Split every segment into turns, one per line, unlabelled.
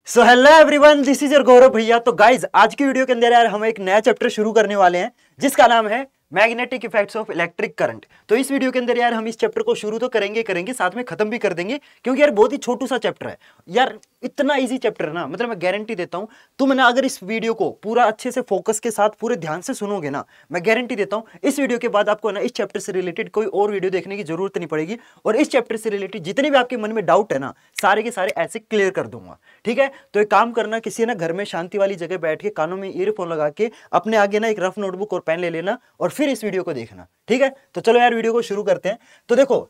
So hello everyone, this is your Gaurav भैया। तो guys आज की वीडियो के अंदर यार हम एक नया चैप्टर शुरू करने वाले हैं जिसका नाम है magnetic effects of electric current. तो इस वीडियो के अंदर यार हम इस चैप्टर को शुरू तो करेंगे साथ में खत्म भी कर देंगे, क्योंकि यार बहुत ही छोटू सा चैप्टर है यार, इतना इजी चैप्टर ना, मतलब मैं गारंटी देता हूं तुम ना अगर इस वीडियो को पूरा अच्छे से फोकस के साथ पूरे ध्यान से सुनोगे ना, मैं गारंटी देता हूं इस वीडियो के बाद आपको ना इस चैप्टर से रिलेटेड कोई और वीडियो देखने की जरूरत नहीं पड़ेगी, और इस चैप्टर से रिलेटेड जितने भी आपके मन में डाउट है ना, सारे के सारे ऐसे क्लियर कर दूंगा। ठीक है, तो एक काम करना, किसी ना घर में शांति वाली जगह बैठ के कानों में ईयरफोन लगा के अपने आगे ना एक रफ नोटबुक और पेन ले लेना और फिर इस वीडियो को देखना। ठीक है, तो चलो यार वीडियो को शुरू करते हैं। तो देखो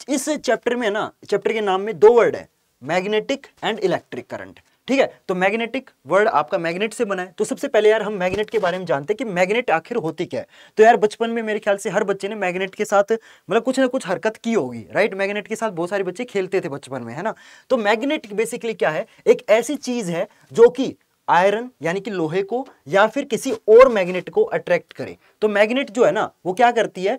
इस चैप्टर में ना, चैप्टर के नाम में दो वर्ड है, मैग्नेटिक एंड इलेक्ट्रिक करंट। ठीक है, तो मैग्नेटिक वर्ड आपका मैग्नेट से बना है। तो सबसे पहले यार हम मैग्नेट के बारे में जानते हैं कि मैग्नेट आखिर होती क्या है। तो यार बचपन में मेरे ख्याल से हर बच्चे ने मैग्नेट के साथ मतलब कुछ ना कुछ हरकत की होगी, राइट। मैग्नेट के साथ बहुत सारे बच्चे खेलते थे बचपन में, है ना। तो मैग्नेट बेसिकली क्या है, एक ऐसी चीज है जो कि आयरन यानी कि लोहे को या फिर किसी और मैग्नेट को अट्रैक्ट करे। तो मैग्नेट जो है ना वो क्या करती है,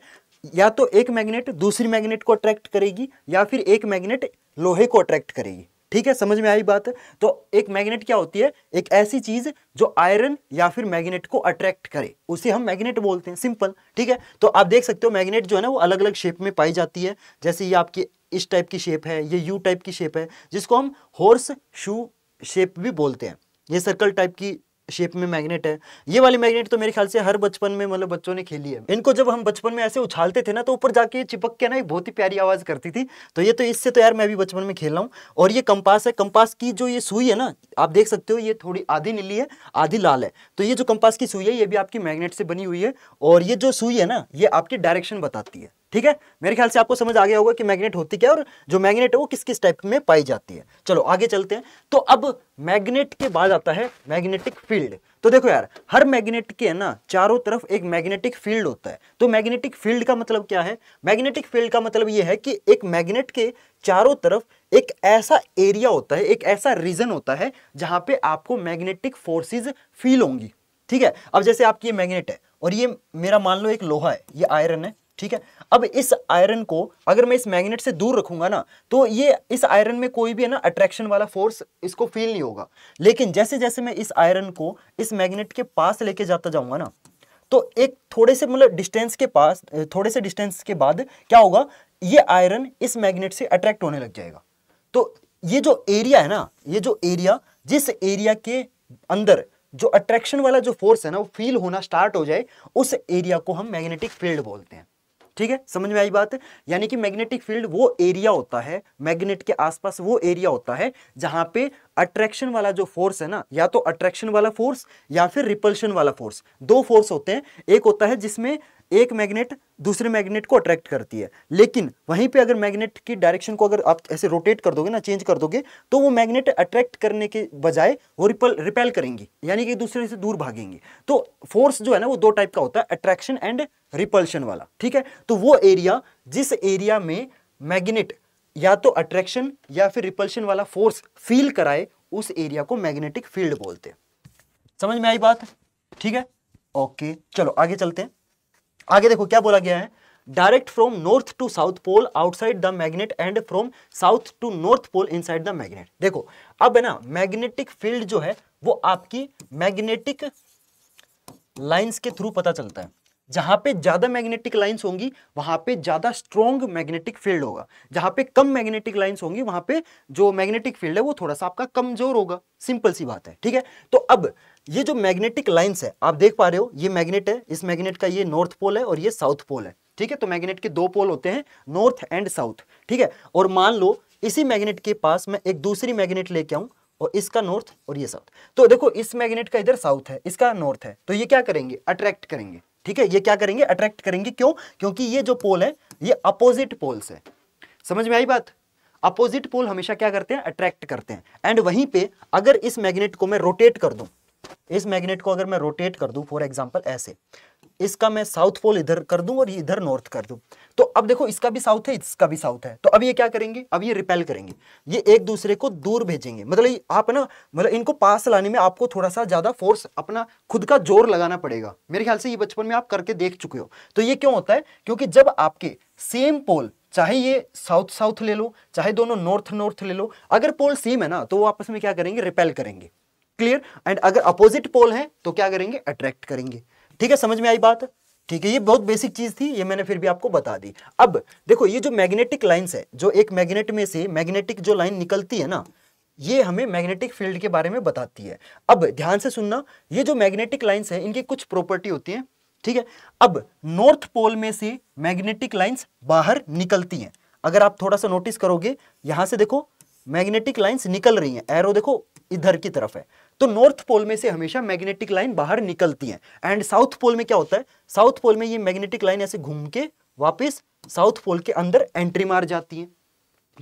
या तो एक मैग्नेट दूसरी मैग्नेट को अट्रैक्ट करेगी या फिर एक मैग्नेट लोहे को अट्रैक्ट करेगी। ठीक है, समझ में आई बात। तो एक मैग्नेट क्या होती है, एक ऐसी चीज जो आयरन या फिर मैग्नेट को अट्रैक्ट करे, उसे हम मैग्नेट बोलते हैं, सिंपल। ठीक है, तो आप देख सकते हो मैग्नेट जो है ना वो अलग अलग शेप में पाई जाती है। जैसे ये आपकी इस टाइप की शेप है, ये यू टाइप की शेप है, जिसको हम हॉर्स शू शेप भी बोलते हैं। ये सर्कल टाइप की शेप में मैग्नेट है। ये वाली मैग्नेट तो मेरे ख्याल से हर बचपन में मतलब बच्चों ने खेली है। इनको जब हम बचपन में ऐसे उछालते थे ना तो ऊपर जाके चिपक के ना एक बहुत ही प्यारी आवाज करती थी। तो ये तो इससे तो यार मैं भी बचपन में खेला हूँ। और ये कंपास है, कंपास की जो ये सुई है ना, आप देख सकते हो ये थोड़ी आधी नीली है आधी लाल है। तो ये जो कंपास की सुई है ये भी आपकी मैग्नेट से बनी हुई है, और ये जो सुई है ना ये आपकी डायरेक्शन बताती है। ठीक है, मेरे ख्याल से आपको समझ आ गया होगा कि मैग्नेट होती क्या है और जो मैग्नेट है वो किस किस टाइप में पाई जाती है। चलो आगे चलते हैं। तो अब मैग्नेट के बाद आता है मैग्नेटिक फील्ड। तो देखो यार हर मैग्नेट के ना चारों तरफ एक मैग्नेटिक फील्ड होता है। तो मैग्नेटिक फील्ड का मतलब क्या है, मैग्नेटिक फील्ड का मतलब ये है कि एक मैग्नेट के चारों तरफ एक ऐसा एरिया होता है, एक ऐसा रीजन होता है जहां पे आपको मैग्नेटिक फोर्सेस फील होंगी। ठीक है, अब जैसे आपकी ये मैग्नेट है और ये मेरा मान लो एक लोहा है, ये आयरन है। ठीक है, अब इस आयरन को अगर मैं इस मैग्नेट से दूर रखूंगा ना तो ये इस आयरन में कोई भी है ना अट्रैक्शन वाला फोर्स इसको फील नहीं होगा। लेकिन जैसे जैसे मैं इस आयरन को इस मैग्नेट के पास लेके जाता जाऊंगा ना, तो एक थोड़े से मतलब डिस्टेंस के पास, थोड़े से डिस्टेंस के बाद क्या होगा, ये आयरन इस मैग्नेट से अट्रैक्ट होने लग जाएगा। तो ये जो एरिया है ना, ये जो एरिया, जिस एरिया के अंदर जो अट्रैक्शन वाला जो फोर्स है ना वो फील होना स्टार्ट हो जाए, उस एरिया को हम मैग्नेटिक फील्ड बोलते हैं। ठीक है, समझ में आई बात। यानी कि मैग्नेटिक फील्ड वो एरिया होता है, मैग्नेट के आसपास वो एरिया होता है जहां पे अट्रैक्शन वाला जो फोर्स है ना, या तो अट्रैक्शन वाला फोर्स या फिर रिपल्शन वाला फोर्स, दो फोर्स होते हैं। एक होता है जिसमें एक मैग्नेट दूसरे मैग्नेट को अट्रैक्ट करती है, लेकिन वहीं पे अगर मैग्नेट की डायरेक्शन को अगर आप ऐसे रोटेट कर दोगे ना, चेंज कर दोगे, तो वो मैग्नेट अट्रैक्ट करने के बजाय वो रिपेल करेंगी, यानी कि एक दूसरे से दूर भागेंगी। तो फोर्स जो है ना वो दो टाइप का होता है, अट्रैक्शन एंड रिपल्शन वाला। ठीक है, तो वो एरिया जिस एरिया में मैग्नेट या तो अट्रैक्शन या फिर रिपल्शन वाला फोर्स फील कराए, उस एरिया को मैग्नेटिक फील्ड बोलते हैं। समझ में आई बात। ठीक है, ओके, चलो आगे चलते हैं। आगे देखो क्या बोला गया है, direct from north to south pole outside the magnet and from south to north pole inside the magnet. देखो अब है ना मैग्नेटिक फील्ड जो है वो आपकी मैग्नेटिक लाइंस के थ्रू पता चलता है। जहां पे ज्यादा मैग्नेटिक लाइंस होंगी वहां पे ज्यादा स्ट्रॉन्ग मैग्नेटिक फील्ड होगा, जहां पे कम मैग्नेटिक लाइंस होंगी वहां पे जो मैग्नेटिक फील्ड है वो थोड़ा सा आपका कमजोर होगा। सिंपल सी बात है। ठीक है, तो अब ये जो मैग्नेटिक लाइंस है आप देख पा रहे हो, ये मैग्नेट है, इस मैग्नेट का ये नॉर्थ पोल है और ये साउथ पोल है। ठीक है, तो मैग्नेट के दो पोल होते हैं, नॉर्थ एंड साउथ। ठीक है, और मान लो इसी मैग्नेट के पास मैं एक दूसरी मैग्नेट लेके आऊं और इसका नॉर्थ और ये साउथ, तो देखो इस मैग्नेट का इधर साउथ है, इसका नॉर्थ है, तो ये क्या करेंगे, अट्रैक्ट करेंगे। ठीक है, ये क्या करेंगे, अट्रैक्ट करेंगे। क्यों? क्योंकि ये जो पोल है ये अपोजिट पोल्स है। समझ में आई बात। अपोजिट पोल हमेशा क्या करते हैं, अट्रैक्ट करते हैं। एंड वहीं पे अगर इस मैग्नेट को मैं रोटेट कर दूं, इस मैग्नेट को अगर मैं रोटेट कर दूं फॉर एग्जांपल ऐसे, इसका मैं साउथ पोल इधर कर दूं और इधर नॉर्थ कर दूं, तो अब देखो इसका भी साउथ है इसका भी साउथ है, तो अब ये क्या करेंगे, अब ये रिपेल करेंगे, ये एक दूसरे को दूर भेजेंगे। मतलब आप ना, मतलब इनको पास लाने में आपको थोड़ा सा ज्यादा फोर्स, अपना खुद का जोर लगाना पड़ेगा। मेरे ख्याल से ये बचपन में आप करके देख चुके हो। तो ये क्यों होता है, क्योंकि जब आपके सेम पोल, चाहे ये साउथ साउथ ले लो, चाहे दोनों नॉर्थ नॉर्थ ले लो, अगर पोल सेम है ना तो वो आपस में क्या करेंगे, रिपेल करेंगे। क्लियर। एंड अगर अपोजिट पोल है तो क्या करेंगे, अट्रैक्ट करेंगे। ठीक है, समझ में आई बात। ठीक है, ये बहुत बेसिक चीज थी, ये मैंने फिर भी आपको बता दी। अब देखो ये जो मैग्नेटिक लाइंस है, जो एक मैग्नेट में से मैग्नेटिक जो लाइन निकलती है ना, ये हमें मैग्नेटिक फील्ड के बारे में बताती है। अब ध्यान से सुनना, ये जो मैग्नेटिक लाइंस है इनकी कुछ प्रॉपर्टी होती है। ठीक है, अब नॉर्थ पोल में से मैग्नेटिक लाइंस बाहर निकलती हैं। अगर आप थोड़ा सा नोटिस करोगे, यहां से देखो मैग्नेटिक लाइंस निकल रही हैं, एरो देखो इधर की तरफ है, तो नॉर्थ पोल में से हमेशा मैग्नेटिक लाइन बाहर निकलती हैं। एंड साउथ पोल में क्या होता है, साउथ पोल में ये मैग्नेटिक लाइन ऐसे घूम के वापस साउथ पोल के अंदर एंट्री मार जाती है।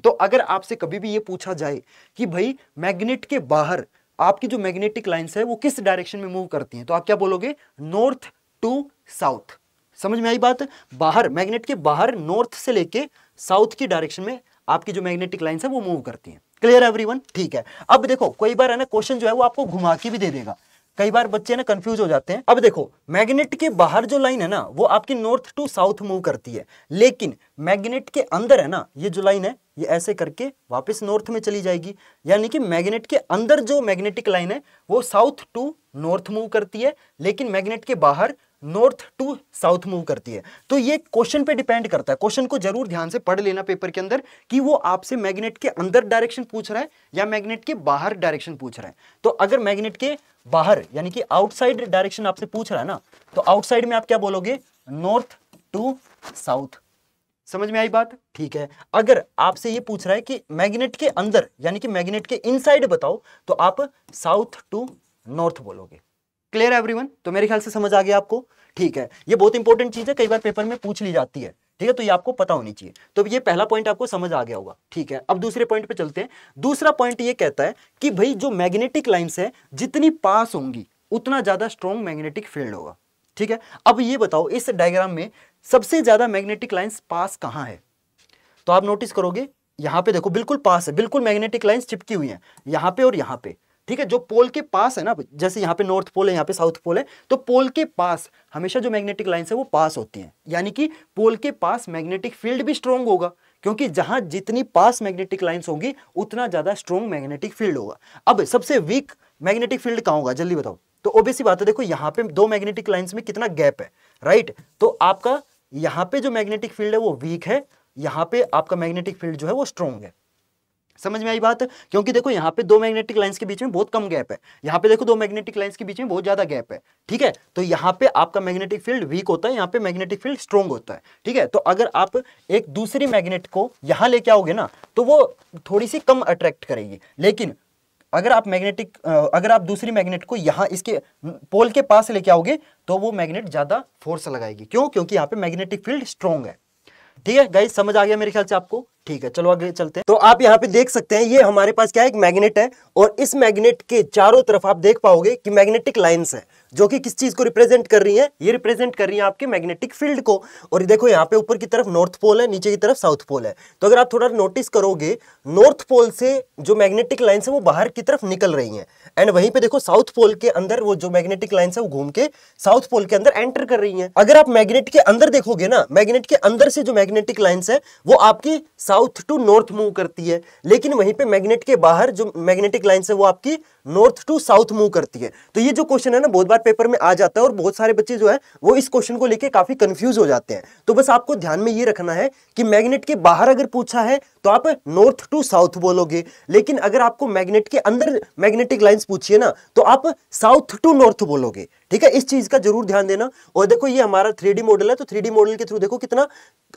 तो अगर आपसे कभी भी ये पूछा जाए कि भाई मैग्नेट के बाहर आपकी जो मैग्नेटिक लाइंस है वो किस डायरेक्शन में मूव करती हैं, तो आप क्या बोलोगे, नॉर्थ टू साउथ। समझ में आई बात। बाहर, मैग्नेट के बाहर नॉर्थ से लेके साउथ की डायरेक्शन में आपकी जो मैग्नेटिक लाइंस है वो मूव करती हैं। Clear everyone. ठीक है, अब देखो कई बार है ना क्वेश्चन जो है वो आपको घुमा के भी दे देगा, कई बार बच्चे ना कंफ्यूज हो जाते हैं। अब देखो मैग्नेट के बाहर जो लाइन है ना वो आपकी नॉर्थ टू साउथ मूव करती है, लेकिन मैग्नेट के अंदर है ना ये जो लाइन है ये ऐसे करके वापस नॉर्थ में चली जाएगी। यानी कि मैग्नेट के अंदर जो मैग्नेटिक लाइन है वो साउथ टू नॉर्थ मूव करती है, लेकिन मैग्नेट के बाहर नॉर्थ टू साउथ मूव करती है। तो ये क्वेश्चन पे डिपेंड करता है, क्वेश्चन को जरूर ध्यान से पढ़ लेना पेपर के अंदर कि वो आपसे मैग्नेट के अंदर डायरेक्शन पूछ रहा है या मैग्नेट के बाहर डायरेक्शन पूछ रहा है। तो अगर मैग्नेट के बाहर यानी कि आउटसाइड डायरेक्शन आपसे पूछ रहा है ना, तो आउटसाइड में आप क्या बोलोगे, नॉर्थ टू साउथ। समझ में आई बात। ठीक है, अगर आपसे ये पूछ रहा है कि मैग्नेट के अंदर यानी कि मैग्नेट के इनसाइड बताओ, तो आप साउथ टू नॉर्थ बोलोगे। Clear everyone. तो मेरे ख्याल से समझ आ गया आपको। ठीक है, ये बहुत इंपॉर्टेंट चीज है, कई बार पेपर में पूछ ली जाती है। ठीक है, तो ये आपको पता होनी चाहिए। तो ये पहला पॉइंट आपको समझ आ गया होगा। ठीक है, अब दूसरे पॉइंट पे चलते हैं। दूसरा पॉइंट ये कहता है कि भाई जो मैग्नेटिक लाइंस है जितनी पास होंगी उतना ज्यादा स्ट्रॉन्ग मैग्नेटिक फील्ड होगा। ठीक है, अब ये बताओ इस डायग्राम में सबसे ज्यादा मैग्नेटिक लाइंस पास कहां है, तो आप नोटिस करोगे यहां पे देखो बिल्कुल पास है, बिल्कुल मैग्नेटिक लाइंस चिपकी हुई हैं यहां पे और यहां पे। ठीक है, जो पोल के पास है ना, जैसे यहाँ पे नॉर्थ पोल है यहाँ पे साउथ पोल है, तो पोल के पास हमेशा जो मैग्नेटिक लाइंस है वो पास होती हैं, यानी कि पोल के पास मैग्नेटिक फील्ड भी स्ट्रॉन्ग होगा, क्योंकि जहां जितनी पास मैग्नेटिक लाइंस होंगी उतना ज्यादा स्ट्रॉन्ग मैग्नेटिक फील्ड होगा। अब सबसे वीक मैग्नेटिक फील्ड कहां होगा, जल्दी बताओ। तो ऑब्वियस सी बात है, देखो यहाँ पे दो मैग्नेटिक लाइंस में कितना गैप है, राइट। तो आपका यहाँ पे जो मैग्नेटिक फील्ड है वो वीक है, यहाँ पे आपका मैग्नेटिक फील्ड जो है वो स्ट्रॉन्ग है। समझ में आई बात। क्योंकि देखो यहाँ पे दो मैग्नेटिक लाइंस के बीच में बहुत कम गैप है, यहाँ पे देखो दो मैग्नेटिक लाइंस के बीच में बहुत ज्यादा गैप है। ठीक है, तो यहाँ पे आपका मैग्नेटिक फील्ड वीक होता है, यहाँ पे मैग्नेटिक फील्ड स्ट्रॉन्ग होता है। ठीक है, तो अगर आप एक दूसरी मैग्नेट को यहाँ लेके आओगे ना तो वो थोड़ी सी कम अट्रैक्ट करेगी, लेकिन अगर आप दूसरी मैग्नेट को यहाँ इसके पोल के पास लेके आओगे तो वो मैग्नेट ज्यादा फोर्स लगाएगी। क्यों, क्योंकि यहाँ पे मैग्नेटिक फील्ड स्ट्रॉन्ग है। ठीक है गाइस, समझ आ गया मेरे ख्याल से आपको। ठीक है, चलो आगे चलते हैं। तो आप यहाँ पे देख सकते हैं ये हमारे पास क्या है, एक मैग्नेट है, और इस मैग्नेट के चारों तरफ आप देख पाओगे कि मैग्नेटिक लाइंस है, जो कि किस चीज को रिप्रेजेंट कर रही है, ये रिप्रेजेंट कर रही है आपके मैग्नेटिक फील्ड को। और देखो यहाँ पे ऊपर की तरफ नॉर्थ पोल है, नीचे की तरफ साउथ पोल है। तो अगर आप थोड़ा नोटिस करोगे, नॉर्थ पोल से जो मैग्नेटिक लाइंस है वो बाहर की तरफ निकल रही है, एंड वहीं पे देखो साउथ पोल के अंदर वो जो मैग्नेटिक लाइंस है वो घूम के साउथ पोल के अंदर एंटर कर रही है। अगर आप मैग्नेट के अंदर देखोगे ना, मैग्नेट के अंदर से जो मैग्नेटिक लाइंस है वो आपकी साउथ टू नॉर्थ मूव करती है, लेकिन वहीं पे मैग्नेट के बाहर जो मैग्नेटिक लाइंस है वो आपकी नॉर्थ टू साउथ मूव करती है। तो ये जो क्वेश्चन है ना बहुत बार पेपर में आ जाता है, और बहुत सारे बच्चे जो है वो इस क्वेश्चन को लेके काफी कंफ्यूज हो जाते हैं। तो बस आपको ध्यान में ये रखना है कि मैग्नेट के बाहर अगर पूछा है तो आप नॉर्थ टू साउथ बोलोगे, लेकिन अगर आपको मैग्नेट के अंदर मैग्नेटिक लाइंस पूछिए ना तो आप साउथ टू नॉर्थ बोलोगे। ठीक है, इस चीज का जरूर ध्यान देना। और देखो ये हमारा 3D मॉडल है, तो 3D मॉडल के थ्रू देखो कितना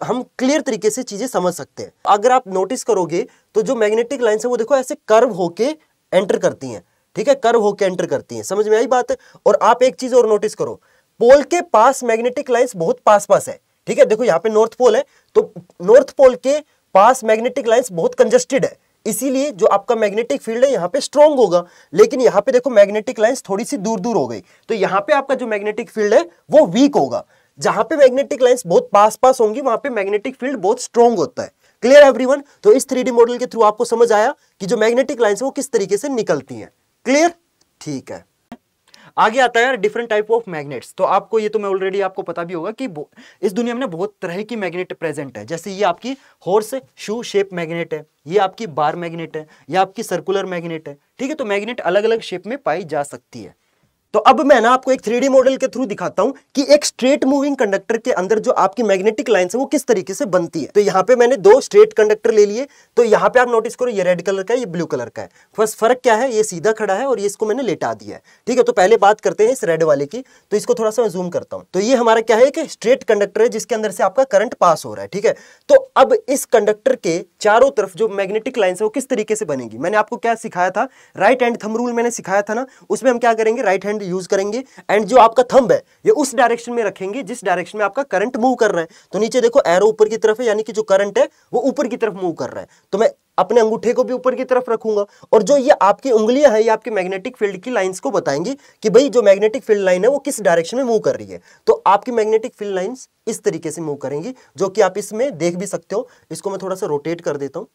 हम क्लियर तरीके से चीजें समझ सकते हैं। अगर आप नोटिस करोगे तो जो मैग्नेटिक लाइंस है वो देखो ऐसे कर्व होके एंटर करती हैं। ठीक है, कर्व होके एंटर करती हैं। समझ में आई बात। और आप एक चीज और नोटिस करो, पोल के पास मैग्नेटिक लाइंस बहुत पास पास है। ठीक है, देखो यहाँ पे नॉर्थ पोल है, तो नॉर्थ पोल के पास मैग्नेटिक लाइंस बहुत कंजस्टेड है,
इसीलिए जो आपका मैग्नेटिक फील्ड है यहाँ पे स्ट्रॉन्ग होगा। लेकिन यहाँ पे देखो मैग्नेटिक लाइंस थोड़ी सी दूर दूर हो गई, तो यहाँ पे आपका जो मैग्नेटिक फील्ड है वो वीक होगा। जहां पे मैग्नेटिक लाइंस बहुत पास पास होंगी वहां पे मैग्नेटिक फील्ड बहुत स्ट्रॉन्ग होता है। Clear everyone? तो इस 3D मॉडल के थ्रू आपको समझ आया कि जो मैग्नेटिक लाइंस है वो किस तरीके से निकलती हैं। क्लियर? ठीक है।
आगे आता है यार डिफरेंट टाइप ऑफ मैग्नेट्स। तो आपको ये तो मैं ऑलरेडी आपको पता भी होगा कि इस दुनिया में ना बहुत तरह की मैग्नेट प्रेजेंट है। जैसे ये आपकी हॉर्स शू शेप मैग्नेट है, ये आपकी बार मैग्नेट है, ये आपकी सर्कुलर मैग्नेट है। ठीक है, तो मैग्नेट अलग अलग शेप में पाई जा सकती है।
तो अब मैं ना आपको एक 3D मॉडल के थ्रू दिखाता हूं कि एक स्ट्रेट मूविंग कंडक्टर के अंदर जो आपकी मैग्नेटिक लाइंस है वो किस तरीके से बनती है। तो यहाँ पे मैंने 2 स्ट्रेट कंडक्टर ले लिए। तो यहाँ पे आप नोटिस करो ये रेड कलर का है, ये ब्लू कलर का है। फर्स्ट फर्क क्या है, ये सीधा खड़ा है और ये इसको मैंने लेटा दिया है। ठीक है, तो पहले बात करते हैं इस रेड वाले की। तो इसको थोड़ा सा मैं जूम करता हूं। तो ये हमारा क्या है, कि स्ट्रेट कंडक्टर है जिसके अंदर से आपका करंट पास हो रहा है। ठीक है, तो अब इस कंडक्टर के चारों तरफ जो मैग्नेटिक लाइंस है वो किस तरीके से बनेगी, मैंने आपको क्या सिखाया था, राइट हैंड थंब रूल मैंने सिखाया था ना। उसमें हम क्या करेंगे, राइट हैंड यूज करेंगे एंड जो आपका थंब है ये उस डायरेक्शन में रखेंगे जिस डायरेक्शन में आपका करंट मूव कर रहा है। तो नीचे देखो एरो ऊपर की तरफ है, यानी कि जो करंट है वो ऊपर की तरफ मूव कर रहा है। तो मैं अपने अंगूठे को भी ऊपर की तरफ रखूंगा और जो ये आपकी उंगलियां हैं ये आपके मैग्नेटिक फील्ड की लाइंस को बताएंगी कि भाई जो मैग्नेटिक फील्ड लाइन है वो किस डायरेक्शन में मूव कर रही है। तो आपकी मैग्नेटिक फील्ड लाइंस इस तरीके से मूव करेंगी, जो कि आप इसमें देख भी सकते हो। इसको मैं थोड़ा सा रोटेट कर देता हूं।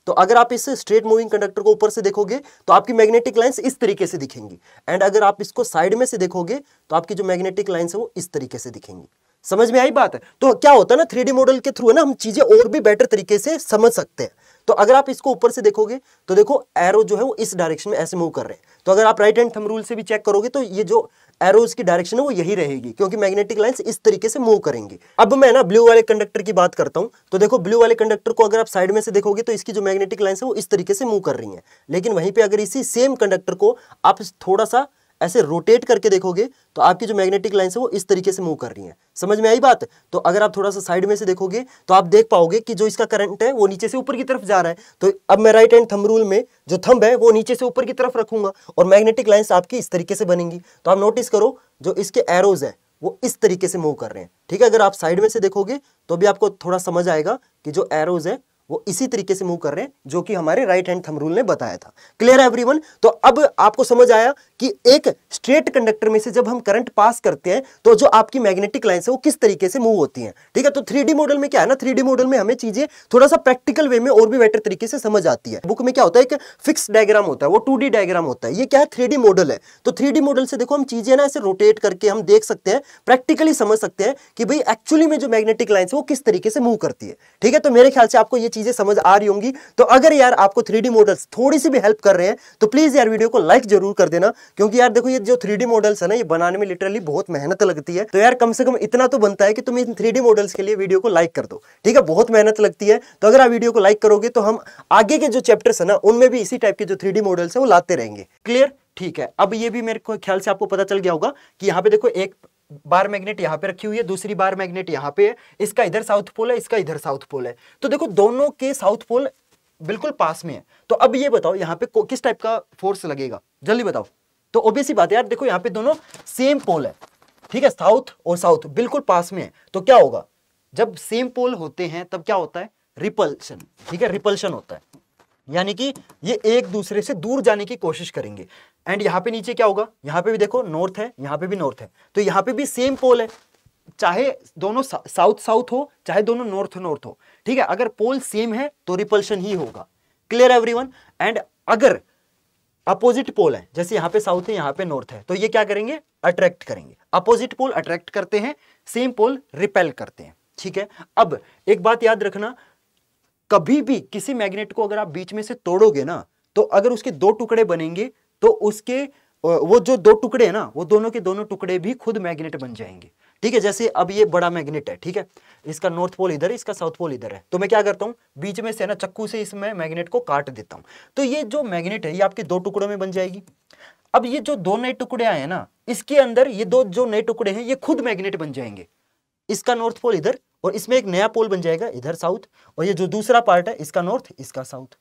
तो अगर आप इस स्ट्रेट मूविंग कंडक्टर को ऊपर से देखोगे तो आपकी मैग्नेटिक लाइंस इस तरीके से दिखेंगी, एंड अगर आप इसको साइड में से देखोगे तो आपकी जो मैग्नेटिक लाइंस है वो इस तरीके से दिखेंगी। समझ में आई बात है? तो क्या होता है ना, 3D मॉडल के थ्रू है ना हम चीजें और भी बेटर तरीके से समझ सकते हैं। तो अगर आप इसको ऊपर से देखोगे तो देखो एरो जो है वो इस डायरेक्शन में ऐसे मूव कर रहे हैं। तो अगर आप राइट हैंड थंब रूल से भी चेक करोगे तो ये जो एरोज की डायरेक्शन है वो यही रहेगी, क्योंकि मैग्नेटिक लाइंस इस तरीके से मूव करेंगी। अब मैं ना ब्लू वाले कंडक्टर की बात करता हूं। तो देखो ब्लू वाले कंडक्टर को अगर आप साइड में से देखोगे तो इसकी जो मैग्नेटिक लाइंस है वो इस तरीके से मूव कर रही है। लेकिन वहीं पे अगर इसी सेम कंडक्टर को आप थोड़ा सा ऐसे रोटेट करके देखोगे तो आपकी जो मैग्नेटिक लाइंस है वो इस तरीके से मूव कर रही हैं। समझ में आई बात? तो अगर आप थोड़ा सा साइड में से देखोगे तो आप देख पाओगे कि जो इसका करंट है वो नीचे से ऊपर की तरफ जा रहा है। तो अब मैं राइट हैंड थंब रूल में जो थंब है वो नीचे से ऊपर की तरफ रखूंगा और मैग्नेटिक लाइंस आपकी इस तरीके से बनेंगी। तो आप नोटिस करो जो इसके एरोज है वो इस तरीके से मूव कर रहे हैं। ठीक है, अगर आप साइड में से देखोगे तो भी आपको थोड़ा समझ आएगा कि जो एरोज है वो इसी तरीके से मूव कर रहे हैं, जो कि हमारे राइट हैंड थंब रूल ने बताया था। क्लियर है एवरीवन? तो अब आपको समझ आया कि एक स्ट्रेट कंडक्टर में से जब हम करंट पास करते हैं तो जो आपकी मैग्नेटिक लाइंस है वो किस तरीके से मूव होती हैं। ठीक है, तो 3D मॉडल में क्या है ना, 3D मॉडल में हमें चीजें थोड़ा सा प्रैक्टिकल वे में और भी बेटर तरीके से समझ आती है। बुक में क्या होता है, एक फिक्स डायग्राम होता है, वो 2D डायग्राम होता है। ये क्या है, 3D मॉडल है। तो 3D मॉडल से देखो हम चीजें ना ऐसे रोटेट करके हम देख सकते हैं, प्रैक्टिकली समझ सकते हैं कि भाई एक्चुअली में जो मैग्नेटिक लाइंस है वो किस तरीके से मूव करती है। ठीक है, तो मेरे ख्याल से आपको ये चीजें समझ आ रही होंगी। तो अगर यार आपको 3D मॉडल्स थोड़ी सी भी हेल्प कर रहे हैं तो प्लीज यार वीडियो को लाइक जरूर कर देना, क्योंकि यार देखो ये जो 3D मॉडल्स है ना ये बनाने में लिटरली बहुत मेहनत लगती है। तो यार कम से कम इतना तो बनता है कि तुम इन 3D मॉडल्स के लिए वीडियो को लाइक कर दो। ठीक है, बहुत मेहनत लगती है। तो अगर आप वीडियो को लाइक करोगे तो हम आगे के जो चैप्टर्स है ना उनमें भी इसी टाइप के जो 3D मॉडल्स है वो लाते रहेंगे। क्लियर? ठीक है, अब ये भी मेरे को ख्याल से आपको पता चल गया होगा कि यहाँ पे देखो एक बार मैग्नेट यहाँ पे रखी हुई है, दूसरी बार मैग्नेट यहाँ पे है। इसका इधर साउथ पोल है, इसका इधर साउथ पोल है। तो देखो दोनों के साउथ पोल बिल्कुल पास में है। तो अब ये बताओ यहाँ पे किस टाइप का फोर्स लगेगा, जल्दी बताओ। तो ऑब्वियस ही बात है यार, देखो यहाँ पे दोनों सेम पोल है। ठीक है, साउथ और साउथ बिल्कुल पास में है। तो क्या होगा, जब सेम पोल होते हैं तब क्या होता है, रिपल्शन। ठीक है, रिपल्शन होता है, यानी कि ये एक दूसरे से दूर जाने की कोशिश करेंगे। एंड यहाँ पे नीचे क्या होगा, यहाँ पे भी देखो नॉर्थ है, यहाँ पे भी नॉर्थ है। तो यहाँ पे भी सेम पोल है, चाहे दोनों साउथ साउथ हो चाहे दोनों नॉर्थ नॉर्थ हो। ठीक है, अगर पोल सेम है तो रिपल्शन ही होगा। Clear everyone? एंड अगर अपोजिट पोल है, जैसे यहाँ पे साउथ है यहाँ पे नॉर्थ है, तो ये क्या करेंगे, अट्रैक्ट करेंगे। अपोजिट पोल अट्रैक्ट करते हैं, सेम पोल रिपेल करते हैं। ठीक है, अब एक बात याद रखना, कभी भी किसी मैग्नेट को अगर आप बीच में से तोड़ोगे ना तो अगर उसके 2 टुकड़े बनेंगे तो उसके वो जो 2 टुकड़े हैं ना वो दोनों के दोनों टुकड़े भी खुद मैग्नेट बन जाएंगे। ठीक है, जैसे अब ये बड़ा मैग्नेट है, ठीक है, इसका नॉर्थ पोल इधर है, इसका साउथ पोल इधर है। तो मैं क्या करता हूं, बीच में से ना चक्कू से इसमें मैग्नेट को काट देता हूं। तो ये जो मैग्नेट है ये आपके 2 टुकड़ों में बन जाएगी। अब ये जो 2 नए टुकड़े आए हैं ना, इसके अंदर ये 2 जो नए टुकड़े हैं ये खुद मैग्नेट बन जाएंगे। इसका नॉर्थ पोल इधर और इसमें एक नया पोल बन जाएगा इधर साउथ, और ये जो दूसरा पार्ट है इसका नॉर्थ इसका साउथ।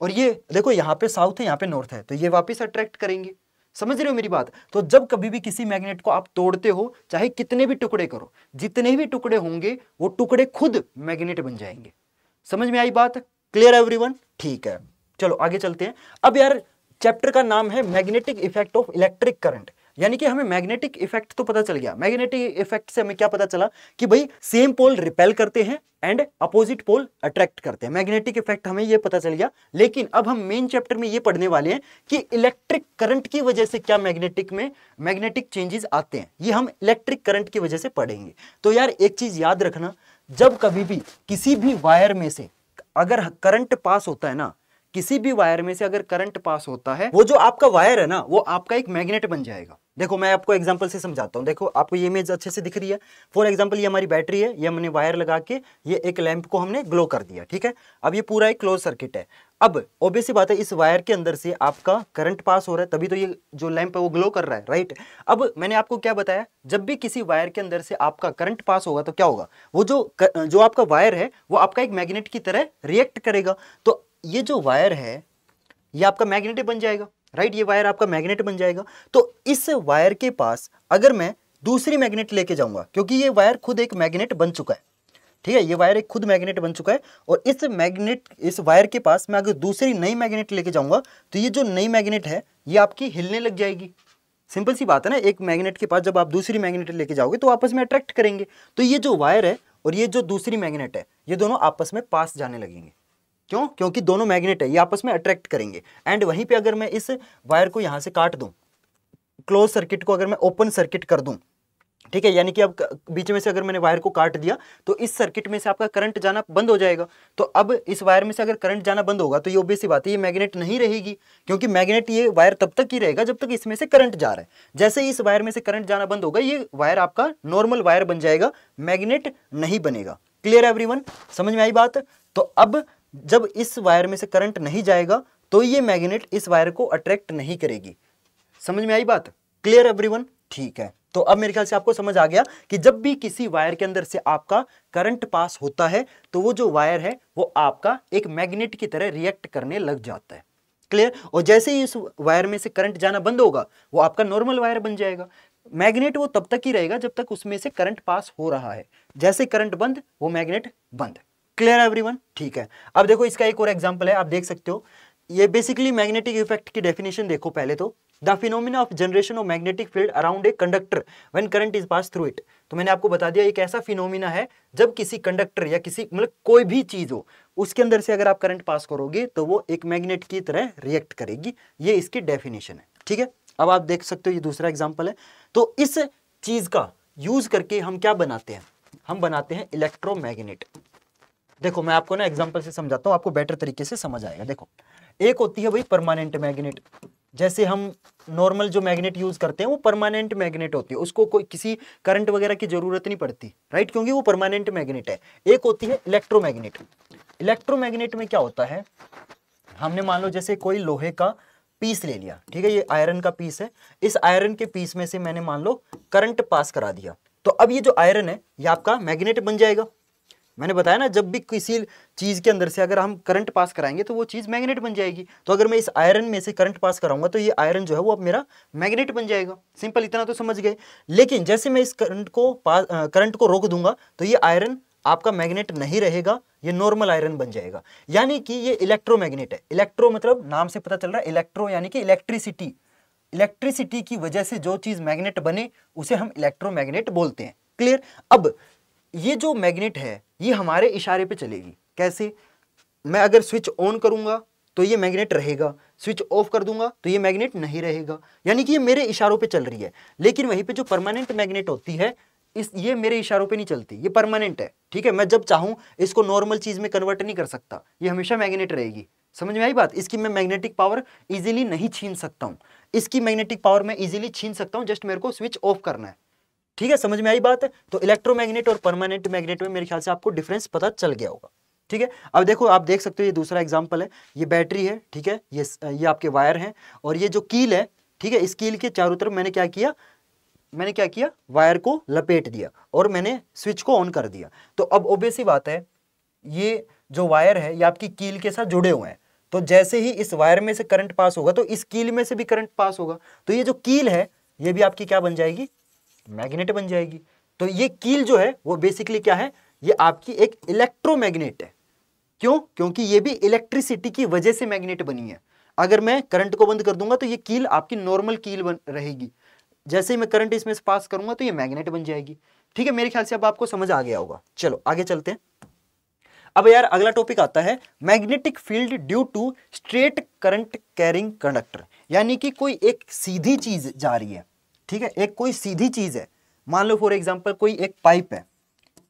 और ये देखो यहाँ पे साउथ है यहाँ पे नॉर्थ है, तो ये वापस अट्रैक्ट करेंगे। समझ रहे हो मेरी बात? तो जब कभी भी किसी मैग्नेट को आप तोड़ते हो, चाहे कितने भी टुकड़े करो, जितने भी टुकड़े होंगे वो टुकड़े खुद मैग्नेट बन जाएंगे। समझ में आई बात? Clear everyone? ठीक है,
चलो आगे चलते हैं। अब यार चैप्टर का नाम है magnetic effect of electric current, यानी कि हमें मैग्नेटिक इफेक्ट तो पता चल गया। मैग्नेटिक इफेक्ट से हमें क्या पता चला कि भाई सेम पोल रिपेल करते हैं एंड अपोजिट पोल अट्रैक्ट करते हैं। मैग्नेटिक इफेक्ट हमें ये पता चल गया। लेकिन अब हम मेन चैप्टर में ये पढ़ने वाले हैं कि इलेक्ट्रिक करंट की वजह से क्या मैग्नेटिक चेंजेस आते हैं, ये हम इलेक्ट्रिक करंट की वजह से पढ़ेंगे। तो यार एक चीज याद रखना, जब कभी भी किसी भी वायर में से अगर करंट पास होता है ना, किसी भी वायर में से अगर करंट पास होता है, वो जो आपका वायर है ना, वो आपका एक मैग्नेट बन जाएगा। देखो मैं आपको एग्जांपल से समझाता हूँ। देखो आपको ये इमेज अच्छे से दिख रही है। फॉर एग्जांपल ये हमारी बैटरी है, ये हमने वायर लगा के ये एक लैंप को हमने ग्लो कर दिया, ठीक है। अब ये पूरा एक क्लोज सर्किट है। अब ऑब्वियस सी बात है, इस वायर के अंदर से आपका करंट पास हो रहा है, तभी तो ये जो लैंप है वो ग्लो कर रहा है, राइट। अब मैंने आपको क्या बताया, जब भी किसी वायर के अंदर से आपका करंट पास होगा तो क्या होगा, वो जो आपका वायर है वो आपका एक मैग्नेट की तरह रिएक्ट करेगा। तो ये जो वायर है ये आपका मैग्नेट बन जाएगा, राइट। ये वायर आपका मैग्नेट बन जाएगा। तो इस वायर के पास अगर मैं दूसरी मैग्नेट लेके जाऊंगा, क्योंकि ये वायर खुद एक मैग्नेट बन चुका है, ठीक है, ये वायर एक खुद मैग्नेट बन चुका है, और इस वायर के पास मैं अगर दूसरी नई मैग्नेट लेके जाऊंगा तो ये जो नई मैग्नेट है ये आपकी हिलने लग जाएगी। सिंपल सी बात है ना, एक मैग्नेट के पास जब आप दूसरी मैग्नेट लेके जाओगे तो आपस में अट्रैक्ट करेंगे। तो ये जो वायर है और ये जो दूसरी मैग्नेट है, ये दोनों आपस में पास जाने लगेंगे। क्यों? क्योंकि दोनों मैग्नेट है, ये आपस में अट्रैक्ट करेंगे। एंड वहीं पे अगर मैं इस वायर को यहां से काट दूं, क्लोज सर्किट को अगर मैं ओपन सर्किट कर दूं, ठीक है, यानी कि अब बीच में से अगर मैंने वायर को काट दिया तो इस सर्किट में से आपका करंट जाना बंद हो जाएगा। तो अब इस वायर में से अगर करंट जाना बंद होगा तो ये ऑब्वियस सी बात है, ये मैग्नेट नहीं रहेगी, क्योंकि मैग्नेट ये वायर तब तक ही रहेगा जब तक इसमें से करंट जा रहा है। जैसे ही इस वायर में से करंट जाना बंद होगा, ये वायर आपका नॉर्मल वायर बन जाएगा, मैग्नेट नहीं बनेगा। क्लियर एवरीवन, समझ में आई बात? तो अब जब इस वायर में से करंट नहीं जाएगा तो ये मैग्नेट इस वायर को अट्रैक्ट नहीं करेगी। समझ में आई बात? क्लियर एवरीवन, ठीक है। तो अब मेरे ख्याल से आपको समझ आ गया कि जब भी किसी वायर के अंदर से आपका करंट पास होता है तो वो जो वायर है वो आपका एक मैग्नेट की तरह रिएक्ट करने लग जाता है। क्लियर? और जैसे ही इस वायर में से करंट जाना बंद होगा वो आपका नॉर्मल वायर बन जाएगा। मैग्नेट वो तब तक ही रहेगा जब तक उसमें से करंट पास हो रहा है, जैसे करंट बंद वो मैग्नेट बंद। क्लियर एवरीवन, ठीक है। अब देखो इसका एक और एग्जांपल है, आप देख सकते हो। ये बेसिकली मैग्नेटिक इफेक्ट की डेफिनेशन देखो पहले तो, the phenomena of generation of magnetic field around a conductor when current is pass through it. तो मैंने आपको बता दिया एक ऐसा फिनोमिना है जब किसी कंडक्टर या किसी मतलब कोई भी चीज हो उसके अंदर से अगर आप करंट पास करोगे तो वो एक मैग्नेट की तरह रिएक्ट करेगी। ये इसकी डेफिनेशन है, ठीक है। अब आप देख सकते हो ये दूसरा एग्जाम्पल है। तो इस चीज का यूज करके हम क्या बनाते हैं, हम बनाते हैं इलेक्ट्रोमैग्नेट। देखो मैं आपको ना एग्जांपल से समझाता हूं, आपको बेटर तरीके से समझ आएगा। देखो एक होती है भाई परमानेंट मैग्नेट, जैसे हम नॉर्मल जो मैग्नेट यूज करते हैं वो परमानेंट मैग्नेट होती है, उसको कोई किसी करंट वगैरह की जरूरत नहीं पड़ती, राइट, क्योंकि वो परमानेंट मैग्नेट है। एक होती है इलेक्ट्रोमैग्नेट। इलेक्ट्रोमैग्नेट में क्या होता है, हमने मान लो जैसे कोई लोहे का पीस ले लिया, ठीक है, ये आयरन का पीस है, इस आयरन के पीस में से मैंने मान लो करंट पास करा दिया, तो अब ये जो आयरन है ये आपका मैग्नेट बन जाएगा। मैंने बताया ना जब भी किसी चीज के अंदर से अगर हम करंट पास कराएंगे तो वो चीज मैग्नेट बन जाएगी। तो अगर मैं इस आयरन में से करंट पास कराऊंगा तो ये आयरन जो है वो अब मेरा मैग्नेट बन जाएगा। सिंपल, इतना तो समझ गए। लेकिन जैसे मैं इस करंट को रोक दूंगा तो ये आयरन आपका मैग्नेट नहीं रहेगा, ये नॉर्मल आयरन बन जाएगा। यानी कि ये इलेक्ट्रोमैग्नेट है। इलेक्ट्रो मतलब नाम से पता चल रहा है, इलेक्ट्रो यानी कि इलेक्ट्रिसिटी। इलेक्ट्रिसिटी की वजह से जो चीज मैग्नेट बने उसे हम इलेक्ट्रोमैग्नेट बोलते हैं। क्लियर? अब ये जो मैग्नेट है ये हमारे इशारे पे चलेगी। कैसे? मैं अगर स्विच ऑन करूंगा तो ये मैग्नेट रहेगा, स्विच ऑफ कर दूंगा तो ये मैग्नेट नहीं रहेगा, यानी कि ये मेरे इशारों पे चल रही है। लेकिन वहीं पे जो परमानेंट मैग्नेट होती है ये मेरे इशारों पे नहीं चलती, ये परमानेंट है, ठीक है। मैं जब चाहूं इसको नॉर्मल चीज में कन्वर्ट नहीं कर सकता, ये हमेशा मैग्नेट रहेगी। समझ में आई बात? इसकी मैं मैग्नेटिक पावर इजीली नहीं छीन सकता हूं, इसकी मैग्नेटिक पावर मैं इजीली छीन सकता हूं, जस्ट मेरे को स्विच ऑफ करना है। ठीक है, समझ में आई बात है? तो इलेक्ट्रोमैग्नेट और परमानेंट मैग्नेट में मेरे ख्याल से आपको डिफरेंस पता चल गया होगा। ठीक है, अब देखो आप देख सकते हो ये दूसरा एग्जांपल है, ये बैटरी है, ठीक है, ये आपके वायर हैं और ये जो कील है, ठीक है, इस कील के चारों तरफ मैंने क्या किया, वायर को लपेट दिया और मैंने स्विच को ऑन कर दिया। तो अब ऑब्वियस सी बात है, ये जो वायर है ये आपकी कील के साथ जुड़े हुए हैं, तो जैसे ही इस वायर में से करंट पास होगा तो इस कील में से भी करंट पास होगा, तो ये जो कील है ये भी आपकी क्या बन जाएगी, मैग्नेट बन जाएगी। तो ये कील जो है वो बेसिकली क्या है, ये आपकी एक इलेक्ट्रोमैग्नेट है। क्यों? क्योंकि ये भी इलेक्ट्रिसिटी की वजह से मैग्नेट बनी है। अगर मैं करंट को बंद कर दूंगा तो ये कील आपकी नॉर्मल कील बन रहेगी, जैसे ही मैं करंट इसमें से पास करूंगा तो ये मैग्नेट बन जाएगी। ठीक है, मेरे ख्याल से अब आपको समझ आ गया होगा। चलो आगे चलते हैं। अब यार अगला टॉपिक आता है magnetic field due to straight current carrying conductor, यानी कि कोई एक सीधी चीज जा रही है। ठीक है, एक कोई सीधी चीज है, मान लो फॉर एग्जांपल कोई एक पाइप है।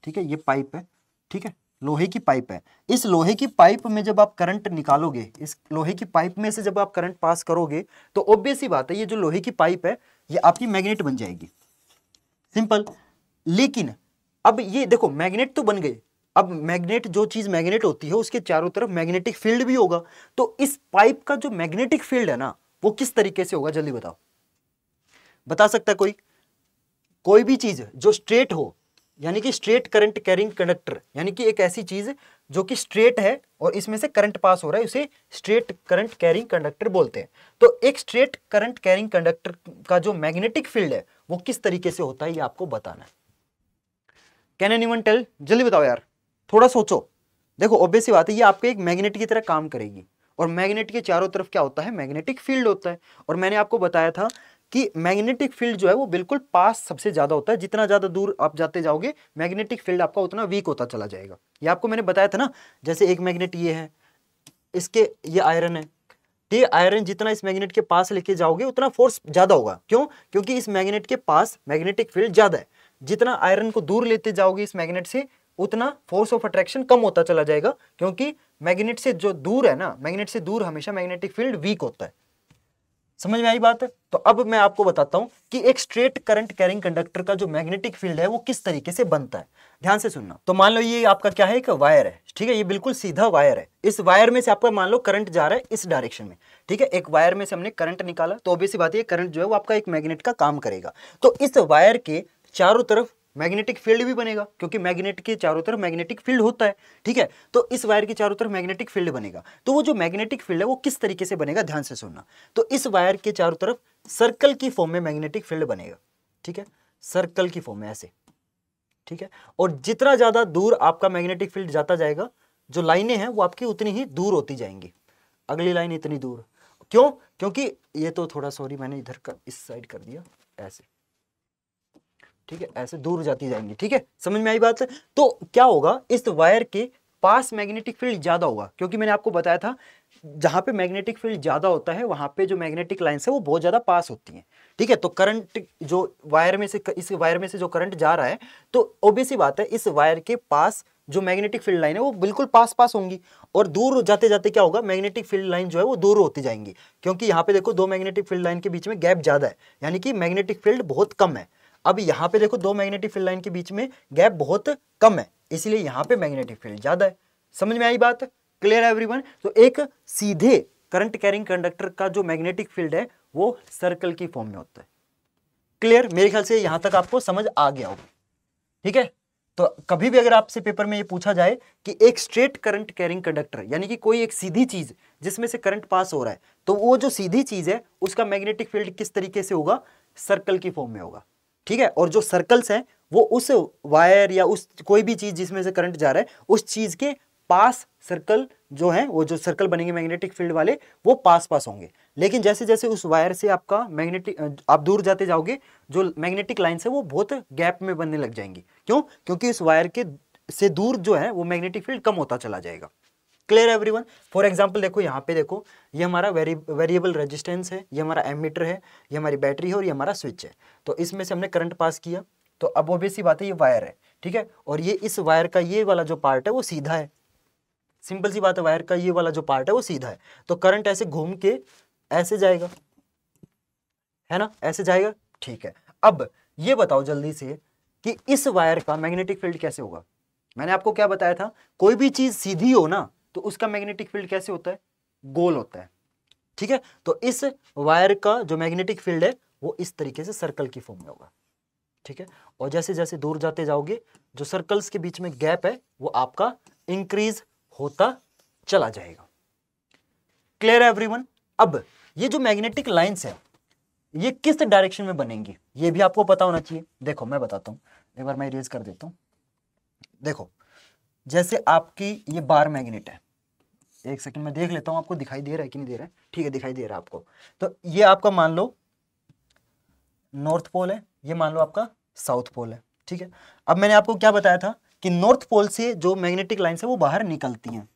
ठीक है, ये पाइप है, ठीक है, लोहे की पाइप है। इस लोहे की पाइप में जब आप करंट निकालोगे, इस लोहे की पाइप में से जब आप करंट पास करोगे तो ऑब्वियस सी बात है ये जो लोहे की पाइप है ये आपकी मैग्नेट बन जाएगी, सिंपल। लेकिन अब ये देखो मैग्नेट तो बन गए, अब मैग्नेट, जो चीज मैग्नेट होती है उसके चारों तरफ मैग्नेटिक फील्ड भी होगा। तो इस पाइप का जो मैग्नेटिक फील्ड है ना वो किस तरीके से होगा, जल्दी बताओ, बता सकता है कोई? कोई भी चीज जो स्ट्रेट हो, यानी कि स्ट्रेट करंट कैरिंग कंडक्टर, यानी कि एक ऐसी चीज जो कि स्ट्रेट है और इसमें से करंट पास हो रहा है, उसे स्ट्रेट करंट कैरिंग कंडक्टर बोलते हैं। तो एक स्ट्रेट करंट कैरिंग कंडक्टर का जो मैग्नेटिक फील्ड है वो किस तरीके से होता है ये आपको बताना है। Can anyone tell? जल्दी बताओ यार, थोड़ा सोचो। देखो ऑब्वियस सी बात है ये आपके एक मैग्नेट की तरह काम करेगी, और मैग्नेट के चारों तरफ क्या होता है, मैग्नेटिक फील्ड होता है। और मैंने आपको बताया था कि मैग्नेटिक फील्ड जो है वो बिल्कुल पास सबसे ज्यादा होता है, जितना ज्यादा दूर आप जाते जाओगे मैग्नेटिक फील्ड आपका उतना वीक होता चला जाएगा। ये आपको मैंने बताया था ना, जैसे एक मैग्नेट ये है, इसके ये आयरन है, ये आयरन जितना इस मैग्नेट के पास लेके जाओगे उतना फोर्स ज्यादा होगा। क्यों? क्योंकि इस मैग्नेट के पास मैग्नेटिक फील्ड ज्यादा है। जितना आयरन को दूर लेते जाओगे इस मैग्नेट से उतना फोर्स ऑफ अट्रैक्शन कम होता चला जाएगा, क्योंकि मैग्नेट से जो दूर है ना, मैग्नेट से दूर हमेशा मैग्नेटिक फील्ड वीक होता है। समझ में आई बात? तो अब मैं आपको बताता हूं कि एक स्ट्रेट करंट कैरिंग कंडक्टर का जो मैग्नेटिक फील्ड है वो किस तरीके से बनता है। ध्यान से सुनना। तो मान लो ये आपका क्या है, एक वायर है, ठीक है, ये बिल्कुल सीधा वायर है। इस वायर में से आपका मान लो करंट जा रहा है इस डायरेक्शन में, ठीक है, एक वायर में से हमने करंट निकाला, तो ऑब्वियस सी बात है करंट जो है वो आपका एक मैग्नेट का काम करेगा। तो इस वायर के चारों तरफ मैग्नेटिक फील्ड भी बनेगा, क्योंकि मैग्नेट के चारों तरफ मैग्नेटिक फील्ड होता है, ठीक है। तो इस वायर के चारों तरफ मैग्नेटिक फील्ड बनेगा। तो वो जो मैग्नेटिक फील्ड है वो किस तरीके से बनेगा, ध्यान से सुनना। तो इस वायर के चारों तरफ सर्कल की फॉर्म में मैग्नेटिक फील्ड बनेगा, ठीक है, सर्कल की फॉर्म में ऐसे, ठीक है। और जितना ज्यादा दूर आपका मैग्नेटिक फील्ड जाता जाएगा, जो लाइनें हैं वो आपकी उतनी ही दूर होती जाएंगी। अगली लाइन इतनी दूर, क्यों? क्योंकि ये तो थोड़ा सॉरी मैंने इधर का इस साइड कर दिया, ऐसे, ठीक है, ऐसे दूर जाती जाएंगी, ठीक है, समझ में आई बात? तो क्या होगा, इस वायर के पास मैग्नेटिक फील्ड ज्यादा होगा, क्योंकि मैंने आपको बताया था जहां पे मैग्नेटिक फील्ड ज्यादा होता है वहां पे जो मैग्नेटिक लाइंस है वो बहुत ज्यादा पास होती हैं, ठीक है। तो करंट जो वायर में से, इस वायर में से जो करंट जा रहा है, तो ऑब्वियस सी बात है इस वायर के पास जो मैग्नेटिक फील्ड लाइन है वो बिल्कुल पास पास होंगी, और दूर जाते जाते क्या होगा, मैग्नेटिक फील्ड लाइन जो है वो दूर होती जाएंगी, क्योंकि यहाँ पे देखो दो मैग्नेटिक फील्ड लाइन के बीच में गैप ज्यादा है, यानी कि मैग्नेटिक फील्ड बहुत कम है। अब यहाँ पे देखो दो मैग्नेटिक फील्ड लाइन के बीच में गैप बहुत कम है, इसलिए यहाँ पे मैग्नेटिक फील्ड ज्यादा है। समझ में आई बात? क्लियर है एवरीवन? तो एक सीधे करंट कैरिंग कंडक्टर का जो मैग्नेटिक फील्ड है वो सर्कल की फॉर्म में होता है। क्लियर? मेरे ख्याल से यहां तक आपको समझ आ गया होगा, ठीक है। तो कभी भी अगर आपसे पेपर में ये पूछा जाए कि एक स्ट्रेट करंट कैरिंग कंडक्टर, यानी कि कोई एक सीधी चीज जिसमें से करंट पास हो रहा है, तो वो जो सीधी चीज है उसका मैग्नेटिक फील्ड किस तरीके से होगा, सर्कल की फॉर्म में होगा, ठीक है। और जो सर्कल्स हैं वो उस वायर या उस कोई भी चीज जिसमें से करंट जा रहा है उस चीज के पास सर्कल जो है, वो जो सर्कल बनेंगे मैग्नेटिक फील्ड वाले वो पास पास होंगे। लेकिन जैसे जैसे उस वायर से आपका मैग्नेटिक, आप दूर जाते जाओगे जो मैग्नेटिक लाइंस है वो बहुत गैप में बनने लग जाएंगी। क्यों? क्योंकि इस वायर के से दूर जो है वो मैग्नेटिक फील्ड कम होता चला जाएगा। क्लियर है एवरीवन? फॉर एग्जांपल देखो यहाँ पे देखो, ये हमारा वेरिएबल रेजिस्टेंस है, ये हमारा एमीटर है, ये हमारी बैटरी है और ये हमारा स्विच है। तो इसमें से हमने करंट पास किया, तो अब ऑब्वियस सी बात है ये वायर है, ठीक है। और ये इस वायर का ये वाला जो पार्ट है वो सीधा है, सिंपल सी बात है, वायर का ये वाला जो पार्ट है वो सीधा है। तो करंट ऐसे घूम के ऐसे जाएगा, है ना, ऐसे जाएगा, ठीक है। अब ये बताओ जल्दी से कि इस वायर का मैग्नेटिक फील्ड कैसे होगा। मैंने आपको क्या बताया था, कोई भी चीज सीधी हो ना तो उसका मैग्नेटिक फील्ड कैसे होता है, गोल होता है, ठीक है। तो इस वायर का जो मैग्नेटिक फील्ड है वो इस तरीके से सर्कल की फॉर्म में होगा, ठीक है। और जैसे जैसे दूर जाते जाओगे जो सर्कल्स के बीच में गैप है वो आपका इंक्रीज होता चला जाएगा। क्लियर है एवरीवन? अब ये जो मैग्नेटिक लाइंस है ये किस डायरेक्शन में बनेंगी ये भी आपको पता होना चाहिए। देखो मैं बताता हूं, एक बार मैं इरेज कर देता हूं। देखो जैसे आपकी ये बार मैग्नेट है, एक सेकंड में देख लेता हूं आपको दिखाई दे रहा है कि नहीं दे रहा है। ठीक है, दिखाई दे रहा है आपको। तो ये आपका मान लो नॉर्थ पोल है, ये मान लो आपका साउथ पोल है। ठीक है, अब मैंने आपको क्या बताया था कि नॉर्थ पोल से जो मैग्नेटिक लाइन्स है वो बाहर निकलती हैं।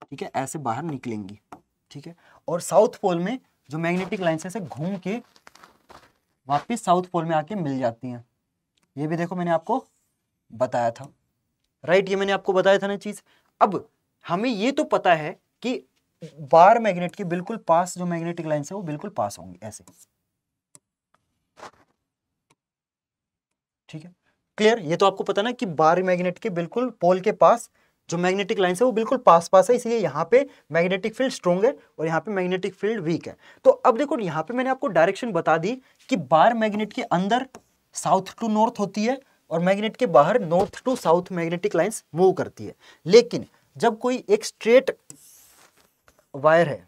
ठीक है, ऐसे बाहर निकलेंगी। ठीक है, और साउथ पोल में जो मैग्नेटिक लाइन्स है ऐसे घूम के वापस साउथ पोल में आके मिल जाती हैं। ये भी देखो मैंने आपको बताया था, राइट, ये मैंने आपको बताया था ना चीज। अब हमें ये तो पता है कि बार मैग्नेट के बिल्कुल पास जो मैग्नेटिक लाइन्स है वो बिल्कुल पास होंगी ऐसे। ठीक है, क्लियर, ये तो आपको पता ना कि बार मैग्नेट के बिल्कुल पोल के पास जो मैग्नेटिक लाइन्स है वो बिल्कुल पास पास है, इसलिए यहाँ पे मैग्नेटिक फील्ड स्ट्रॉन्ग है और यहाँ पे मैग्नेटिक फील्ड वीक है। तो अब देखो यहाँ पे मैंने आपको डायरेक्शन बता दी कि बार मैग्नेट के अंदर साउथ टू नॉर्थ होती है और मैग्नेट के बाहर north to south magnetic lines move करती है। लेकिन जब कोई एक स्ट्रेट वायर है,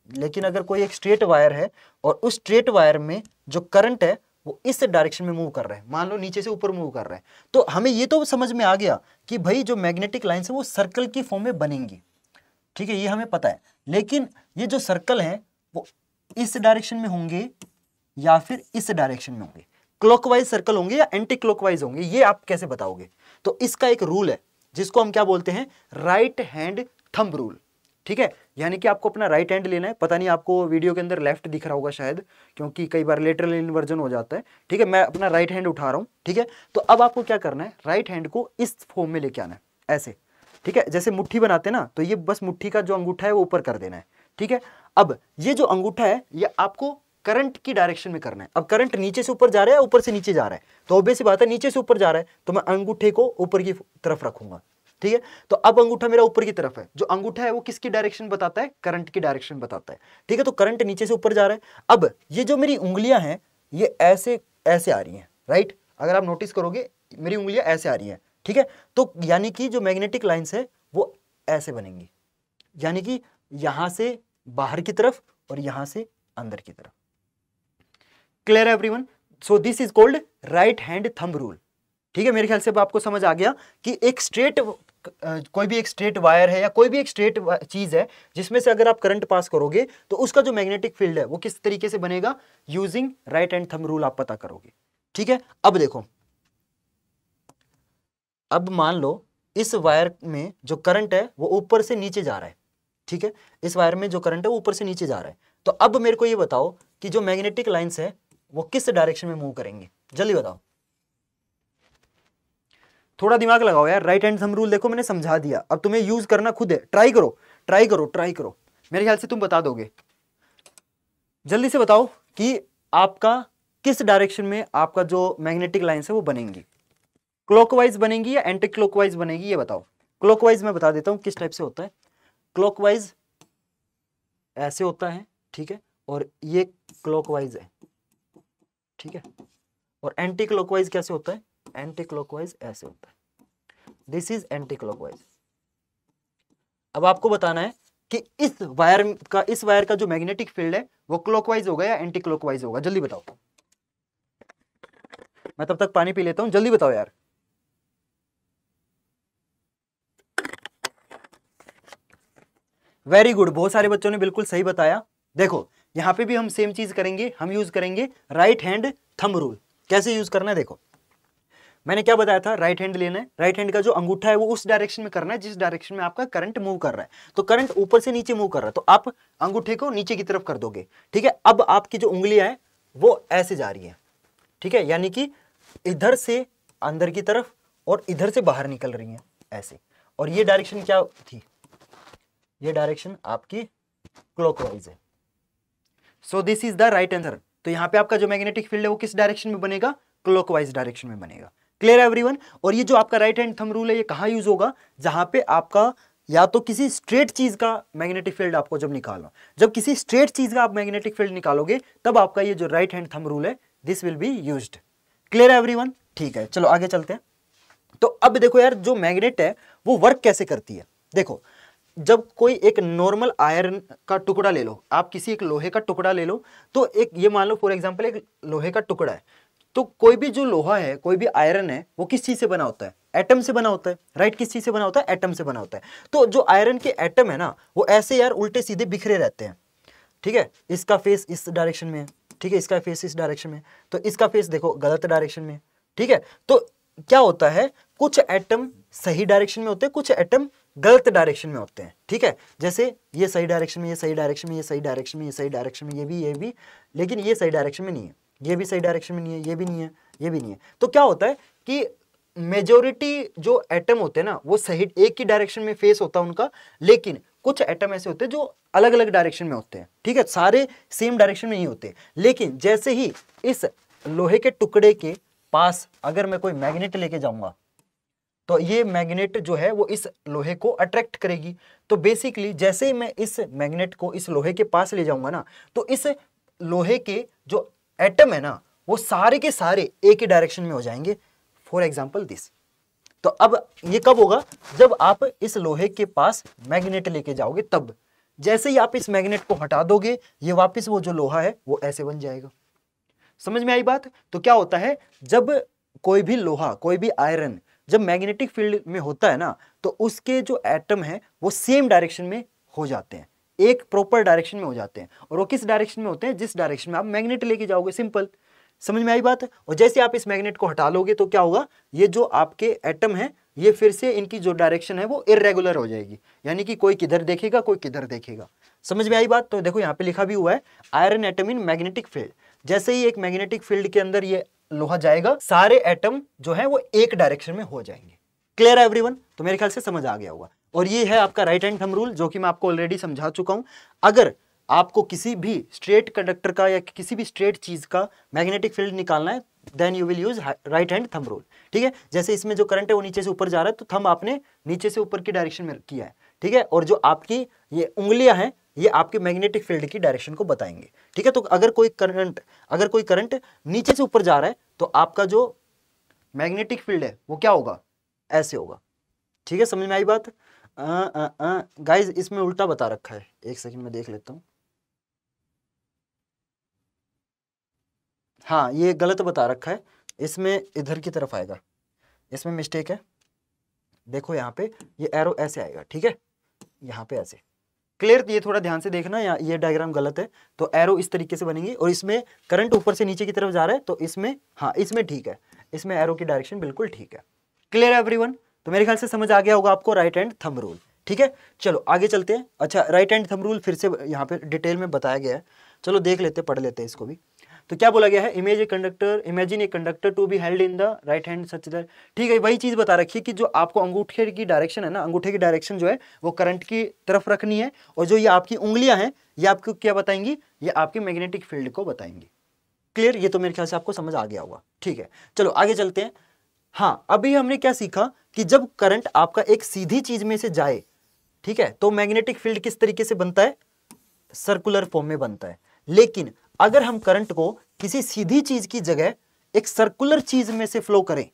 लेकिन अगर कोई एक स्ट्रेट वायर है और उस स्ट्रेट वायर में जो करंट है वो इस डायरेक्शन में मूव कर रहा है, मान लो नीचे से ऊपर मूव कर रहा है, तो हमें ये तो समझ में आ गया कि भाई जो मैग्नेटिक लाइन्स है वो सर्कल की फॉर्म में बनेंगी। ठीक है, ये हमें पता है। लेकिन ये जो सर्कल है वो इस डायरेक्शन में होंगे या फिर इस डायरेक्शन में होंगे, क्लॉकवाइज सर्कल होंगे या एंटी क्लॉकवाइज होंगे, ये आप कैसे बताओगे? तो इसका एक रूल है जिसको हम क्या बोलते हैं, राइट हैंड थंब रूल। ठीक है, यानी कि आपको अपना राइट हैंड लेना है। पता नहीं आपको वीडियो के अंदर लेफ्ट दिख रहा होगा शायद, क्योंकि कई बार लेटरल इन्वर्जन हो जाता है। ठीक है, मैं अपना राइट हैंड उठा रहा हूं। ठीक है, तो अब आपको क्या करना है, राइट हैंड को इस फॉर्म में लेके आना है ऐसे। ठीक है, जैसे मुट्ठी बनाते हैं ना, तो ये बस मुट्ठी का जो अंगूठा है वो ऊपर कर देना है। ठीक है, अब ये जो अंगूठा है ये आपको करंट की डायरेक्शन में करना है। अब करंट नीचे से ऊपर जा रहा है, ऊपर से नीचे जा रहा है, तो ऑब्वियस सी बात है नीचे से ऊपर जा रहा है तो मैं अंगूठे को ऊपर की तरफ रखूंगा। ठीक है, तो अब अंगूठा मेरा ऊपर की तरफ है, जो अंगूठा है वो किसकी डायरेक्शन बताता है, करंट की डायरेक्शन बताता है। ठीक है, तो करंट नीचे से ऊपर जा रहा है। अब ये जो मेरी उंगलियां हैं ये ऐसे ऐसे आ रही हैं, राइट, अगर आप नोटिस करोगे मेरी उंगलियां ऐसे आ रही हैं। ठीक है, तो यानी कि जो मैग्नेटिक लाइन्स है वो ऐसे बनेंगी, यानी कि यहां से बाहर की तरफ और यहां से अंदर की तरफ। क्लियर है everyone? So this is called right hand thumb rule. ठीक है, मेरे ख्याल से अब आपको समझ आ गया कि एक स्ट्रेट कोई भी एक स्ट्रेट वायर है या कोई भी एक स्ट्रेट चीज है जिसमें से अगर आप करंट पास करोगे तो उसका जो मैग्नेटिक फील्ड है वो किस तरीके से बनेगा, using right hand thumb rule आप पता करोगे। ठीक है, अब देखो, अब मान लो इस वायर में जो करंट है वो ऊपर से नीचे जा रहा है। ठीक है, इस वायर में जो करंट है वो ऊपर से नीचे जा रहा है। तो अब मेरे को ये बताओ कि जो मैग्नेटिक लाइन्स है वो किस डायरेक्शन में मूव करेंगे, जल्दी बताओ, थोड़ा दिमाग लगाओ यार। राइट हैंड थंब रूल देखो मैंने समझा दिया, अब तुम्हें यूज करना खुद है। ट्राई करो ट्राई करो ट्राई करो, मेरे ख्याल से तुम बता दोगे। जल्दी से बताओ कि आपका किस डायरेक्शन में आपका जो मैग्नेटिक लाइन्स है वो बनेंगी, क्लॉकवाइज बनेंगी या एंटी क्लॉकवाइज बनेगी, ये बताओ। क्लॉकवाइज मैं बता देता हूं किस टाइप से होता है। क्लॉकवाइज ऐसे होता है, ठीक है, और ये क्लॉकवाइज है। ठीक है, और एंटी क्लॉकवाइज कैसे होता है, एंटी क्लॉकवाइज ऐसे होता है। This is anti clockwise. अब आपको बताना है कि इस वायर का जो मैग्नेटिक फील्ड है वो क्लॉकवाइज होगा या एंटी क्लॉकवाइज होगा, जल्दी बताओ। मैं तब तक पानी पी लेता हूं, जल्दी बताओ यार। वेरी गुड, बहुत सारे बच्चों ने बिल्कुल सही बताया। देखो यहां पे भी हम सेम चीज करेंगे, हम यूज करेंगे राइट हैंड थंब रूल। कैसे यूज करना है देखो, मैंने क्या बताया था, राइट हैंड लेना है, राइट हैंड का जो अंगूठा है वो उस डायरेक्शन में करना है जिस डायरेक्शन में आपका करंट मूव कर रहा है। तो करंट ऊपर से नीचे मूव कर रहा है तो आप अंगूठे को नीचे की तरफ कर दोगे। ठीक है, अब आपकी जो उंगलियां है वो ऐसे जा रही है। ठीक है, यानी कि इधर से अंदर की तरफ और इधर से बाहर निकल रही है ऐसे। और ये डायरेक्शन क्या थी, ये डायरेक्शन आपकी क्लॉकवाइज है। So this is the right answer. तो यहां पे आपका जो मैग्नेटिक फील्ड है वो किस डायरेक्शन में बनेगा, क्लॉकवाइज डायरेक्शन में बनेगा। क्लियर है एवरीवन? और ये जो आपका राइट हैंड थंब रूल है ये कहां यूज होगा, जहां पे आपका या तो किसी स्ट्रेट चीज का मैग्नेटिक फील्ड आपको जब निकालना, जब किसी स्ट्रेट चीज का आप मैग्नेटिक फील्ड निकालोगे तब आपका ये जो राइट हैंड थंब रूल है this will be used. Clear है एवरीवन? ठीक है, चलो आगे चलते हैं। तो अब देखो यार, जो मैग्नेट है वो वर्क कैसे करती है। देखो, जब कोई एक नॉर्मल आयरन का टुकड़ा ले लो, आप किसी एक लोहे का टुकड़ा ले लो, तो एक ये मान लो फॉर एग्जांपल एक लोहे का टुकड़ा है, तो कोई भी जो लोहा है, कोई भी आयरन है, वो किस चीज से बना होता है? एटम से बना होता है, राइट? किस चीज से बना होता है? एटम से बना होता है। तो जो आयरन के एटम है ना, वो ऐसे यार उल्टे सीधे बिखरे रहते हैं, ठीक है? इसका फेस इस डायरेक्शन में है, ठीक है, इसका फेस इस डायरेक्शन में, तो इसका फेस देखो गलत डायरेक्शन में, ठीक है? तो क्या होता है, कुछ एटम सही डायरेक्शन में होते हैं, कुछ एटम गलत डायरेक्शन में होते हैं, ठीक है? जैसे ये सही डायरेक्शन में, ये सही डायरेक्शन में, ये सही डायरेक्शन में, ये सही डायरेक्शन में, ये भी, लेकिन ये सही डायरेक्शन में नहीं है, ये भी सही डायरेक्शन में नहीं है, ये भी नहीं है, ये भी नहीं है। तो क्या होता है कि मेजोरिटी जो एटम होते हैं ना, वो सही एक ही डायरेक्शन में फेस होता है उनका, लेकिन कुछ एटम ऐसे होते हैं जो अलग अलग डायरेक्शन में होते हैं, ठीक है? सारे सेम डायरेक्शन में नहीं होते। लेकिन जैसे ही इस लोहे के टुकड़े के पास अगर मैं कोई मैग्नेट लेके जाऊंगा, तो ये मैग्नेट जो है वो इस लोहे को अट्रैक्ट करेगी। तो बेसिकली जैसे ही मैं इस मैग्नेट को इस लोहे के पास ले जाऊंगा ना, तो इस लोहे के जो एटम है ना, वो सारे के सारे एक ही डायरेक्शन में हो जाएंगे। For example this. तो अब ये कब होगा? जब आप इस लोहे के पास मैग्नेट लेके जाओगे तब। जैसे ही आप इस मैग्नेट को हटा दोगे, ये वापस वो जो लोहा है वो ऐसे बन जाएगा। समझ में आई बात? तो क्या होता है, जब कोई भी लोहा, कोई भी आयरन जब मैग्नेटिक फील्ड में होता है ना, तो उसके जो एटम है वो सेम डायरेक्शन में हो जाते हैं, एक प्रॉपर डायरेक्शन में हो जाते हैं। और वो किस डायरेक्शन में होते हैं? जिस डायरेक्शन में आप मैग्नेट लेके जाओगे। सिंपल, समझ में आई बात? और जैसे आप इस मैग्नेट को हटा लोगे तो क्या होगा, ये जो आपके एटम है ये फिर से इनकी जो डायरेक्शन है वो इरेगुलर हो जाएगी, यानी कि कोई किधर देखेगा, कोई किधर देखेगा। समझ में आई बात? तो देखो यहाँ पे लिखा भी हुआ है, iron atom in magnetic field. जैसे ही एक मैग्नेटिक फील्ड के अंदर ये लोहा जाएगा, सारे एटम जो है वो एक डायरेक्शन में हो जाएंगे। क्लियर है एवरीवन? तो मेरे ख्याल से समझ आ गया होगा। और ये है आपका राइट हैंड थंब रूल, जो कि मैं आपको ऑलरेडी समझा चुका हूं। अगर आपको किसी भी स्ट्रेट कंडक्टर का या किसी भी स्ट्रेट चीज का मैग्नेटिक फील्ड निकालना है, then you will use right hand thumb rule, ठीक है? जैसे इसमें जो करंट है वो नीचे से ऊपर जा रहा है, तो थंब आपने नीचे से ऊपर की डायरेक्शन में किया है, ठीक है? और जो आपकी ये उंगलियां हैं, ये आपके मैग्नेटिक फील्ड की डायरेक्शन को बताएंगे, ठीक है? तो अगर कोई करंट नीचे से ऊपर जा रहा है, तो आपका जो मैग्नेटिक फील्ड है वो क्या होगा? ऐसे होगा, ठीक है? समझ में आई बात? गाइज इसमें उल्टा बता रखा है, एक सेकंड में देख लेता हूं। हाँ, ये गलत बता रखा है, इसमें इधर की तरफ आएगा, इसमें मिस्टेक है। देखो यहाँ पे ये एरो ऐसे आएगा, ठीक है? यहाँ पे ऐसे। क्लियर? ये थोड़ा ध्यान से देखना, ये डायग्राम गलत है। तो एरो इस तरीके से बनेंगे, और इसमें करंट ऊपर से नीचे की तरफ जा रहा है, तो इसमें, हाँ इसमें ठीक है, इसमें एरो की डायरेक्शन बिल्कुल ठीक है। क्लियर है एवरीवन? तो मेरे ख्याल से समझ आ गया होगा आपको राइट हैंड थंब रूल, ठीक है? चलो आगे चलते हैं। अच्छा, राइट हैंड थंब रूल फिर से यहाँ पे डिटेल में बताया गया है, चलो देख लेते, पढ़ लेते हैं इसको भी। तो क्या बोला गया है? Imagine a conductor to be held in the right hand such that, ठीक है? वही चीज बता रखी है कि जो आपको अंगूठे की डायरेक्शन है ना, अंगूठे की डायरेक्शन जो है वो करंट की तरफ रखनी है, और जो ये आपकी उंगलियां हैं ये आपको क्या बताएंगी? ये आपके मैग्नेटिक फील्ड को बताएंगी। क्लियर? ये तो मेरे ख्याल से आपको समझ आ गया होगा, ठीक है? चलो आगे चलते हैं। हाँ, अभी हमने क्या सीखा कि जब करंट आपका एक सीधी चीज में से जाए, ठीक है, तो मैग्नेटिक फील्ड किस तरीके से बनता है? सर्कुलर फॉर्म में बनता है। लेकिन अगर हम करंट को किसी सीधी चीज की जगह एक सर्कुलर चीज में से फ्लो करें,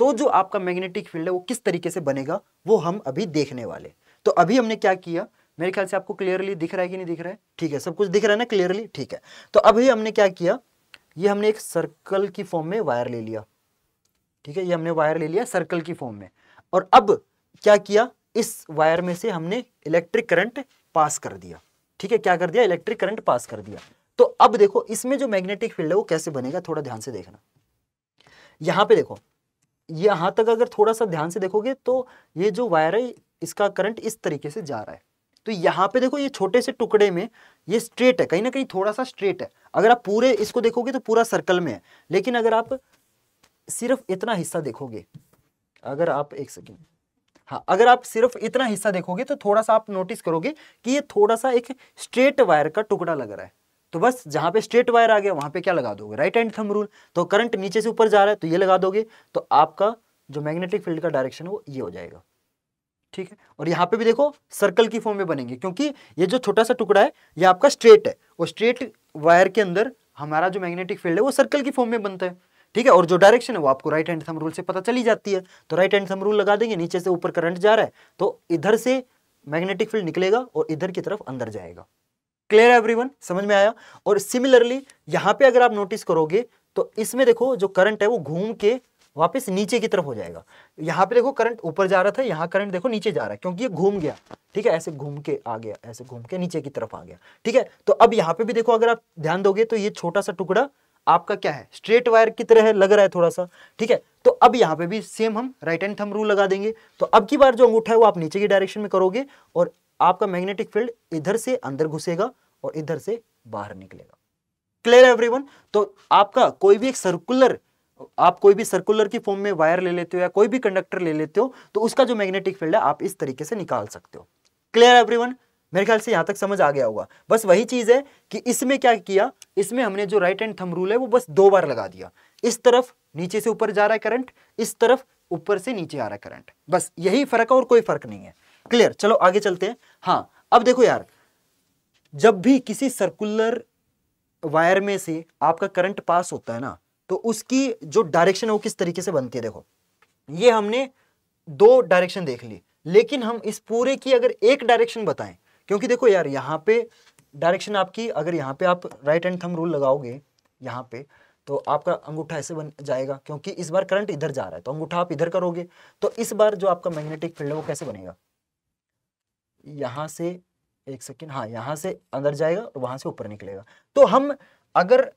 तो जो आपका मैग्नेटिक फील्ड है वो किस तरीके से बनेगा, वो हम अभी देखने वाले। तो अभी हमने क्या किया, मेरे ख्याल से आपको क्लियरली दिख रहा है कि नहीं दिख रहा है? ठीक है, सब कुछ दिख रहा है ना क्लियरली? ठीक है। तो अभी हमने क्या किया, ये हमने एक सर्कल की फॉर्म में वायर ले लिया, ठीक है? ये हमने वायर ले लिया सर्कल की फॉर्म में, और अब क्या किया, इस वायर में से हमने इलेक्ट्रिक करंट पास कर दिया, ठीक है? क्या कर दिया? इलेक्ट्रिक करंट पास कर दिया। तो अब देखो इसमें जो मैग्नेटिक फील्ड है वो कैसे बनेगा, थोड़ा ध्यान से देखना। यहां पे देखो, यहां तक अगर थोड़ा सा ध्यान से देखोगे तो ये जो वायर है इसका करंट इस तरीके से जा रहा है। तो यहाँ पे देखो ये छोटे से टुकड़े में ये स्ट्रेट है, कहीं ना कहीं थोड़ा सा स्ट्रेट है। अगर आप पूरे इसको देखोगे तो पूरा सर्कल में है, लेकिन अगर आप सिर्फ इतना हिस्सा देखोगे, अगर आप एक सेकेंड, हाँ, अगर आप सिर्फ इतना हिस्सा देखोगे तो थोड़ा सा आप नोटिस करोगे कि ये थोड़ा सा एक स्ट्रेट वायर का टुकड़ा लग रहा है। तो बस जहां पे स्ट्रेट वायर आ गया वहां पे क्या लगा दोगे? Right hand thumb rule. तो करंट नीचे से ऊपर जा रहा है तो ये लगा दोगे, तो आपका जो मैग्नेटिक फील्ड का डायरेक्शन है वो ये हो जाएगा, ठीक है? और यहाँ पे भी देखो सर्कल की फॉर्म में बनेंगे, क्योंकि ये जो छोटा सा टुकड़ा है ये आपका स्ट्रेट है, और स्ट्रेट वायर के अंदर हमारा जो मैग्नेटिक फील्ड है वो सर्कल की फॉर्म में बनता है, ठीक है? और जो डायरेक्शन है वो आपको राइट हैंड थंब रूल से पता चली जाती है। तो राइट हैंड थंब रूल लगा देंगे, नीचे से ऊपर करंट जा रहा है तो इधर से मैग्नेटिक फील्ड निकलेगा और इधर की तरफ अंदर जाएगा, क्लियर है एवरीवन, समझ में आया। और सिमिलरली यहाँ पे अगर आप नोटिस करोगे तो इसमें देखो जो करंट है वो घूम के वापस नीचे की तरफ हो जाएगा। यहाँ पे देखो करंट ऊपर जा रहा था, यहाँ करंट देखो नीचे जा रहा है क्योंकि ये घूम गया, ठीक है, ऐसे घूम के आ गया, ऐसे घूम के नीचे की तरफ आ गया, ठीक है। तो अब यहाँ पे भी देखो अगर आप ध्यान दोगे तो ये छोटा सा टुकड़ा आपका क्या है, स्ट्रेट वायर की तरह है, लग रहा है थोड़ा सा, ठीक है। तो अब यहाँ पे भी सेम हम राइट हैंड थंब रूल लगा देंगे। तो अब की बार जो अंगूठा है वो आप नीचे की डायरेक्शन में करोगे और आपका मैग्नेटिक फील्ड इधर से अंदर घुसेगा और इधर से बाहर निकलेगा। क्लियर है एवरीवन। तो आपका कोई भी एक सर्कुलर, आप कोई भी सर्कुलर की फॉर्म में वायर ले लेते हो या कोई भी कंडक्टर ले लेते हो तो उसका जो मैग्नेटिक फील्ड है आप इस तरीके से निकाल सकते हो। क्लियर है एवरीवन, मेरे ख्याल से यहां तक समझ आ गया होगा। बस वही चीज है कि इसमें क्या किया, इसमें हमने जो राइट हैंड थंब रूल है वो बस 2 बार लगा दिया। इस तरफ नीचे से ऊपर जा रहा है करंट, इस तरफ ऊपर से नीचे आ रहा है करंट, बस यही फर्क है और कोई फर्क नहीं है। क्लियर, चलो आगे चलते हैं। हाँ अब देखो यार, जब भी किसी सर्कुलर वायर में से आपका करंट पास होता है ना तो उसकी जो डायरेक्शन है वो किस तरीके से बनती है। देखो ये हमने 2 डायरेक्शन देख ली, लेकिन हम इस पूरे की अगर एक डायरेक्शन बताएं, क्योंकि देखो यार यहाँ पे डायरेक्शन आपकी, अगर यहाँ पे आप राइट हैंड थंब रूल लगाओगे यहाँ पे तो आपका अंगूठा ऐसे बन जाएगा, क्योंकि इस बार करंट इधर जा रहा है तो अंगूठा आप इधर करोगे, तो इस बार जो आपका मैग्नेटिक फील्ड है वो कैसे बनेगा, यहां से, एक सेकेंड, हाँ यहां से अंदर जाएगा और वहां से ऊपर निकलेगा। तो हम अगर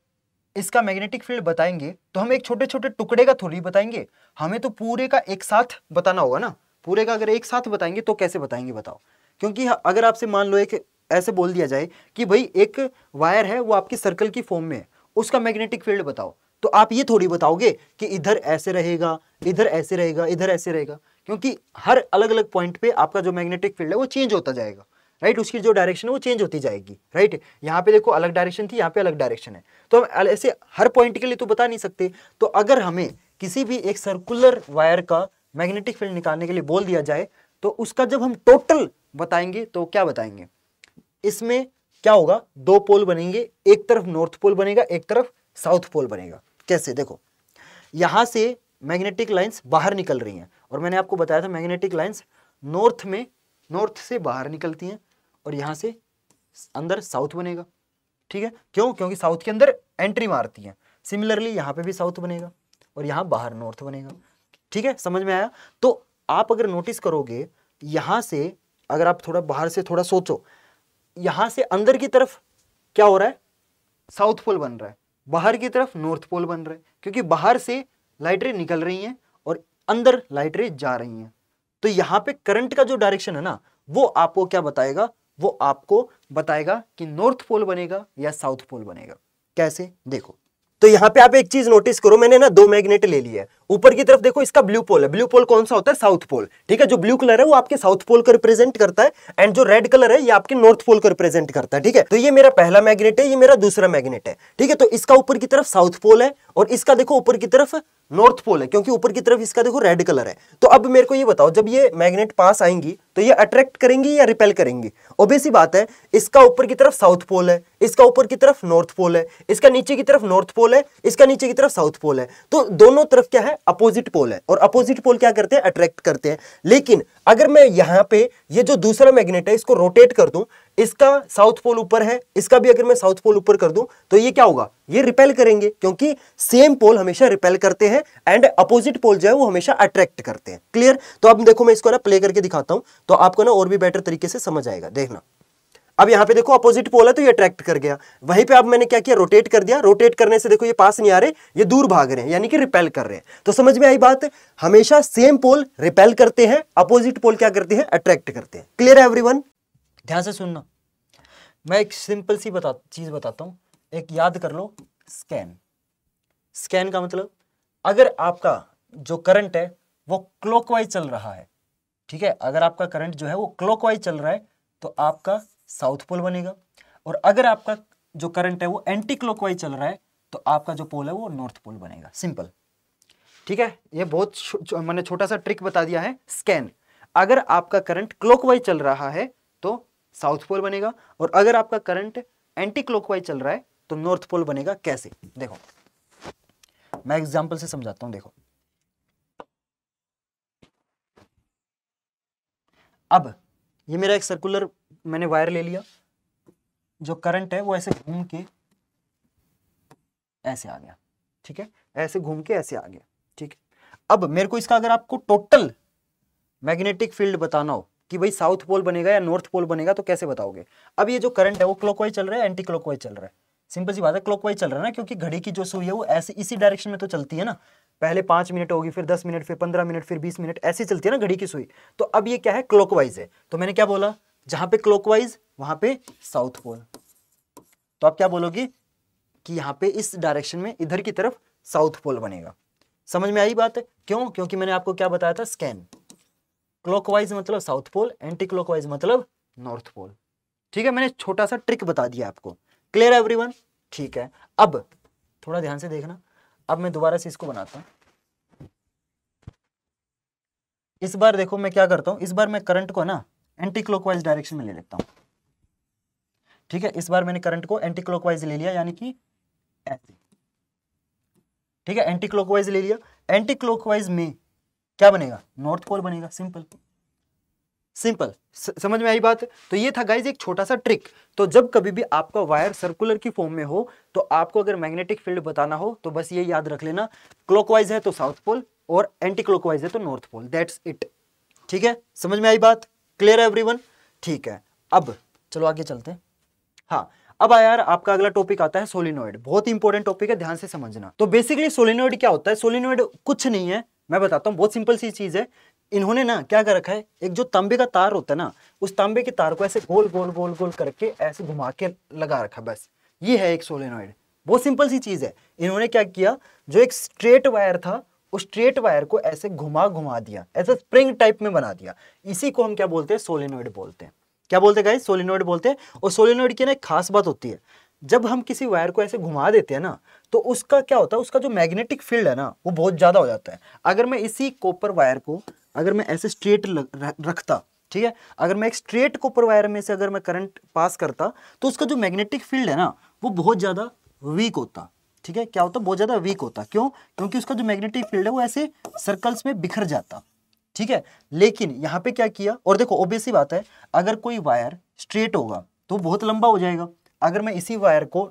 इसका मैग्नेटिक फील्ड बताएंगे तो हम एक छोटे छोटे टुकड़े का थोड़ी बताएंगे, हमें तो पूरे का एक साथ बताना होगा ना। पूरे का अगर एक साथ बताएंगे तो कैसे बताएंगे बताओ, क्योंकि अगर आपसे मान लो एक ऐसे बोल दिया जाए कि भाई एक वायर है वो आपकी सर्कल की फॉर्म में है, उसका मैग्नेटिक फील्ड बताओ, तो आप ये थोड़ी बताओगे कि इधर ऐसे रहेगा, इधर ऐसे रहेगा, इधर ऐसे रहेगा, क्योंकि हर अलग अलग पॉइंट पे आपका जो मैग्नेटिक फील्ड है वो चेंज होता जाएगा, राइट। उसकी जो डायरेक्शन है वो चेंज होती जाएगी, राइट। यहाँ पे देखो अलग डायरेक्शन थी, यहाँ पे अलग डायरेक्शन है, तो हम ऐसे हर पॉइंट के लिए तो बता नहीं सकते। तो अगर हमें किसी भी एक सर्कुलर वायर का मैग्नेटिक फील्ड निकालने के लिए बोल दिया जाए तो उसका जब हम टोटल बताएंगे तो क्या बताएंगे, इसमें क्या होगा, 2 पोल बनेंगे, एक तरफ नॉर्थ पोल बनेगा, एक तरफ साउथ पोल बनेगा। कैसे, देखो यहां से मैग्नेटिक लाइंस बाहर निकल रही हैं और मैंने आपको बताया था मैग्नेटिक लाइंस नॉर्थ में, नॉर्थ से बाहर निकलती हैं और यहां से अंदर साउथ बनेगा, ठीक है। क्यों, क्योंकि साउथ के अंदर एंट्री मारती है। सिमिलरली यहां पे भी साउथ बनेगा और यहां बाहर नॉर्थ बनेगा, ठीक है, समझ में आया। तो आप अगर नोटिस करोगे यहां से, अगर आप थोड़ा बाहर से थोड़ा सोचो, यहां से अंदर की तरफ क्या हो रहा है, साउथ पोल बन रहा है, बाहर की तरफ नॉर्थ पोल बन रहा है, क्योंकि बाहर से लाइट रे निकल रही हैं और अंदर लाइट रे जा रही हैं। तो यहां पे करंट का जो डायरेक्शन है ना वो आपको क्या बताएगा, वो आपको बताएगा कि नॉर्थ पोल बनेगा या साउथ पोल बनेगा। कैसे, देखो
तो यहाँ पे आप एक चीज नोटिस करो, मैंने ना 2 मैग्नेट ले लिया है। ऊपर की तरफ देखो इसका ब्लू पोल है, ब्लू पोल कौन सा होता है, साउथ पोल, ठीक है। जो ब्लू कलर है वो आपके साउथ पोल को रिप्रेजेंट करता है एंड जो रेड कलर है ये आपके नॉर्थ पोल को रिप्रेजेंट करता है, ठीक है। तो ये मेरा पहला मैग्नेट है, ये मेरा दूसरा मैग्नेट है, ठीक है। तो इसका ऊपर की तरफ साउथ पोल है और इसका देखो ऊपर की तरफ नॉर्थ पोल है, क्योंकि ऊपर की तरफ इसका देखो रेड कलर है। तो अब मेरे को ये बताओ, जब ये मैग्नेट पास आएंगी तो ये अट्रैक्ट करेंगी या रिपेल करेंगी। ऑब्वियस सी बात है, इसका ऊपर की तरफ साउथ पोल है, इसका ऊपर की तरफ नॉर्थ पोल है, इसका नीचे की तरफ नॉर्थ पोल है, इसका नीचे की तरफ साउथ पोल है। तो दोनों तरफ क्या है, अपोजिट पोल है, और अपोजिट पोल क्या करते हैं, अट्रैक्ट करते हैं। लेकिन अगर मैं यहां पे ये जो दूसरा मैग्नेट है इसको रोटेट कर दूं, इसका साउथ पोल ऊपर है, इसका भी अगर मैं साउथ पोल ऊपर कर दूं तो ये क्या होगा, ये रिपेल करेंगे, क्योंकि सेम पोल हमेशा रिपेल करते हैं एंड अपोजिट पोल जो है वो हमेशा अट्रैक्ट करते हैं। क्लियर। तो अब देखो मैं इसको ना प्ले करके दिखाता हूं तो आपको ना और भी बेटर तरीके से समझ आएगा, देखना। अब यहां पे देखो अपोजिट पोल है तो ये अट्रैक्ट कर गया, वहीं पे अब मैंने क्या किया, रोटेट कर दिया। रोटेट करने से देखो ये पास नहीं आ रहे, ये दूर भाग रहे हैं, यानी कि रिपेल कर रहे हैं। तो समझ में आई बात, हमेशा सेम पोल रिपेल करते हैं, अपोजिट पोल क्या करते हैं, अट्रैक्ट करते हैं। क्लियर है एवरीवन,
ध्यान से सुनना। मैं एक सिंपल सी चीज बताता हूं, एक याद कर लो, स्कैन। स्कैन का मतलब, अगर आपका जो करंट है वो क्लॉकवाइज चल रहा है, ठीक है, अगर आपका करंट जो है वो क्लॉकवाइज चल रहा है तो आपका साउथ पोल बनेगा, और अगर आपका जो करंट है वो एंटी क्लॉकवाइज चल रहा है तो आपका जो पोल है वो नॉर्थ पोल बनेगा। सिंपल, ठीक है। ये बहुत मैंने छोटा सा ट्रिक बता दिया है, स्कैन। अगर आपका करंट क्लॉकवाइज चल रहा है तो साउथ पोल बनेगा, और अगर आपका करंट एंटी क्लॉकवाइज चल रहा है तो नॉर्थ पोल बनेगा। कैसे, देखो मैं एग्जांपल से समझाता हूं। देखो अब ये मेरा एक सर्कुलर मैंने वायर ले लिया, जो करंट है वो ऐसे घूम के ऐसे आ गया, ठीक है, ऐसे घूम के ऐसे आ गया, ठीक है। अब मेरे को इसका अगर आपको टोटल मैग्नेटिक फील्ड बताना हो कि भाई साउथ पोल बनेगा या नॉर्थ पोल बनेगा, तो कैसे बताओगे? अब ये जो करंट है वो क्लॉकवाइज चल रहा है, एंटी क्लॉकवाइज चल रहा है? सिंपल सी बात है, क्लॉकवाइज चल रहा है ना, क्योंकि घड़ी की जो सुई है वो ऐसे इसी डायरेक्शन में तो चलती है ना। पहले 5 मिनट होगी, फिर 10 मिनट, फिर 15 मिनट, फिर 20 मिनट, ऐसे चलती है ना घड़ी की सुई। तो अब ये क्या है, क्लॉकवाइज है। तो मैंने क्या बोला, जहां पे क्लॉकवाइज वहां पे साउथ पोल। तो आप क्या बोलोगे कि यहाँ पे इस डायरेक्शन में इधर की तरफ साउथ पोल बनेगा। समझ में आई बात है? क्यों? क्योंकि मैंने आपको क्या बताया था, स्कैन। क्लॉकवाइज मतलब साउथ पोल, एंटी क्लॉकवाइज मतलब नॉर्थ पोल। ठीक है, मैंने छोटा सा ट्रिक बता दिया आपको। क्लियर है एवरीवन? ठीक है, अब थोड़ा ध्यान से देखना। अब मैं दोबारा से इसको बनाता हूं। इस बार देखो मैं क्या करता हूं, इस बार मैं करंट को ना एंटी क्लॉकवाइज डायरेक्शन में ले लेता हूं। ठीक है, इस बार मैंने करंट को एंटी क्लॉकवाइज ले लिया, यानी कि ऐसे। ठीक है, एंटी क्लॉकवाइज ले लिया। एंटी क्लॉकवाइज में क्या बनेगा, नॉर्थ पोल बनेगा। सिंपल सिंपल, समझ में आई बात? तो ये था गाइज एक छोटा सा ट्रिक। तो जब कभी भी आपका वायर सर्कुलर की फॉर्म में हो, तो आपको अगर मैग्नेटिक फील्ड बताना हो तो बस ये याद रख लेना, क्लॉकवाइज है तो साउथ पोल और एंटी क्लॉकवाइज है तो नॉर्थ पोल। That's it. ठीक है, समझ में आई बात? क्लियर है एवरीवन? ठीक है, अब चलो आगे चलते हैं। हाँ, अब यार आपका अगला टॉपिक आता है सोलिनॉइड। बहुत ही इंपॉर्टेंट टॉपिक है, ध्यान से समझना। तो बेसिकली सोलिनॉइड क्या होता है? सोलिनॉइड कुछ नहीं है, मैं बताता हूँ, बहुत सिंपल सी चीज है। इन्होंने ना क्या कर रखा है, एक जो तांबे का तार होता है ना, उस तांबे के तार को ऐसे गोल गोल गोल गोल करके ऐसे घुमा के लगा रखा, बस ये है एक सोलिनॉइड। बहुत सिंपल सी चीज है। इन्होंने क्या किया, जो एक स्ट्रेट वायर था उस स्ट्रेट वायर को ऐसे घुमा घुमा दिया, ऐसे स्प्रिंग टाइप में बना दिया। इसी को हम क्या बोलते हैं, सोलिनॉइड बोलते हैं। क्या बोलते हैं गाइस? सोलिनॉइड बोलते हैं। और सोलिनॉइड की ना एक खास बात होती है, जब हम किसी वायर को ऐसे घुमा देते हैं ना, तो उसका क्या होता है, उसका जो मैग्नेटिक फील्ड है ना वो बहुत ज्यादा हो जाता है। अगर मैं इसी कॉपर वायर को अगर मैं ऐसे स्ट्रेट रखता, ठीक है, अगर मैं एक स्ट्रेट कॉपर वायर में से अगर मैं करंट पास करता, तो उसका जो मैग्नेटिक फील्ड है ना वो बहुत ज्यादा वीक होता। ठीक है, क्या होता, बहुत ज्यादा वीक होता। क्यों? क्योंकि उसका जो मैग्नेटिक फील्ड है वो ऐसे सर्कल्स में बिखर जाता। ठीक है, लेकिन यहाँ पे क्या किया, और देखो ऑब्वियस सी बात है, अगर कोई वायर स्ट्रेट होगा तो बहुत लंबा हो जाएगा। अगर मैं इसी वायर को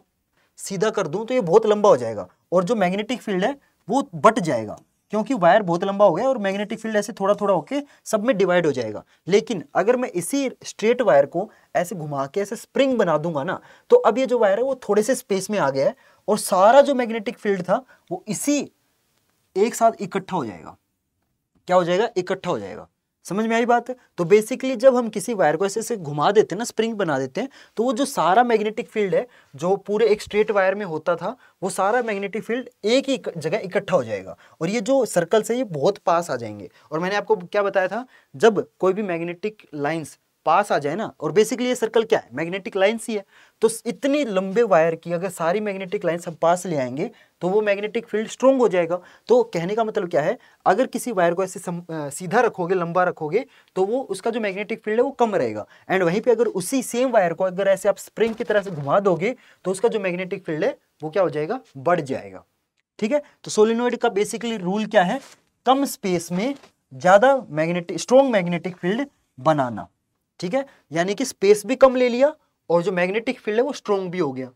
सीधा कर दूं तो ये बहुत लंबा हो जाएगा, और जो मैग्नेटिक फील्ड है वो बट जाएगा, क्योंकि वायर बहुत लंबा हो गया और मैग्नेटिक फील्ड ऐसे थोड़ा थोड़ा होके सब में डिवाइड हो जाएगा। लेकिन अगर मैं इसी स्ट्रेट वायर को ऐसे घुमा के ऐसे स्प्रिंग बना दूंगा ना, तो अब ये जो वायर है वो थोड़े से स्पेस में आ गया है, और सारा जो मैग्नेटिक फील्ड था वो इसी एक साथ इकट्ठा हो जाएगा। क्या हो जाएगा? इकट्ठा हो जाएगा। समझ में आई बात? तो बेसिकली जब हम किसी वायर को ऐसे ऐसे घुमा देते हैं ना, स्प्रिंग बना देते हैं, तो वो जो सारा मैग्नेटिक फील्ड है जो पूरे एक स्ट्रेट वायर में होता था, वो सारा मैग्नेटिक फील्ड एक ही जगह इकट्ठा हो जाएगा, और ये जो सर्कल्स है ये बहुत पास आ जाएंगे। और मैंने आपको क्या बताया था, जब कोई भी मैग्नेटिक लाइंस पास आ जाए ना, और बेसिकली ये सर्कल क्या है, मैग्नेटिक लाइंस ही है, तो इतनी लंबे वायर की अगर सारी मैग्नेटिक लाइंस हम पास ले आएंगे तो वो मैग्नेटिक फील्ड स्ट्रॉन्ग हो जाएगा। तो कहने का मतलब क्या है, अगर किसी वायर को ऐसे सीधा रखोगे, लंबा रखोगे, तो वो उसका जो मैग्नेटिक फील्ड है वो कम रहेगा। एंड वहीं पे अगर उसी सेम वायर को अगर ऐसे आप स्प्रिंग की तरह से घुमा दोगे, तो उसका जो मैग्नेटिक फील्ड है वो क्या हो जाएगा, बढ़ जाएगा। ठीक है, तो सोलिनॉइड का बेसिकली रूल क्या है, कम स्पेस में ज्यादा मैग्नेटिक स्ट्रॉन्ग मैग्नेटिक फील्ड बनाना। ठीक है, यानी कि स्पेस भी कम ले लिया और जो मैग्नेटिक फील्ड है वो स्ट्रॉन्ग भी हो गया,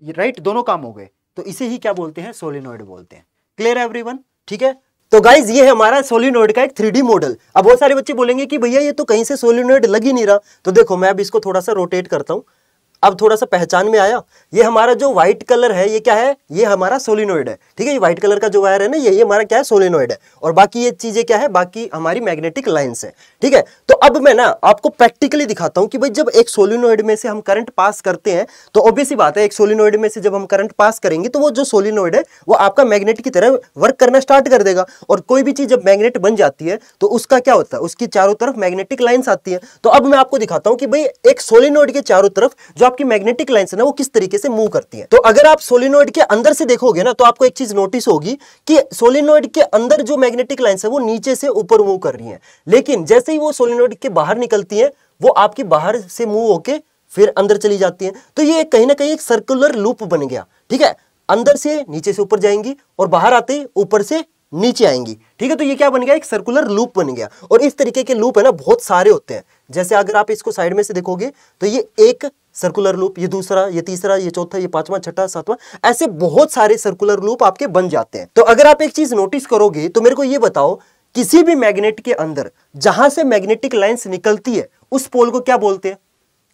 ये राइट, दोनों काम हो गए। तो इसे ही क्या बोलते हैं, सोलिनॉइड बोलते हैं। क्लियर है एवरीवन? ठीक है,
तो गाइज ये है हमारा सोलिनॉइड का एक 3D मॉडल। अब बहुत सारे बच्चे बोलेंगे कि भैया ये तो कहीं से सोलिनॉइड लग ही नहीं रहा। तो देखो मैं अब इसको थोड़ा सा रोटेट करता हूं, अब थोड़ा सा पहचान में आया। ये हमारा जो व्हाइट कलर है ये क्या है, ये हमारा सोलिनॉइड है। ठीक है, ये व्हाइट कलर का जो वायर है ना, ये हमारा क्या है, सोलिनॉइड है। और बाकी ये चीजें क्या है, बाकी हमारी मैग्नेटिक लाइंस है। ठीक है, तो अब मैं ना आपको प्रैक्टिकली दिखाता हूं कि भाई जब एक सोलिनॉइड में से हम करंट पास करते हैं, तो ऑब्वियस सी बात है, एक सोलिनॉइड में से जब हम करंट पास करेंगे तो वो जो सोलिनॉइड है वो आपका मैग्नेट की तरह वर्क करना स्टार्ट कर देगा। और कोई भी चीज जब मैग्नेट बन जाती है तो उसका क्या होता है, उसकी चारों तरफ मैग्नेटिक लाइंस आती है। तो अब मैं आपको दिखाता हूं कि भाई एक सोलिनॉइड के चारों तरफ जो आपकी मैग्नेटिक लाइंस है ना वो किस तरीके से मूव करती है। तो अगर आप सोलिनॉइड के अंदर से देखोगे ना, तो आपको एक चीज नोटिस होगी कि सोलिनॉइड के अंदर जो मैग्नेटिक लाइंस है वो नीचे से ऊपर मूव कर रही हैं, लेकिन जैसे ही वो सोलिनॉइड के बाहर निकलती हैं, वो आपकी बाहर से मूव होके फिर अंदर चली जाती हैं। तो ये कहीं ना कहीं एक सर्कुलर लूप बन गया। ठीक है, अंदर से नीचे से ऊपर जाएंगी और बाहर आते ही ऊपर से नीचे आएंगी। ठीक है, तो ये क्या बन गया, एक सर्कुलर लूप बन गया। और इस तरीके के लूप है ना बहुत सारे होते हैं। जैसे अगर आप इसको साइड में से देखोगे तो ये एक सर्कुलर लूप, ये दूसरा, ये तीसरा, ये चौथा, ये पांचवा, छठा, सातवां, ऐसे बहुत सारे सर्कुलर लूप आपके बन जाते हैं। तो अगर आप एक चीज नोटिस करोगे तो मेरे को ये बताओ, किसी भी मैग्नेट के अंदर जहां से मैग्नेटिक लाइंस निकलती है उस पोल को क्या बोलते हैं?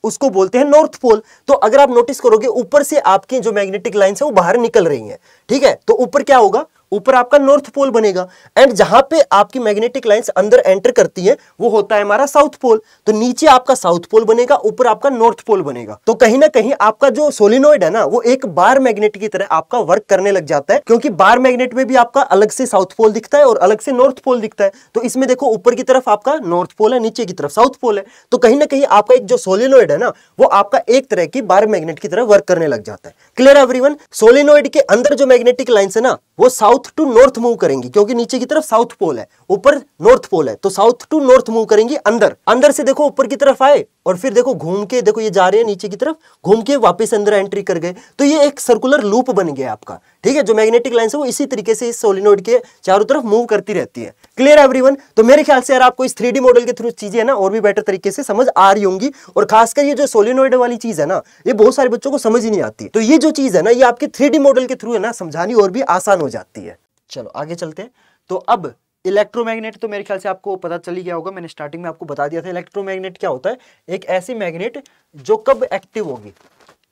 उसको बोलते हैं नॉर्थ पोल। तो अगर आप नोटिस करोगे ऊपर से आपकी जो मैग्नेटिक लाइंस है वो बाहर निकल रही हैं, ठीक है, तो ऊपर क्या होगा? ऊपर आपका नॉर्थ पोल बनेगा। एंड जहां पे आपकी मैग्नेटिक लाइंस अंदर एंटर करती है वो होता है हमारा साउथ पोल। तो नीचे आपका साउथ पोल बनेगा, ऊपर आपका नॉर्थ पोल बनेगा। तो कहीं ना कहीं आपका जो सोलिनॉइड है ना वो एक बार मैग्नेट की तरह आपका वर्क करने लग जाता है, क्योंकि बार मैग्नेट में भी आपका अलग से साउथ पोल दिखता है और अलग से नॉर्थ पोल दिखता है। तो इसमें देखो ऊपर की तरफ आपका नॉर्थ पोल है, नीचे की तरफ साउथ पोल है। तो कहीं ना कहीं आपका एक जो सोलिनॉइड है ना वो आपका एक तरह की बार मैग्नेट की तरह वर्क करने लग जाता है। Clear everyone? सोलिनॉइड के अंदर जो मैग्नेटिक लाइंस है ना वो साउथ टू नॉर्थ मूव करेंगी, क्योंकि नीचे की तरफ साउथ पोल है, ऊपर नॉर्थ पोल है, तो साउथ टू नॉर्थ मूव करेंगी। अंदर से देखो ऊपर की तरफ आए और फिर देखो घूम के, देखो ये जा रहे हैं नीचे की तरफ, घूम के वापस अंदर एंट्री कर गए। तो ये एक सर्कुलर लूप बन गया आपका, ठीक है। जो मैग्नेटिक लाइंस है वो इसी तरीके से इस सोलिनॉइड के चारों तरफ मूव करती रहती है। Clear everyone? तो मेरे ख्याल से यार आपको इस 3D मॉडल के थ्रू चीजें है ना और भी बेटर तरीके से समझ आ रही होंगी। और खासकर ये जो सोलिनॉइड वाली चीज है ना ये बहुत सारे बच्चों को समझ ही नहीं आती। तो ये जो चीज है ना ये आपके 3D मॉडल के थ्रू है ना समझानी और भी आसान हो जाती है। चलो आगे चलते हैं। तो अब इलेक्ट्रोमैग्नेट तो मेरे ख्याल से आपको पता चल ही गया होगा, मैंने स्टार्टिंग में आपको बता दिया था। इलेक्ट्रोमैग्नेट क्या होता है? एक ऐसी मैग्नेट जो कब एक्टिव होगी,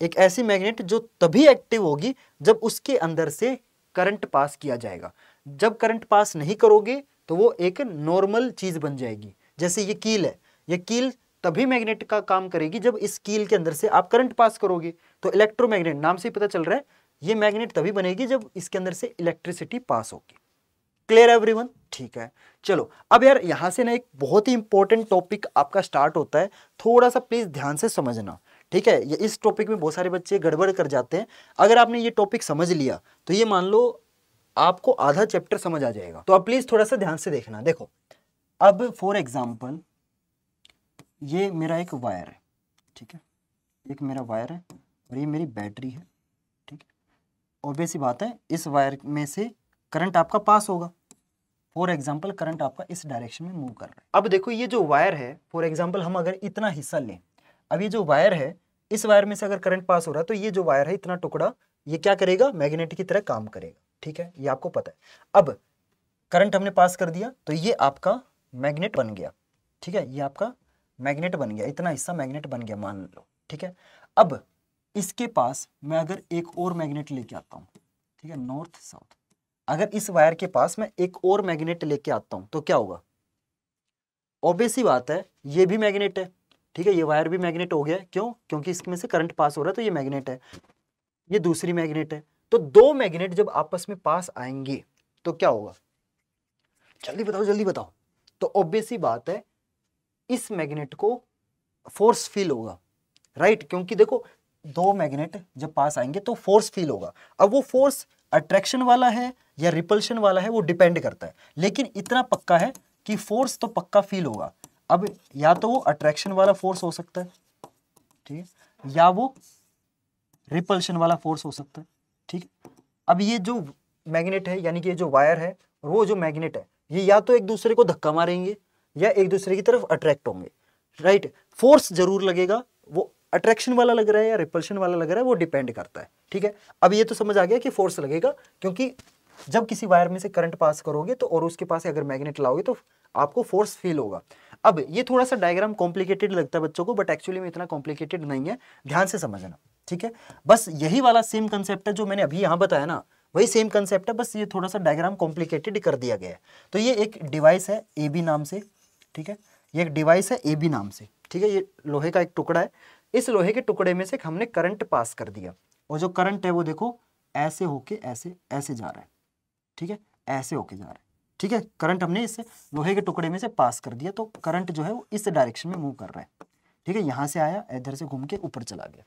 एक ऐसी मैग्नेट जो तभी एक्टिव होगी जब उसके अंदर से करंट पास किया जाएगा। जब करंट पास नहीं करोगे तो वो एक नॉर्मल चीज बन जाएगी। जैसे ये कील है, ये कील तभी मैग्नेट का काम करेगी जब इस कील के अंदर से आप करंट पास करोगे। तो इलेक्ट्रोमैग्नेट नाम से ही पता चल रहा है ये मैग्नेट तभी बनेगी जब इसके अंदर से इलेक्ट्रिसिटी पास होगी। Clear everyone? ठीक है। चलो अब यार यहां से ना एक बहुत ही इंपॉर्टेंट टॉपिक आपका स्टार्ट होता है, थोड़ा सा प्लीज ध्यान से समझना, ठीक है। ये इस टॉपिक में बहुत सारे बच्चे गड़बड़ कर जाते हैं। अगर आपने ये टॉपिक समझ लिया तो ये मान लो आपको आधा चैप्टर समझ आ जाएगा। तो अब प्लीज थोड़ा सा ध्यान से देखना। देखो अब फॉर एग्जाम्पल ये मेरा एक वायर है, ठीक है, एक मेरा वायर है और ये मेरी बैटरी है, ठीक है। ऑब्वियस सी बात है इस वायर में से करंट आपका पास होगा। फॉर एग्जाम्पल करंट आपका इस डायरेक्शन में मूव कर रहा है। अब देखो ये जो वायर है, फॉर एग्जाम्पल हम अगर इतना हिस्सा लें, अब ये जो वायर है इस वायर में से अगर करंट पास हो रहा है तो ये जो वायर है इतना टुकड़ा ये क्या करेगा? मैग्नेट की तरह काम करेगा, ठीक है, ये आपको पता है। अब करंट हमने पास कर दिया तो ये आपका मैग्नेट बन गया, ठीक है, ये आपका मैग्नेट बन गया, इतना हिस्सा मैग्नेट बन गया मान लो, ठीक है। अब इसके पास मैं अगर एक और मैग्नेट लेके आता हूँ, ठीक है, नॉर्थ साउथ, अगर इस वायर के पास मैं एक और मैग्नेट लेके आता हूं तो क्या होगा? ऑब्वियस सी बात है ये भी मैग्नेट है, ठीक है, ये वायर भी मैग्नेट हो गया। क्यों? क्योंकि इसमें से करंट पास हो रहा है तो ये मैग्नेट है, ये दूसरी मैग्नेट है। तो दो मैग्नेट जब आपस में पास आएंगे तो क्या होगा? जल्दी बताओ जल्दी बताओ। तो ऑब्वियस सी बात है इस मैग्नेट को फोर्स फील होगा, राइट, क्योंकि देखो दो मैग्नेट जब पास आएंगे तो फोर्स फील होगा। अब वो फोर्स अट्रैक्शन वाला है या रिपल्शन वाला है वो डिपेंड करता है, लेकिन इतना पक्का है कि फोर्स तो पक्का फील होगा। अब या तो वो अट्रैक्शन वाला फोर्स हो सकता है, ठीक है, या वो रिपल्शन वाला फोर्स हो सकता है, ठीक है। अब ये जो मैग्नेट है यानी कि ये जो वायर है और वो जो मैग्नेट है ये या तो एक दूसरे को धक्का मारेंगे या एक दूसरे की तरफ अट्रैक्ट होंगे, राइट। फोर्स जरूर लगेगा, वो अट्रैक्शन वाला लग रहा है या रिपल्शन वाला लग रहा है वो डिपेंड करता है, ठीक है। अब ये तो समझ आ गया कि फोर्स लगेगा, क्योंकि जब किसी वायर में से करंट पास करोगे तो और उसके पास अगर मैग्नेट लाओगे तो आपको फोर्स फील होगा। अब ये थोड़ा सा डायग्राम कॉम्प्लिकेटेड लगता है बच्चों को, बट एक्चुअली में इतना कॉम्प्लिकेटेड नहीं है, ध्यान से समझना, ठीक है। बस यही वाला सेम कंसेप्ट है जो मैंने अभी यहाँ बताया ना, वही सेम कंसेप्ट है, बस ये थोड़ा सा डायग्राम कॉम्प्लिकेटेड कर दिया गया है। तो ये एक डिवाइस है AB नाम से, ठीक है, ये एक डिवाइस है AB नाम से, ठीक है, ये लोहे का एक टुकड़ा है। इस लोहे के टुकड़े में से हमने करंट पास कर दिया और जो करंट है वो देखो ऐसे होके ऐसे ऐसे जा रहा है, ठीक है, ऐसे होके जा रहा है, ठीक है। करंट हमने इस लोहे के टुकड़े में से पास कर दिया तो करंट जो है वो इस डायरेक्शन में मूव कर रहा है, ठीक है, यहाँ से आया इधर से घूम के ऊपर चला गया,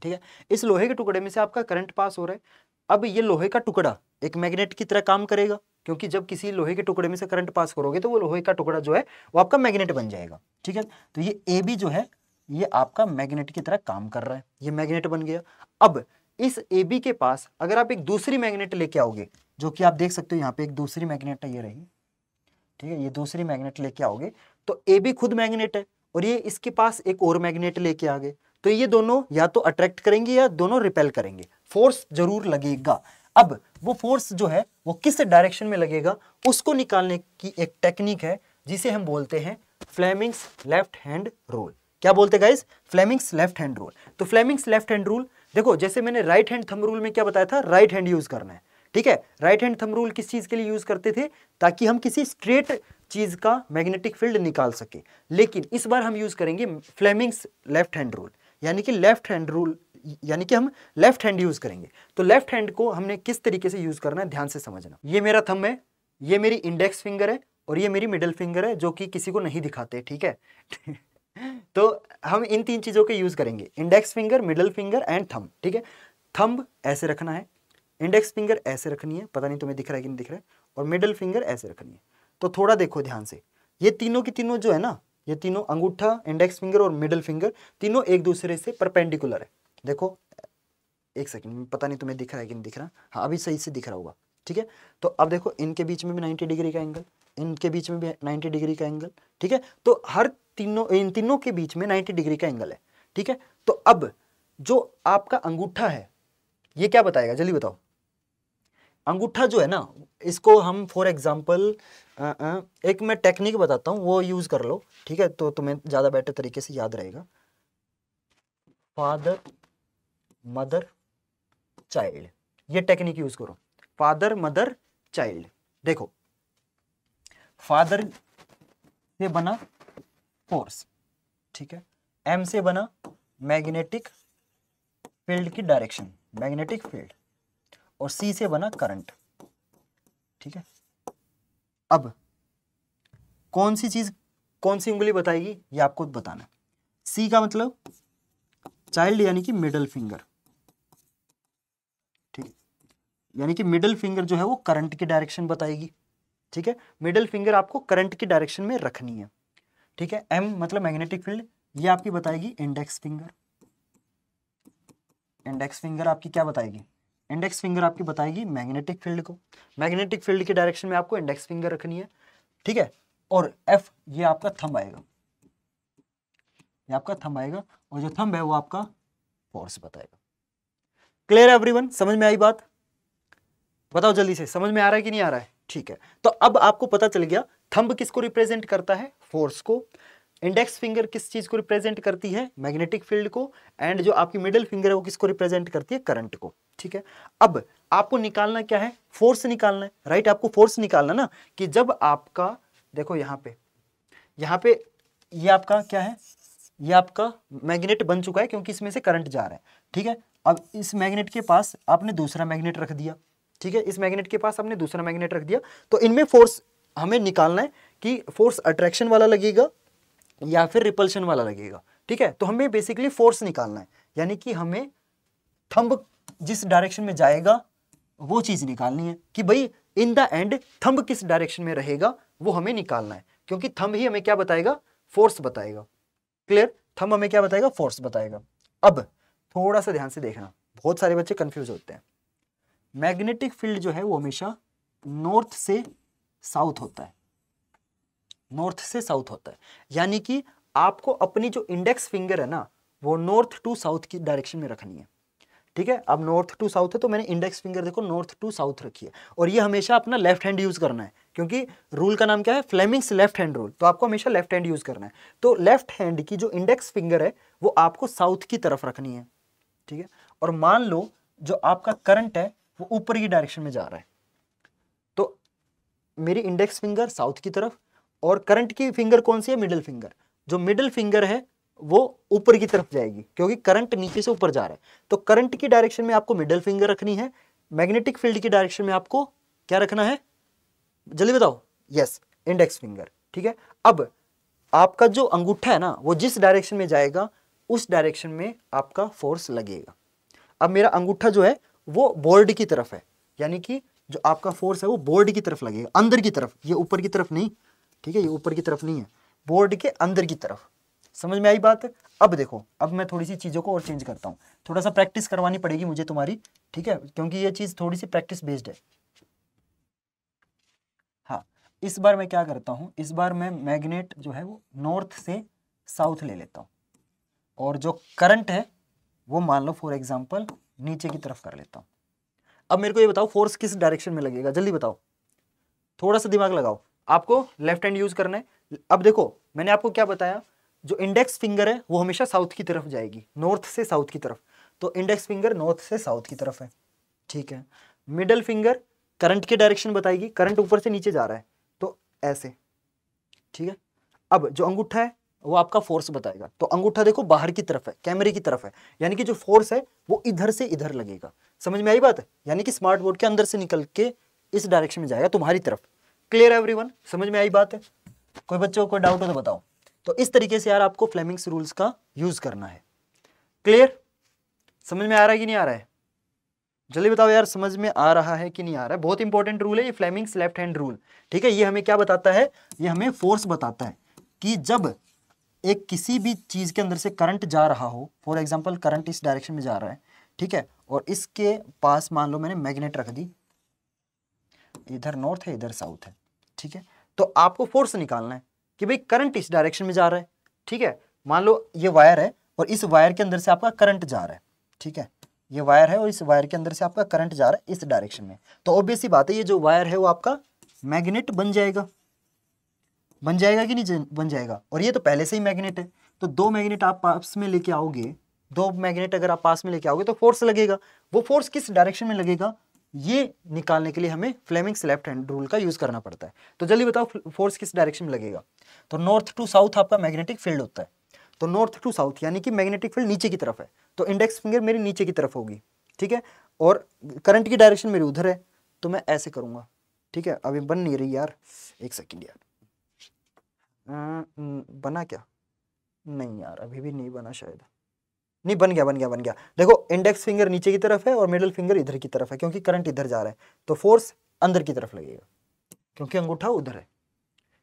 ठीक है। इस लोहे के टुकड़े में से आपका करंट पास हो रहा है। अब ये लोहे का टुकड़ा एक मैग्नेट की तरह काम करेगा, क्योंकि जब किसी लोहे के टुकड़े में से करंट पास करोगे तो वो लोहे का टुकड़ा जो है वो आपका मैग्नेट बन जाएगा, ठीक है। तो ये AB जो है ये आपका मैग्नेट की तरह काम कर रहा है, ये मैग्नेट बन गया। अब इस AB के पास अगर आप एक दूसरी मैग्नेट लेके आओगे, जो कि आप देख सकते हो यहाँ पे एक दूसरी मैग्नेट है, ये रही, ठीक है, ये दूसरी मैग्नेट लेके आओगे तो AB खुद मैग्नेट है और ये इसके पास एक और मैग्नेट लेके आ गए
तो ये दोनों या तो अट्रैक्ट करेंगे या दोनों रिपेल करेंगे, फोर्स जरूर लगेगा। अब वो फोर्स जो है वो किस डायरेक्शन में लगेगा उसको निकालने की एक टेक्निक है जिसे हम बोलते हैं फ्लेमिंग्स लेफ्ट हैंड रूल। क्या बोलते हैं guys? Fleming's left hand rule. तो फ्लेमिंग्स लेफ्ट हैंड रूल देखो, जैसे मैंने राइट हैंड थंब रूल में क्या बताया था, राइट हैंड यूज करना है, ठीक है। राइट हैंड थंब रूल किस चीज के लिए यूज करते थे, ताकि हम किसी स्ट्रेट चीज का मैग्नेटिक फील्ड निकाल सके। लेकिन इस बार हम यूज करेंगे फ्लेमिंग्स लेफ्ट हैंड रूल, यानी कि लेफ्ट हैंड रूल, यानी कि हम लेफ्ट हैंड यूज करेंगे। तो लेफ्ट हैंड को हमने किस तरीके से यूज करना है ध्यान से समझना। ये मेरा थंब है, ये मेरी इंडेक्स फिंगर है और ये मेरी मिडिल फिंगर है, जो कि किसी को नहीं दिखाते, ठीक है। तो हम इन तीन चीजों के यूज करेंगे, index finger, middle finger and thumb, ठीक है। थंब ऐसे रखना है, इंडेक्स फिंगर ऐसे रखनी है, पता नहीं तुम्हें दिख रहा है कि नहीं दिख रहा है, और मिडिल फिंगर ऐसे रखनी है। तो थोड़ा देखो ध्यान से, ये तीनों की तीनों जो है ना, ये तीनों अंगूठा, इंडेक्स फिंगर और मिडिल फिंगर तीनों एक दूसरे से परपेंडिकुलर है। देखो एक सेकंड, पता नहीं तुम्हें दिख रहा है कि नहीं दिख रहा, हाँ अभी सही से दिख रहा होगा, ठीक है। तो अब देखो इनके बीच में भी 90 डिग्री का एंगल, इनके बीच में भी 90 डिग्री का एंगल, ठीक है। तो हर तीनों, इन तीनों के बीच में 90 डिग्री का एंगल है, ठीक है। तो अब जो आपका अंगूठा है ये क्या बताएगा, जल्दी बताओ। अंगूठा जो है ना, इसको हम फॉर एग्जाम्पल एक मैं टेक्निक बताता हूँ, वो यूज कर लो, ठीक है, तो तुम्हें ज्यादा बेटर तरीके से याद रहेगा। फादर मदर चाइल्ड, ये टेक्निक यूज करो, फादर मदर चाइल्ड। देखो फादर से बना फोर्स, ठीक है, एम से बना मैग्नेटिक फील्ड की डायरेक्शन, मैग्नेटिक फील्ड, और सी से बना करंट, ठीक है। अब कौन सी चीज कौन सी उंगली बताएगी ये आपको बताना है। सी का मतलब चाइल्ड यानी कि मिडल फिंगर, ठीक है, यानी कि मिडल फिंगर जो है वो करंट की डायरेक्शन बताएगी, ठीक है। मिडल फिंगर आपको करंट की डायरेक्शन में रखनी है, ठीक है। एम मतलब मैग्नेटिक फील्ड, ये आपकी बताएगी इंडेक्स फिंगर। इंडेक्स फिंगर आपकी क्या बताएगी, इंडेक्स फिंगर आपकी बताएगी मैग्नेटिक फील्ड को, मैग्नेटिक फील्ड की डायरेक्शन में आपको इंडेक्स फिंगर रखनी है, ठीक है। और एफ ये आपका थंब आएगा, ये आपका थंब आएगा, और जो थंब है वो आपका फोर्स बताएगा। क्लियर है एवरीवन, समझ में आई बात? बताओ जल्दी से, समझ में आ रहा है कि नहीं आ रहा है? ठीक है, तो अब आपको पता चल गया थंब किसको रिप्रेजेंट करता है, फोर्स को। इंडेक्स फिंगर किस चीज को रिप्रेजेंट करती है, मैग्नेटिक फील्ड को। एंड जो आपकी मिडिल फिंगर है वो किसको रिप्रेजेंट करती है, करंट को, ठीक है। अब आपको निकालना क्या है, फोर्स निकालना है, राइट। आपको फोर्स निकालना ना, कि जब आपका देखो यहाँ पे ये आपका क्या है, ये आपका मैग्नेट बन चुका है, क्योंकि इसमें से करंट जा रहा है, ठीक है। अब इस मैग्नेट के पास आपने दूसरा मैग्नेट रख दिया, ठीक है, इस मैग्नेट के पास आपने दूसरा मैग्नेट रख दिया, तो इनमें फोर्स हमें निकालना है कि फोर्स अट्रैक्शन वाला लगेगा या फिर रिपल्शन वाला लगेगा, ठीक है। तो हमें बेसिकली फोर्स निकालना है, यानी कि हमें थंब जिस डायरेक्शन में जाएगा वो चीज निकालनी है, कि भाई इन द एंड थंब किस डायरेक्शन में रहेगा वो हमें निकालना है, क्योंकि थंब ही हमें क्या बताएगा, फोर्स बताएगा। क्लियर, थंब हमें क्या बताएगा, फोर्स बताएगा। अब थोड़ा सा ध्यान से देखना, बहुत सारे बच्चे कंफ्यूज होते हैं। मैग्नेटिक फील्ड जो है वो हमेशा नॉर्थ से साउथ होता है, नॉर्थ से साउथ होता है, यानी कि आपको अपनी जो इंडेक्स फिंगर है ना वो नॉर्थ टू साउथ की डायरेक्शन में रखनी है, ठीक है। अब नॉर्थ टू साउथ है तो मैंने इंडेक्स फिंगर देखो नॉर्थ टू साउथ रखी है, और ये हमेशा अपना लेफ्ट हैंड यूज करना है, क्योंकि रूल का नाम क्या है, फ्लेमिंग्स लेफ्ट हैंड रूल, तो आपको हमेशा लेफ्ट हैंड यूज करना है। तो लेफ्ट हैंड की जो इंडेक्स फिंगर है वो आपको साउथ की तरफ रखनी है, ठीक है। और मान लो जो आपका करंट है वो ऊपर की डायरेक्शन में जा रहा है, तो मेरी इंडेक्स फिंगर साउथ की तरफ, और करंट की फिंगर कौन सी है, मिडिल फिंगर। जो मिडिल फिंगर है वो ऊपर की तरफ जाएगी, क्योंकि करंट नीचे से ऊपर जा रहा है, तो करंट की डायरेक्शन में आपको मिडिल फिंगर रखनी है, मैग्नेटिक फील्ड की डायरेक्शन में आपको क्या रखना है, जल्दी बताओ, यस, इंडेक्स फिंगर, ठीक है। अब आपका जो अंगूठा है ना वो जिस डायरेक्शन में जाएगा उस डायरेक्शन में आपका फोर्स लगेगा। अब मेरा अंगूठा जो है वो बोर्ड की तरफ है, यानी कि जो आपका फोर्स है वो बोर्ड की तरफ लगेगा, अंदर की तरफ, ये ऊपर की तरफ नहीं, ठीक है, ये ऊपर की तरफ नहीं है, बोर्ड के अंदर की तरफ। समझ में आई बात? अब देखो, अब मैं थोड़ी सी चीजों को और चेंज करता हूं, थोड़ा सा प्रैक्टिस करवानी पड़ेगी मुझे तुम्हारी, ठीक है, क्योंकि ये चीज थोड़ी सी प्रैक्टिस बेस्ड है। हाँ, इस बार मैं क्या करता हूं, इस बार मैं मैग्नेट जो है वो नॉर्थ से साउथ ले लेता हूं, और जो करंट है वो मान लो फॉर एग्जांपल नीचे की तरफ कर लेता हूं। अब मेरे को ये बताओ फोर्स किस डायरेक्शन में लगेगा, जल्दी बताओ, थोड़ा सा दिमाग लगाओ। आपको लेफ्ट हैंड यूज करना है। अब देखो मैंने आपको क्या बताया, जो इंडेक्स फिंगर है वो हमेशा साउथ की तरफ जाएगी, नॉर्थ से साउथ की तरफ। तो इंडेक्स फिंगर नॉर्थ से साउथ की तरफ है, ठीक है। मिडल फिंगर करंट की डायरेक्शन बताएगी, करंट ऊपर से नीचे जा रहा है तो ऐसे, ठीक है। अब जो अंगूठा है वो आपका फोर्स बताएगा, तो अंगूठा देखो बाहर की तरफ है, कैमरे की तरफ है, यानी कि जो फोर्स है वो इधर से इधर लगेगा। समझ में आई बात है? यानी कि स्मार्ट बोर्ड के अंदर से निकल के इस डायरेक्शन में जाएगा तुम्हारी तरफ। Clear everyone? समझ में आई बात है? कोई बच्चों को डाउट हो तो बताओ। तो इस तरीके से यार आपको फ्लेमिंग्स रूल्स का यूज करना है। क्लियर? समझ में आ रहा है कि नहीं आ रहा है? जल्दी बताओ यार, समझ में आ रहा है कि नहीं आ रहा है? बहुत इंपॉर्टेंट रूल है ये फ्लेमिंग्स लेफ्ट हैंड रूल, ठीक है। ये हमें क्या बताता है? ये हमें फोर्स बताता है कि जब एक किसी भी चीज के अंदर से करंट जा रहा हो, फॉर एग्जांपल करंट इस डायरेक्शन में जा रहा है, ठीक है, और इसके पास मान लो मैंने मैग्नेट रख दी, इधर नॉर्थ है इधर साउथ है, ठीक है। तो आपको फोर्स निकालना है कि भाई करंट इस डायरेक्शन में जा रहा है, ठीक है। मान लो ये वायर है और इस वायर के अंदर से आपका करंट जा रहा है, ठीक है। ये वायर है और इस वायर के अंदर से आपका करंट जा रहा है इस डायरेक्शन में, तो ऑब्वियस सी बात है ये जो वायर है वो आपका मैग्नेट बन जाएगा। बन जाएगा कि नहीं बन जाएगा? और ये तो पहले से ही मैग्नेट है, तो दो मैग्नेट आप पास में लेके आओगे, दो मैग्नेट अगर आप पास में लेके आओगे तो फोर्स लगेगा। वो फोर्स किस डायरेक्शन में लगेगा ये निकालने के लिए हमें फ्लेमिंग्स लेफ्ट हैंड रूल का यूज करना पड़ता है। तो जल्दी बताओ फोर्स किस डायरेक्शन में लगेगा? तो नॉर्थ टू साउथ आपका मैग्नेटिक फील्ड होता है, तो नॉर्थ टू साउथ यानी कि मैग्नेटिक फील्ड नीचे की तरफ है, तो इंडेक्स फिंगर मेरी नीचे की तरफ होगी, ठीक है। और करंट की डायरेक्शन मेरी उधर है, तो मैं ऐसे करूंगा, ठीक है। अभी बन नहीं रही यार, एक सेकेंड यार, बना क्या? नहीं यार अभी भी नहीं बना, शायद नहीं, बन गया बन गया बन गया। देखो इंडेक्स फिंगर नीचे की तरफ है और मिडिल फिंगर इधर की तरफ है, क्योंकि करंट इधर जा रहा है, तो फोर्स अंदर की तरफ लगेगा क्योंकि अंगूठा उधर है।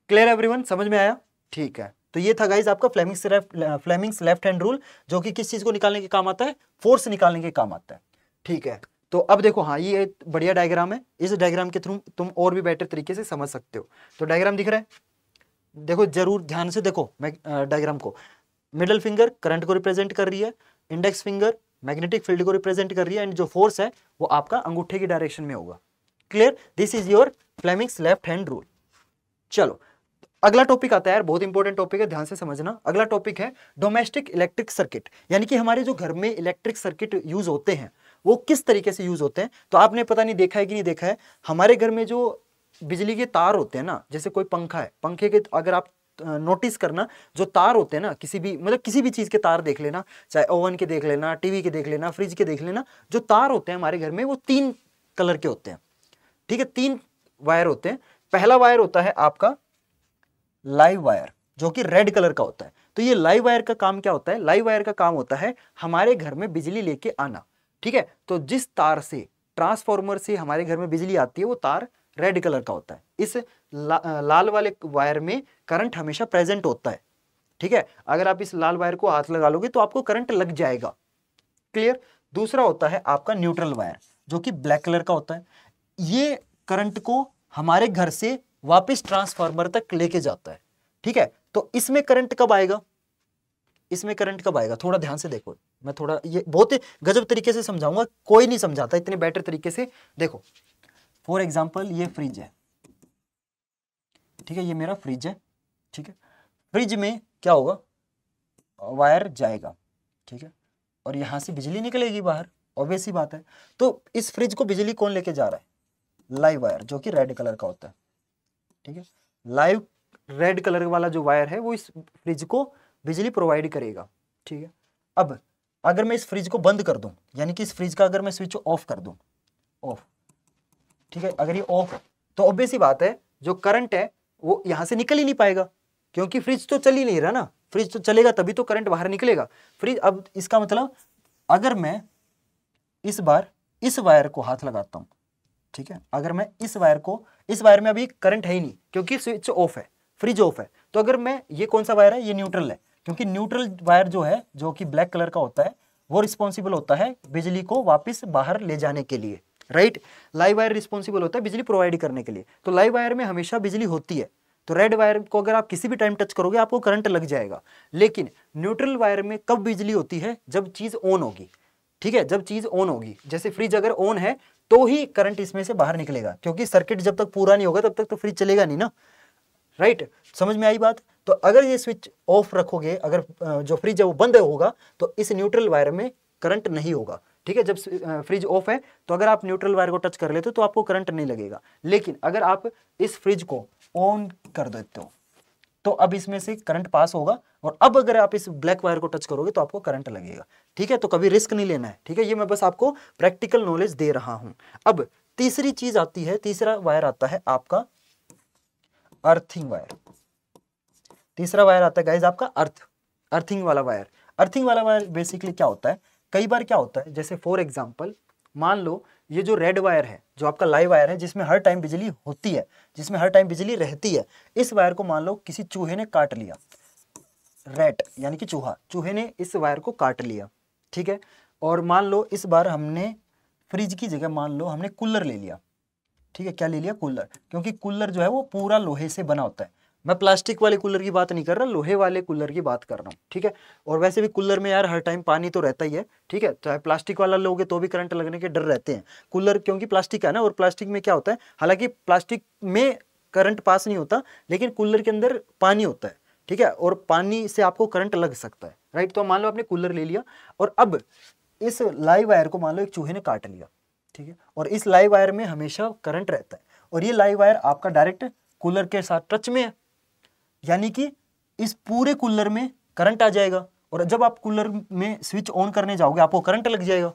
Clear everyone? समझ में आया? ठीक है। तो ये था गाइज आपका फ्लेमिंग्स लेफ्ट हैंड रूल, जो कि किस चीज को निकालने के काम आता है? फोर्स निकालने के काम आता है, ठीक है। तो अब देखो, हाँ ये एक बढ़िया डायग्राम है, इस डायग्राम के थ्रू तुम और भी बेटर तरीके से समझ सकते हो। तो डायग्राम दिख रहा है? देखो जरूर ध्यान से देखो डायग्राम को। मिडिल फिंगर करंट को रिप्रेजेंट कर रही है, इंडेक्स फिंगर मैग्नेटिक फील्ड को रिप्रेजेंट कर रही है, एंड जो फोर्स है वो आपका अंगूठे की डायरेक्शन में होगा। Clear? This is your Fleming's left hand rule. चलो अगला टॉपिक आता है यार, बहुत इंपॉर्टेंट टॉपिक है, ध्यान से समझना। अगला टॉपिक है डोमेस्टिक इलेक्ट्रिक सर्किट, यानी कि हमारे जो घर में इलेक्ट्रिक सर्किट यूज होते हैं वो किस तरीके से यूज होते हैं। तो आपने पता नहीं देखा है कि नहीं देखा है, हमारे घर में जो बिजली के तार होते हैं ना, जैसे कोई पंखा है, पंखे के अगर आप नोटिस करना, जो तार होते हैं ना, किसी भी मतलब किसी भी चीज के तार देख लेना, चाहे ओवन के देख लेना, टीवी के देख लेना, फ्रिज के देख लेना, जो तार होते हैं हमारे घर में वो 3 कलर के होते हैं, ठीक है। 3 वायर होते हैं। पहला वायर होता है आपका लाइव वायर, जो कि रेड कलर का होता है। तो ये लाइव वायर का काम क्या होता है? लाइव वायर का काम होता है हमारे घर में बिजली लेके आना, ठीक है। तो जिस तार से ट्रांसफार्मर से हमारे घर में बिजली आती है वो तार रेड कलर का होता है। इस लाल वाले वायर में करंट हमेशा प्रेजेंट होता है, ठीक है। अगर आप इस लाल वायर को हाथ लगा लोगे तो आपको करंट लग जाएगा। क्लियर? दूसरा होता है आपका न्यूट्रल वायर, जो कि ब्लैक कलर का होता है। ये करंट को हमारे घर से वापस ट्रांसफार्मर तक लेके जाता है, ठीक है। तो इसमें करंट कब आएगा? इसमें करंट कब आएगा? थोड़ा ध्यान से देखो, मैं थोड़ा ये बहुत गजब तरीके से समझाऊंगा, कोई नहीं समझाता इतने बेटर तरीके से। देखो फॉर एग्जांपल ये फ्रिज है, ठीक है, ये मेरा फ्रिज है, ठीक है। फ्रिज में क्या होगा? वायर जाएगा, ठीक है, और यहां से बिजली निकलेगी बाहर, ऑब्वियस सी बात है। तो इस फ्रिज को बिजली कौन लेके जा रहा है? लाइव वायर, जो कि रेड कलर का होता है, ठीक है। लाइव रेड कलर वाला जो वायर है वो इस फ्रिज को बिजली प्रोवाइड करेगा, ठीक है। अब अगर मैं इस फ्रिज को बंद कर दूं, यानी कि इस फ्रिज का अगर मैं स्विच ऑफ कर दूं, ऑफ, ठीक है, अगर ये ऑफ है तो ऑब्वियस सी बात है जो करंट है वो यहां से निकल ही नहीं पाएगा, क्योंकि फ्रिज तो चल ही नहीं रहा ना। फ्रिज तो चलेगा तभी तो करंट बाहर निकलेगा। फ्रिज, अब इसका मतलब अगर मैं इस बार इस वायर को हाथ लगाता हूं, ठीक है, अगर मैं इस वायर में अभी करंट है ही नहीं क्योंकि स्विच ऑफ है, फ्रिज ऑफ है। तो अगर मैं, ये कौन सा वायर है? ये न्यूट्रल है, क्योंकि न्यूट्रल वायर जो है, जो कि ब्लैक कलर का होता है, वो रिस्पॉन्सिबल होता है बिजली को वापस बाहर ले जाने के लिए, राइट। लाइव वायर रिस्पॉन्सिबल होता है बिजली प्रोवाइड करने के लिए। तो लाइव वायर में हमेशा बिजली होती है, तो रेड वायर को अगर आप किसी भी टाइम टच करोगे आपको करंट लग जाएगा। लेकिन न्यूट्रल वायर में कब बिजली होती है, जब चीज ऑन होगी, ठीक है, जब चीज ऑन होगी, जैसे फ्रिज अगर ऑन है तो ही करंट इसमें से बाहर निकलेगा, क्योंकि सर्किट जब तक पूरा नहीं होगा तब तक तो फ्रिज चलेगा नहीं ना, राइट, समझ में आई बात। तो अगर ये स्विच ऑफ रखोगे, अगर जो फ्रिज है वो बंद होगा तो इस न्यूट्रल वायर में करंट नहीं होगा, ठीक है। जब फ्रिज ऑफ है तो अगर आप न्यूट्रल वायर को टच कर लेते हो तो आपको करंट नहीं लगेगा। लेकिन अगर आप इस फ्रिज को ऑन कर देते हो तो अब इसमें से करंट पास होगा, और अब अगर आप इस ब्लैक वायर को टच करोगे तो आपको करंट लगेगा, ठीक है। तो कभी रिस्क नहीं लेना है, ठीक है, ये मैं बस आपको प्रैक्टिकल नॉलेज दे रहा हूं। अब तीसरी चीज आती है, तीसरा वायर आता है आपका अर्थिंग वायर। तीसरा वायर आता है गाइस आपका अर्थिंग वाला वायर। अर्थिंग वाला वायर बेसिकली क्या होता है, कई बार क्या होता है, जैसे फॉर एग्जांपल मान लो ये जो रेड वायर है, जो आपका लाइव वायर है, जिसमें हर टाइम बिजली होती है, जिसमें हर टाइम बिजली रहती है, इस वायर को मान लो किसी चूहे ने काट लिया, रैट यानी कि चूहे ने इस वायर को काट लिया, ठीक है। और मान लो इस बार हमने फ्रिज की जगह मान लो हमने कूलर ले लिया, ठीक है, क्या ले लिया, कूलर, क्योंकि कूलर जो है वो पूरा लोहे से बना होता है। मैं प्लास्टिक वाले कूलर की बात नहीं कर रहा, लोहे वाले कूलर की बात कर रहा हूँ, ठीक है। और वैसे भी कूलर में यार हर टाइम पानी तो रहता ही है, ठीक है, चाहे प्लास्टिक वाला लोगे तो भी करंट लगने के डर रहते हैं। कूलर क्योंकि प्लास्टिक है ना, और प्लास्टिक में क्या होता है, हालांकि प्लास्टिक में करंट पास नहीं होता, लेकिन कूलर के अंदर पानी होता है, ठीक है, और पानी से आपको करंट लग सकता है, राइट। तो मान लो आपने कूलर ले लिया और अब इस लाइव वायर को मान लो एक चूहे ने काट लिया, ठीक है, और इस लाइव वायर में हमेशा करंट रहता है, और ये लाइव वायर आपका डायरेक्ट कूलर के साथ टच में है, यानी कि इस पूरे कूलर में करंट आ जाएगा, और जब आप कूलर में स्विच ऑन करने जाओगे आपको करंट लग जाएगा।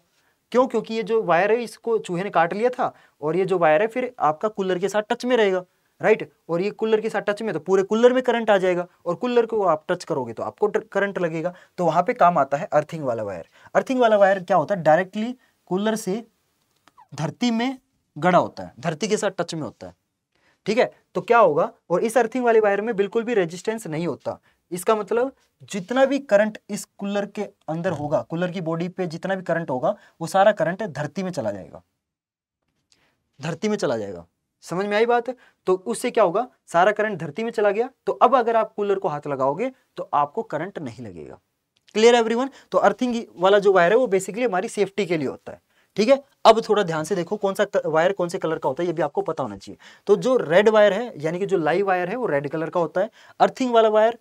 क्यों, क्योंकि ये जो वायर है इसको चूहे ने काट लिया था, और ये जो वायर है फिर आपका कूलर के साथ टच में रहेगा, राइट, और ये कूलर के साथ टच में तो पूरे कूलर में करंट आ जाएगा, और कूलर को आप टच करोगे तो आपको करंट लगेगा। तो वहां पे काम आता है अर्थिंग वाला वायर। अर्थिंग वाला वायर क्या होता है, डायरेक्टली कूलर से धरती में गड़ा होता है, धरती के साथ टच में होता है, ठीक है। तो क्या होगा, और इस अर्थिंग वाले वायर में बिल्कुल भी रेजिस्टेंस नहीं होता। इसका मतलब जितना भी करंट इस कूलर के अंदर होगा, कूलर की बॉडी पे जितना भी करंट होगा वो सारा करंट धरती में चला जाएगा, धरती में चला जाएगा, समझ में आई बात। तो उससे क्या होगा, सारा करंट धरती में चला गया, तो अब अगर आप कूलर को हाथ लगाओगे तो आपको करंट नहीं लगेगा। Clear everyone. तो अर्थिंग वाला जो वायर है वो बेसिकली हमारी सेफ्टी के लिए होता है, ठीक है। अब थोड़ा ध्यान से देखो कौन सा वायर कौन से कलर का होता है ये भी आपको पता होना चाहिए। तो जो रेड वायर है यानी कि जो लाइव वायर है वो रेड कलर का होता है। अर्थिंग वाला वायर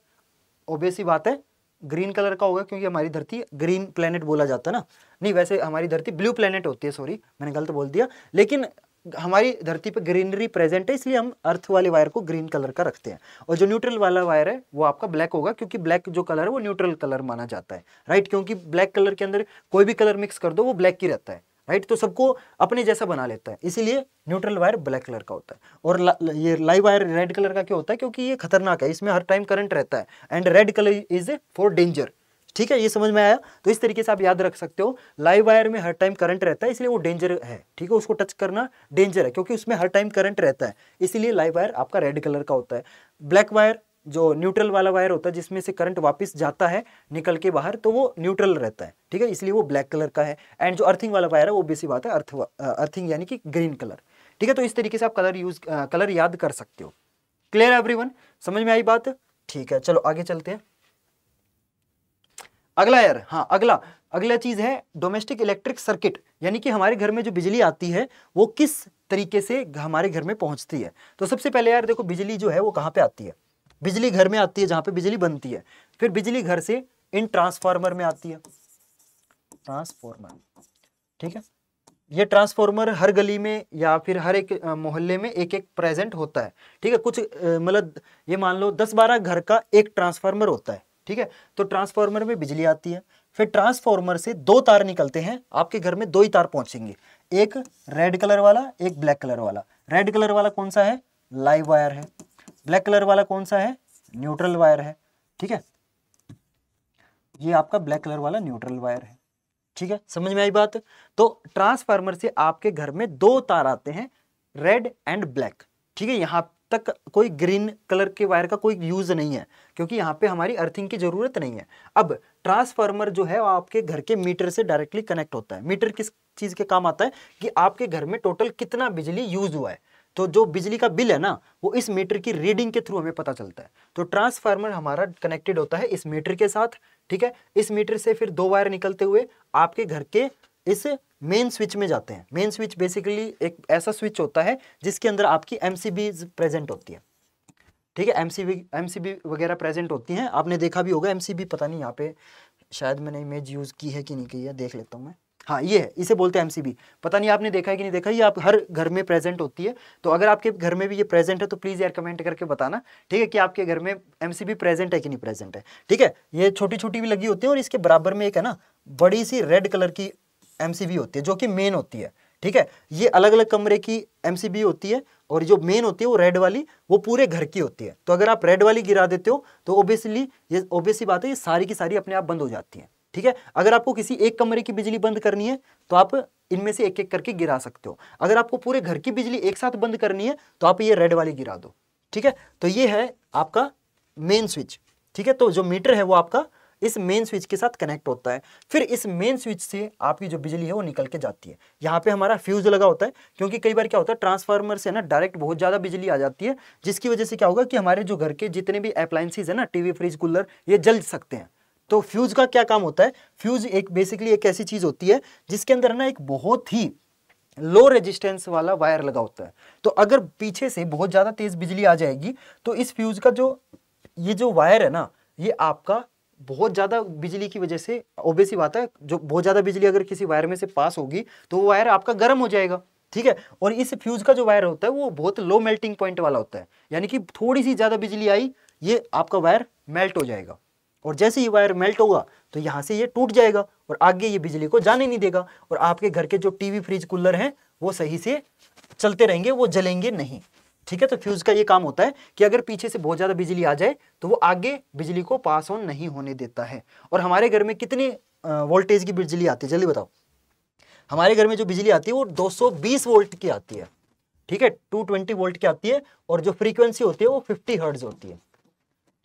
ऑब्वियस सी बात है ग्रीन कलर का होगा, क्योंकि हमारी धरती ग्रीन प्लेनेट बोला जाता है ना, नहीं वैसे हमारी धरती ब्लू प्लेनेट होती है, सॉरी मैंने गलत बोल दिया, लेकिन हमारी धरती पे ग्रीनरी प्रेजेंट है इसलिए हम अर्थ वाले वायर को ग्रीन कलर का रखते हैं। और जो न्यूट्रल वाला वायर है वो आपका ब्लैक होगा, क्योंकि ब्लैक जो कलर है वो न्यूट्रल कलर माना जाता है, राइट, क्योंकि ब्लैक कलर के अंदर कोई भी कलर मिक्स कर दो वो ब्लैक ही रहता है, राइट, तो सबको अपने जैसा बना लेता है, इसीलिए न्यूट्रल वायर ब्लैक कलर का होता है। और ये लाइव वायर रेड कलर का क्यों होता है, क्योंकि ये खतरनाक है, इसमें हर टाइम करंट रहता है, and red colour is for danger, ठीक है, ये समझ में आया। तो इस तरीके से आप याद रख सकते हो, लाइव वायर में हर टाइम करंट रहता है इसलिए वो डेंजर है, ठीक है, उसको टच करना डेंजर है क्योंकि उसमें हर टाइम करंट रहता है, इसीलिए लाइव वायर आपका रेड कलर का होता है। ब्लैक वायर जो न्यूट्रल वाला वायर होता है जिसमें से करंट वापस जाता है निकल के बाहर, तो वो न्यूट्रल रहता है, ठीक है, इसलिए वो ब्लैक कलर का है। एंड जो अर्थिंग वाला वायर है वो बेसिक बात है अर्थिंग यानी कि ग्रीन कलर, ठीक है। तो इस तरीके से आप कलर याद कर सकते हो। क्लियर एवरीवन, समझ में आई बात, ठीक है, चलो आगे चलते हैं। अगला यार, हाँ अगला चीज है डोमेस्टिक इलेक्ट्रिक सर्किट, यानी कि हमारे घर में जो बिजली आती है वो किस तरीके से हमारे घर में पहुंचती है। तो सबसे पहले यार देखो बिजली जो है वो कहाँ पे आती है, बिजली घर में आती है जहां पे बिजली बनती है, फिर बिजली घर से इन ट्रांसफार्मर में आती है, ट्रांसफार्मर, ठीक है, ये ट्रांसफार्मर हर गली में या फिर हर एक मोहल्ले में एक एक प्रेजेंट होता है, ठीक है, कुछ मतलब ये मान लो 10-12 घर का एक ट्रांसफार्मर होता है, ठीक है। तो ट्रांसफार्मर में बिजली आती है, फिर ट्रांसफार्मर से 2 तार निकलते हैं, आपके घर में 2 ही तार पहुंचेंगे, एक रेड कलर वाला एक ब्लैक कलर वाला। रेड कलर वाला कौन सा है, लाइव वायर है, ब्लैक कलर वाला कौन सा है, न्यूट्रल वायर है, ठीक है, ये आपका ब्लैक कलर वाला न्यूट्रल वायर है, ठीक है, समझ में आई बात। तो ट्रांसफार्मर से आपके घर में 2 तार आते हैं, रेड एंड ब्लैक, ठीक है, यहां तक कोई ग्रीन कलर के वायर का कोई यूज नहीं है क्योंकि यहाँ पे हमारी अर्थिंग की जरूरत नहीं है। अब ट्रांसफार्मर जो है वो आपके घर के मीटर से डायरेक्टली कनेक्ट होता है। मीटर किस चीज के काम आता है कि आपके घर में टोटल कितना बिजली यूज हुआ है, तो जो बिजली का बिल है ना वो इस मीटर की रीडिंग के थ्रू हमें पता चलता है। तो ट्रांसफार्मर हमारा कनेक्टेड होता है इस मीटर के साथ, ठीक है। इस मीटर से फिर 2 वायर निकलते हुए आपके घर के इस मेन स्विच में जाते हैं। मेन स्विच बेसिकली एक ऐसा स्विच होता है जिसके अंदर आपकी एमसीबी प्रेजेंट होती है, ठीक है। एमसीबी वगैरह प्रेजेंट होती हैं, आपने देखा भी होगा एमसीबी। पता नहीं यहाँ पे शायद मैंने इमेज यूज की है कि नहीं की है, देख लेता हूँ मैं। हाँ ये है, इसे बोलते हैं एमसीबी। पता नहीं आपने देखा है कि नहीं देखा, ये आप हर घर में प्रेजेंट होती है। तो अगर आपके घर में भी ये प्रेजेंट है तो प्लीज यार कमेंट करके बताना, ठीक है, कि आपके घर में एमसीबी प्रेजेंट है कि नहीं प्रेजेंट है, ठीक है। ये छोटी छोटी भी लगी होती है और इसके बराबर में एक है ना बड़ी सी रेड कलर की एमसीबी होती है जो कि मेन होती है, ठीक है। ये अलग अलग कमरे की एमसीबी होती है और जो मेन होती है वो रेड वाली, वो पूरे घर की होती है। तो अगर आप रेड वाली गिरा देते हो तो ओब्वियसली ये ऑब्वियसली बात है, ये सारी की सारी अपने आप बंद हो जाती है, ठीक है। अगर आपको किसी एक कमरे की बिजली बंद करनी है तो आप इनमें से एक एक करके गिरा सकते हो। अगर आपको पूरे घर की बिजली एक साथ बंद करनी है तो आप ये रेड वाली गिरा दो, ठीक है। तो ये है आपका मेन स्विच, ठीक है। तो जो मीटर है वो आपका इस मेन स्विच के साथ कनेक्ट होता है। फिर इस मेन स्विच से आपकी जो बिजली है वो निकल के जाती है। यहाँ पे हमारा फ्यूज लगा होता है, क्योंकि कई बार क्या होता है ट्रांसफार्मर से ना डायरेक्ट बहुत ज़्यादा बिजली आ जाती है, जिसकी वजह से क्या होगा कि हमारे जो घर के जितने भी अप्लायंसेस है ना, टीवी, फ्रिज, कूलर, ये जल सकते हैं। तो फ्यूज का क्या काम होता है? फ्यूज एक बेसिकली एक ऐसी चीज़ होती है जिसके अंदर ना एक बहुत ही लो रेजिस्टेंस वाला वायर लगा होता है। तो अगर पीछे से बहुत ज़्यादा तेज बिजली आ जाएगी तो इस फ्यूज का ये जो वायर है ना, ये आपका बहुत ज़्यादा बिजली की वजह से, ऑब्वियस सी बात है, जो बहुत ज़्यादा बिजली अगर किसी वायर में से पास होगी तो वो वायर आपका गर्म हो जाएगा, ठीक है। और इस फ्यूज का जो वायर होता है वो बहुत लो मेल्टिंग पॉइंट वाला होता है, यानी कि थोड़ी सी ज़्यादा बिजली आई ये आपका वायर मेल्ट हो जाएगा, और जैसे ये वायर मेल्ट होगा तो यहाँ से ये टूट जाएगा और आगे ये बिजली को जाने नहीं देगा, और आपके घर के जो टीवी, फ्रिज, कूलर हैं वो सही से चलते रहेंगे, वो जलेंगे नहीं, ठीक है। तो फ्यूज का ये काम होता है कि अगर पीछे से बहुत ज्यादा बिजली आ जाए तो वो आगे बिजली को पास ऑन नहीं होने देता है। और हमारे घर में कितनी वोल्टेज की बिजली आती है जल्दी बताओ? हमारे घर में जो बिजली आती है वो 220 वोल्ट की आती है, ठीक है, 220 वोल्ट की आती है। और जो फ्रीक्वेंसी होती है वो 50 हर्ट्ज होती है,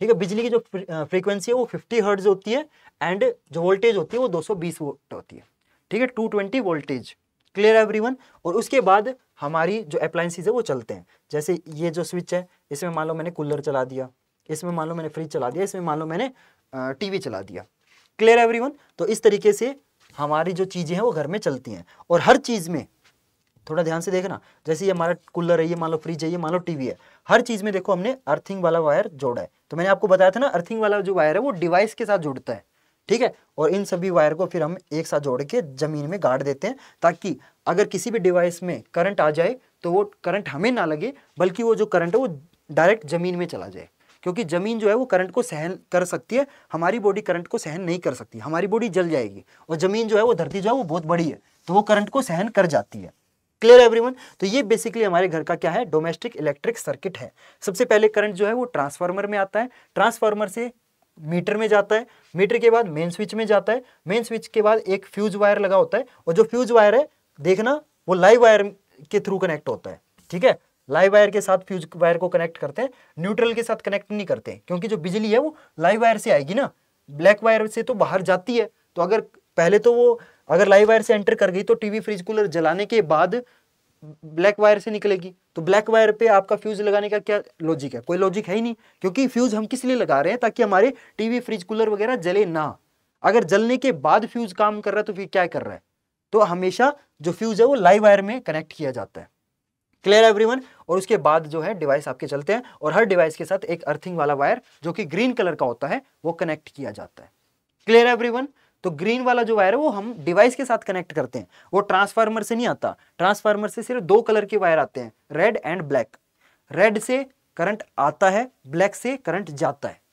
ठीक है। बिजली की जो फ्रीक्वेंसी है वो 50 हर्ट्ज होती है एंड जो वोल्टेज होती है वो 220 वोल्ट होती है, ठीक है, 220 वोल्टेज। Clear everyone? और उसके बाद हमारी जो अप्लायंसेस है वो चलते हैं। जैसे ये जो स्विच है, इसमें मान लो मैंने कूलर चला दिया, इसमें मान लो मैंने फ्रिज चला दिया, इसमें मान लो मैंने टीवी चला दिया। Clear everyone? तो इस तरीके से हमारी जो चीज़ें हैं वो घर में चलती हैं। और हर चीज़ में थोड़ा ध्यान से देखना, जैसे ये हमारा कूलर है, ये मान लो फ्रिज है, ये मान लो टीवी है, हर चीज़ में देखो हमने अर्थिंग वाला वायर जोड़ा है। तो मैंने आपको बताया था ना, अर्थिंग वाला जो वायर है वो डिवाइस के साथ जुड़ता है, ठीक है। और इन सभी वायर को फिर हम एक साथ जोड़ के जमीन में गाड़ देते हैं, ताकि अगर किसी भी डिवाइस में करंट आ जाए तो वो करंट हमें ना लगे, बल्कि वो जो करंट है वो डायरेक्ट जमीन में चला जाए। क्योंकि जमीन जो है वो करंट को सहन कर सकती है, हमारी बॉडी करंट को सहन नहीं कर सकती, हमारी बॉडी जल जाएगी। और जमीन जो है वो, धरती जो है वो बहुत बड़ी है, तो वो करंट को सहन कर जाती है। Clear everyone? तो ये बेसिकली हमारे घर का क्या है, डोमेस्टिक इलेक्ट्रिक सर्किट है। सबसे पहले करंट जो है वो ट्रांसफार्मर में आता है, ट्रांसफार्मर से मीटर में जाता है, मीटर के बाद मेन स्विच में जाता है, मेन स्विच के बाद एक फ्यूज वायर लगा होता है, और जो फ्यूज वायर है देखना वो लाइव वायर के थ्रू कनेक्ट होता है, ठीक है। लाइव वायर के साथ फ्यूज वायर को कनेक्ट करते हैं, न्यूट्रल के साथ कनेक्ट नहीं करते, क्योंकि जो बिजली है वो लाइव वायर से आएगी ना, ब्लैक वायर से तो बाहर जाती है। तो अगर पहले तो वो अगर लाइव वायर से एंटर कर गई तो टीवी, फ्रिज, कूलर जलाने के बाद ब्लैक वायर से निकलेगी। तो ब्लैक वायर पे आपका फ्यूज लगाने का क्या लॉजिक है? कोई लॉजिक है ही नहीं, क्योंकि फ्यूज हम किस लिए लगा रहे हैं, ताकि हमारे टीवी, फ्रिज, कूलर वगैरह जले ना। अगर जलने के बाद फ्यूज काम कर रहा है तो फिर क्या कर रहा है? तो हमेशा जो फ्यूज है वो लाइव वायर में कनेक्ट किया जाता है। Clear everyone? और उसके बाद जो है डिवाइस आपके चलते हैं, और हर डिवाइस के साथ एक अर्थिंग वाला वायर जो कि ग्रीन कलर का होता है वो कनेक्ट किया जाता है। Clear everyone? तो ग्रीन वाला जो वायर है वो हम डिवाइस के साथ कनेक्ट करते हैं, वो ट्रांसफार्मर से नहीं आता। ट्रांसफार्मर से सिर्फ 2 कलर के वायर आते हैं, रेड एंड ब्लैक। रेड से करंट आता है, ब्लैक से करंट जाता है।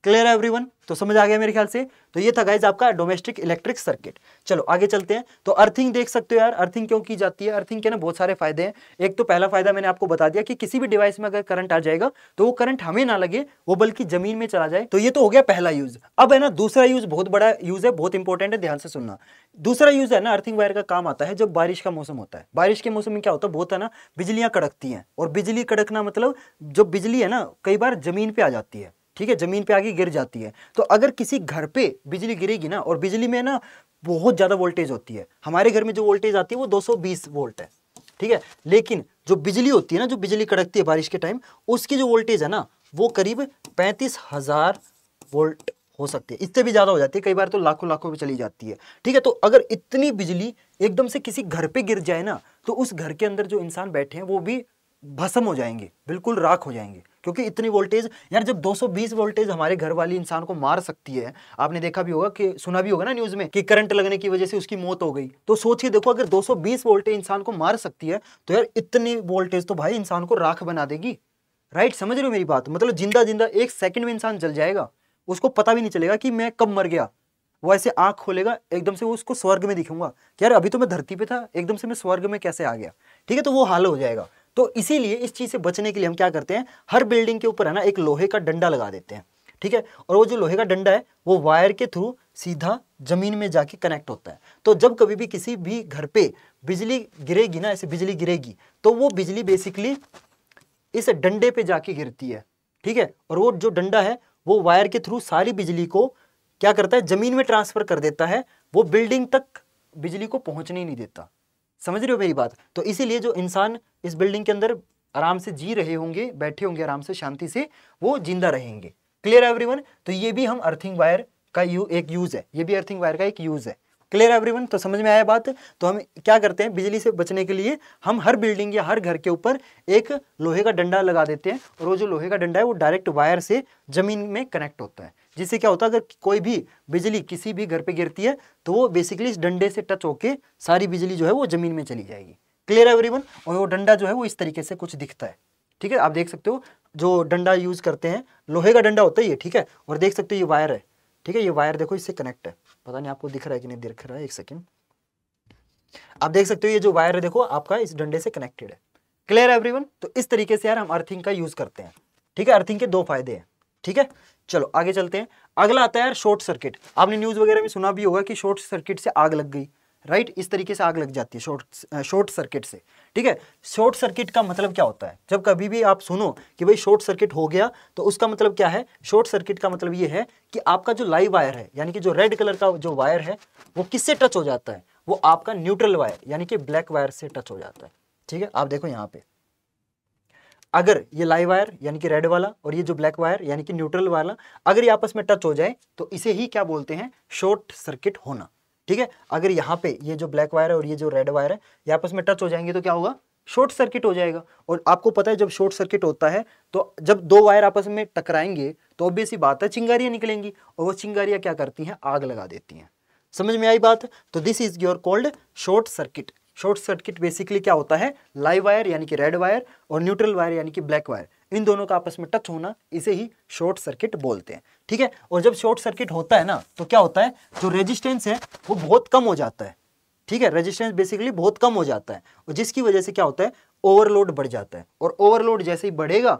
क्लियर है एवरीवन? तो समझ आ गया मेरे ख्याल से। तो ये था गाइज आपका डोमेस्टिक इलेक्ट्रिक सर्किट। चलो आगे चलते हैं। तो अर्थिंग देख सकते हो यार, अर्थिंग क्यों की जाती है? अर्थिंग के ना बहुत सारे फायदे हैं। एक तो पहला फायदा मैंने आपको बता दिया कि किसी भी डिवाइस में अगर करंट आ जाएगा तो वो करंट हमें ना लगे, वो बल्कि जमीन में चला जाए। तो ये तो हो गया पहला यूज। अब है ना दूसरा यूज, बहुत बड़ा यूज है, बहुत इंपॉर्टेंट है, ध्यान से सुनना। दूसरा यूज है ना, अर्थिंग वायर का काम आता है जब बारिश का मौसम होता है। बारिश के मौसम में क्या होता है, बहुत है ना बिजलियां कड़कती हैं, और बिजली कड़कना मतलब जो बिजली है ना कई बार जमीन पे आ जाती है, ठीक है, जमीन पे आके गिर जाती है। तो अगर किसी घर पे बिजली गिरेगी ना, और बिजली में ना बहुत ज्यादा वोल्टेज होती है, हमारे घर में जो वोल्टेज आती है वो 220 वोल्ट है, ठीक है। लेकिन जो बिजली होती है ना, जो बिजली कड़कती है बारिश के टाइम, उसकी जो वोल्टेज है ना वो करीब 35,000 वोल्ट हो सकती है, इससे भी ज्यादा हो जाती है, कई बार तो लाखों लाखों पे चली जाती है। ठीक है, तो अगर इतनी बिजली एकदम से किसी घर पे गिर जाए ना, तो उस घर के अंदर जो इंसान बैठे हैं वो भी भस्म हो जाएंगे, बिल्कुल राख हो जाएंगे, क्योंकि इतनी वोल्टेज यार, जब 220 वोल्टेज हमारे घर वाली इंसान को मार सकती है, आपने देखा भी होगा कि सुना भी होगा ना न्यूज में कि करंट लगने की वजह से उसकी मौत हो गई, तो सोचिए देखो अगर 220 वोल्टेज इंसान को मार सकती है, तो यार इतनी वोल्टेज तो भाई इंसान को राख बना देगी। राइट, समझ रहे हो मेरी बात? मतलब जिंदा जिंदा एक सेकंड में इंसान जल जाएगा, उसको पता भी नहीं चलेगा कि मैं कब मर गया। वो ऐसे आंख खोलेगा, एकदम से वो उसको स्वर्ग में दिखूंगा कि यार अभी तो मैं धरती पे था, एकदम से मैं स्वर्ग में कैसे आ गया। ठीक है, तो वो हाल हो जाएगा। तो इसीलिए इस चीज से बचने के लिए हम क्या करते हैं, हर बिल्डिंग के ऊपर है ना एक लोहे का डंडा लगा देते हैं। ठीक है, और वो जो लोहे का डंडा है वो वायर के थ्रू सीधा जमीन में जाके कनेक्ट होता है। तो जब कभी भी किसी भी घर पे बिजली गिरेगी ना, ऐसे बिजली गिरेगी, तो वो बिजली बेसिकली इस डंडे पे जाके गिरती है। ठीक है, और वो जो डंडा है वो वायर के थ्रू सारी बिजली को क्या करता है, जमीन में ट्रांसफर कर देता है, वो बिल्डिंग तक बिजली को पहुंचने ही नहीं देता। समझ रहे हो मेरी बात? तो इसीलिए जो इंसान इस बिल्डिंग के अंदर आराम से जी रहे होंगे, बैठे होंगे आराम से शांति से, वो जिंदा रहेंगे। Clear everyone? तो ये भी हम अर्थिंग वायर का एक यूज है, ये भी अर्थिंग वायर का एक यूज है। Clear everyone? तो समझ में आया बात? तो हम क्या करते हैं, बिजली से बचने के लिए हम हर बिल्डिंग या हर घर के ऊपर एक लोहे का डंडा लगा देते हैं, और वो जो लोहे का डंडा है वो डायरेक्ट वायर से जमीन में कनेक्ट होता है, जिससे क्या होता है, अगर कोई भी बिजली किसी भी घर पे गिरती है तो वो बेसिकली इस डंडे से टच होके सारी बिजली जो है वो जमीन में चली जाएगी। Clear everyone? और वो डंडा जो है वो इस तरीके से कुछ दिखता है। ठीक है, आप देख सकते हो जो डंडा यूज करते हैं, लोहे का डंडा होता है ये। ठीक है, और देख सकते हो ये वायर है। ठीक है, ये वायर देखो इससे कनेक्ट है, पता नहीं आपको दिख रहा है कि नहीं दिख रहा है, एक सेकेंड। आप देख सकते हो ये जो वायर है देखो आपका इस डंडे से कनेक्टेड है। Clear everyone? तो इस तरीके से यार हम अर्थिंग का यूज करते हैं। ठीक है, अर्थिंग के दो फायदे हैं। ठीक है, चलो आगे चलते हैं। अगला आता है यार शॉर्ट सर्किट। आपने न्यूज वगैरह में सुना भी होगा कि शॉर्ट सर्किट से आग लग गई। राइट, इस तरीके से आग लग जाती है शॉर्ट सर्किट से। ठीक है, शॉर्ट सर्किट का मतलब क्या होता है? जब कभी भी आप सुनो कि भाई शॉर्ट सर्किट हो गया, तो उसका मतलब क्या है? शॉर्ट सर्किट का मतलब ये है कि आपका जो लाइव वायर है, यानी कि जो रेड कलर का जो वायर है, वो किससे टच हो जाता है? वो आपका न्यूट्रल वायर यानी कि ब्लैक वायर से टच हो जाता है। ठीक है, आप देखो यहाँ पे, अगर ये लाइव वायर यानी कि रेड वाला और ये जो ब्लैक वायर यानी कि न्यूट्रल वाला अगर ये आपस में टच हो जाए, तो इसे ही क्या बोलते हैं? शॉर्ट सर्किट होना। ठीक है, अगर यहाँ पे ये जो ब्लैक वायर है और ये जो रेड वायर है ये आपस में टच हो जाएंगे तो क्या होगा? शॉर्ट सर्किट हो जाएगा। और आपको पता है जब शॉर्ट सर्किट होता है तो जब दो वायर आपस में टकराएंगे तो ऑब्वियस सी बात है चिंगारियां निकलेंगी, और वो चिंगारियां क्या करती हैं? आग लगा देती हैं। समझ में आई बात? तो this is your called short circuit. Short circuit basically क्या होता है? लाइव वायर यानी कि रेड वायर और न्यूट्रल वायर यानी कि ब्लैक वायर, इन दोनों का आपस में टच होना, इसे ही शॉर्ट सर्किट बोलते हैं। ठीक है, और जब शॉर्ट सर्किट होता है ना तो क्या होता है? जो रेजिस्टेंस है वो बहुत कम हो जाता है। ठीक है, रेजिस्टेंस बेसिकली बहुत कम हो जाता है, और जिसकी वजह से क्या होता है? ओवरलोड बढ़ जाता है, और ओवरलोड जैसे ही बढ़ेगा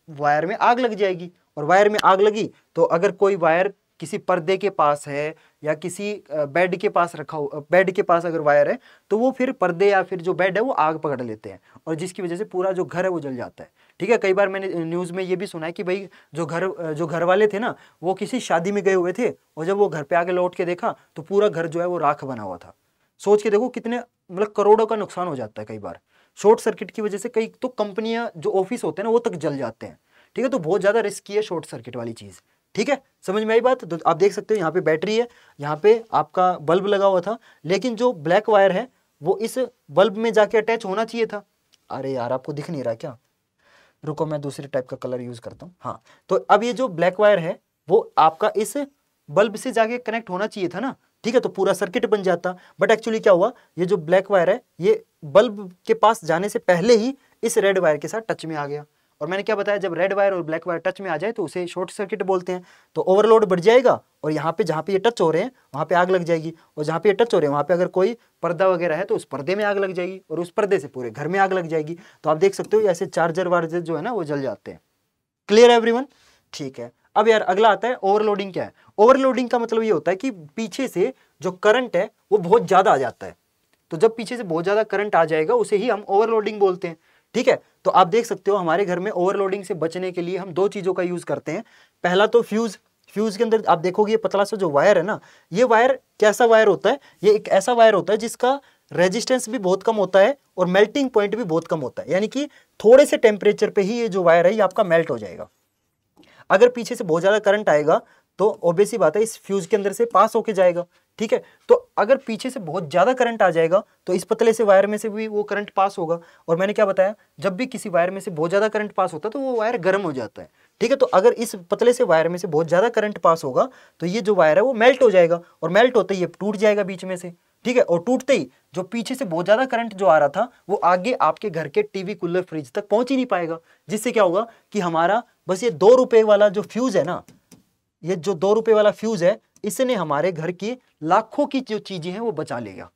वायर में आग लग जाएगी, और वायर में आग लगी तो अगर कोई वायर किसी पर्दे के पास है या किसी बेड के पास रखा हो, बेड के पास अगर वायर है तो वो फिर पर्दे या फिर जो बेड है वो आग पकड़ लेते हैं, और जिसकी वजह से पूरा जो घर है वो जल जाता है। ठीक है, कई बार मैंने न्यूज़ में ये भी सुना है कि भाई जो घर वाले थे ना वो किसी शादी में गए हुए थे, और जब वो घर पे आके लौट के देखा तो पूरा घर जो है वो राख बना हुआ था। सोच के देखो कितने मतलब करोड़ों का नुकसान हो जाता है कई बार शॉर्ट सर्किट की वजह से। कई तो कंपनियां जो ऑफिस होते हैं ना वो तक जल जाते हैं। ठीक है, तो बहुत ज्यादा रिस्की है शॉर्ट सर्किट वाली चीज। ठीक है, समझ में आई बात? तो आप देख सकते हो यहाँ पे बैटरी है, यहाँ पे आपका बल्ब लगा हुआ था, लेकिन जो ब्लैक वायर है वो इस बल्ब में जाके अटैच होना चाहिए था। अरे यार आपको दिख नहीं रहा क्या? रुको मैं दूसरे टाइप का कलर यूज करता हूँ। हाँ, तो अब ये जो ब्लैक वायर है वो आपका इस बल्ब से जाके कनेक्ट होना चाहिए था ना। ठीक है, तो पूरा सर्किट बन जाता, बट एक्चुअली क्या हुआ? ये जो ब्लैक वायर है ये बल्ब के पास जाने से पहले ही इस रेड वायर के साथ टच में आ गया। और मैंने क्या बताया, जब रेड वायर और ब्लैक वायर टच में आ जाए तो उसे शॉर्ट सर्किट बोलते हैं। तो ओवरलोड बढ़ जाएगा, और यहाँ पे जहाँ पे ये टच हो रहे हैं वहाँ पे आग लग जाएगी, और जहाँ पे ये टच हो रहे हैं वहाँ पे अगर कोई पर्दा वगैरह है तो उस पर्दे में आग लग जाएगी, और उस पर्दे से पूरे घर में आग लग जाएगी। तो आप देख सकते हो ऐसे चार्जर वार्जर जो है ना वो जल जाते हैं। Clear everyone? ठीक है, अब यार अगला आता है ओवरलोडिंग। क्या है ओवरलोडिंग? का मतलब ये होता है कि पीछे से जो करंट है वो बहुत ज्यादा आ जाता है। तो जब पीछे से बहुत ज्यादा करंट आ जाएगा उसे ही हम ओवरलोडिंग बोलते हैं। ठीक है, तो आप देख सकते हो हमारे घर में ओवरलोडिंग से बचने के लिए हम दो चीजों का यूज करते हैं। पहला तो फ्यूज। फ्यूज के अंदर आप देखोगे ये पतला सा जो वायर है ना, ये वायर कैसा वायर होता है? ये एक ऐसा वायर होता है जिसका
रेजिस्टेंस भी बहुत कम होता है और मेल्टिंग पॉइंट भी बहुत कम होता है, यानी कि थोड़े से टेम्परेचर पे ही ये जो वायर है ये आपका मेल्ट हो जाएगा। अगर पीछे से बहुत ज्यादा करंट आएगा तो ऑब्वियस सी बात है इस फ्यूज के अंदर से पास होके जाएगा, ठीक है। तो अगर पीछे से बहुत ज्यादा करंट आ जाएगा तो इस पतले से वायर में से भी वो करंट पास होगा। और मैंने क्या बताया, जब भी किसी वायर में से बहुत ज्यादा करंट पास होता है तो वो वायर गर्म हो जाता है, ठीक है। तो अगर इस पतले से वायर में से बहुत ज्यादा करंट पास होगा तो ये जो वायर है वो मेल्ट हो जाएगा, और मेल्ट होते ही ये टूट जाएगा बीच में से, ठीक है। और टूटते ही जो पीछे से बहुत ज्यादा करंट जो आ रहा था वो आगे आपके घर के टीवी, कूलर, फ्रिज तक पहुंच ही नहीं पाएगा, जिससे क्या होगा कि हमारा बस ये 2 रुपए वाला जो फ्यूज है ना, ये जो 2 रुपए वाला फ्यूज है, इसने हमारे घर की लाखों की जो चीजें हैं वो बचा लेगा,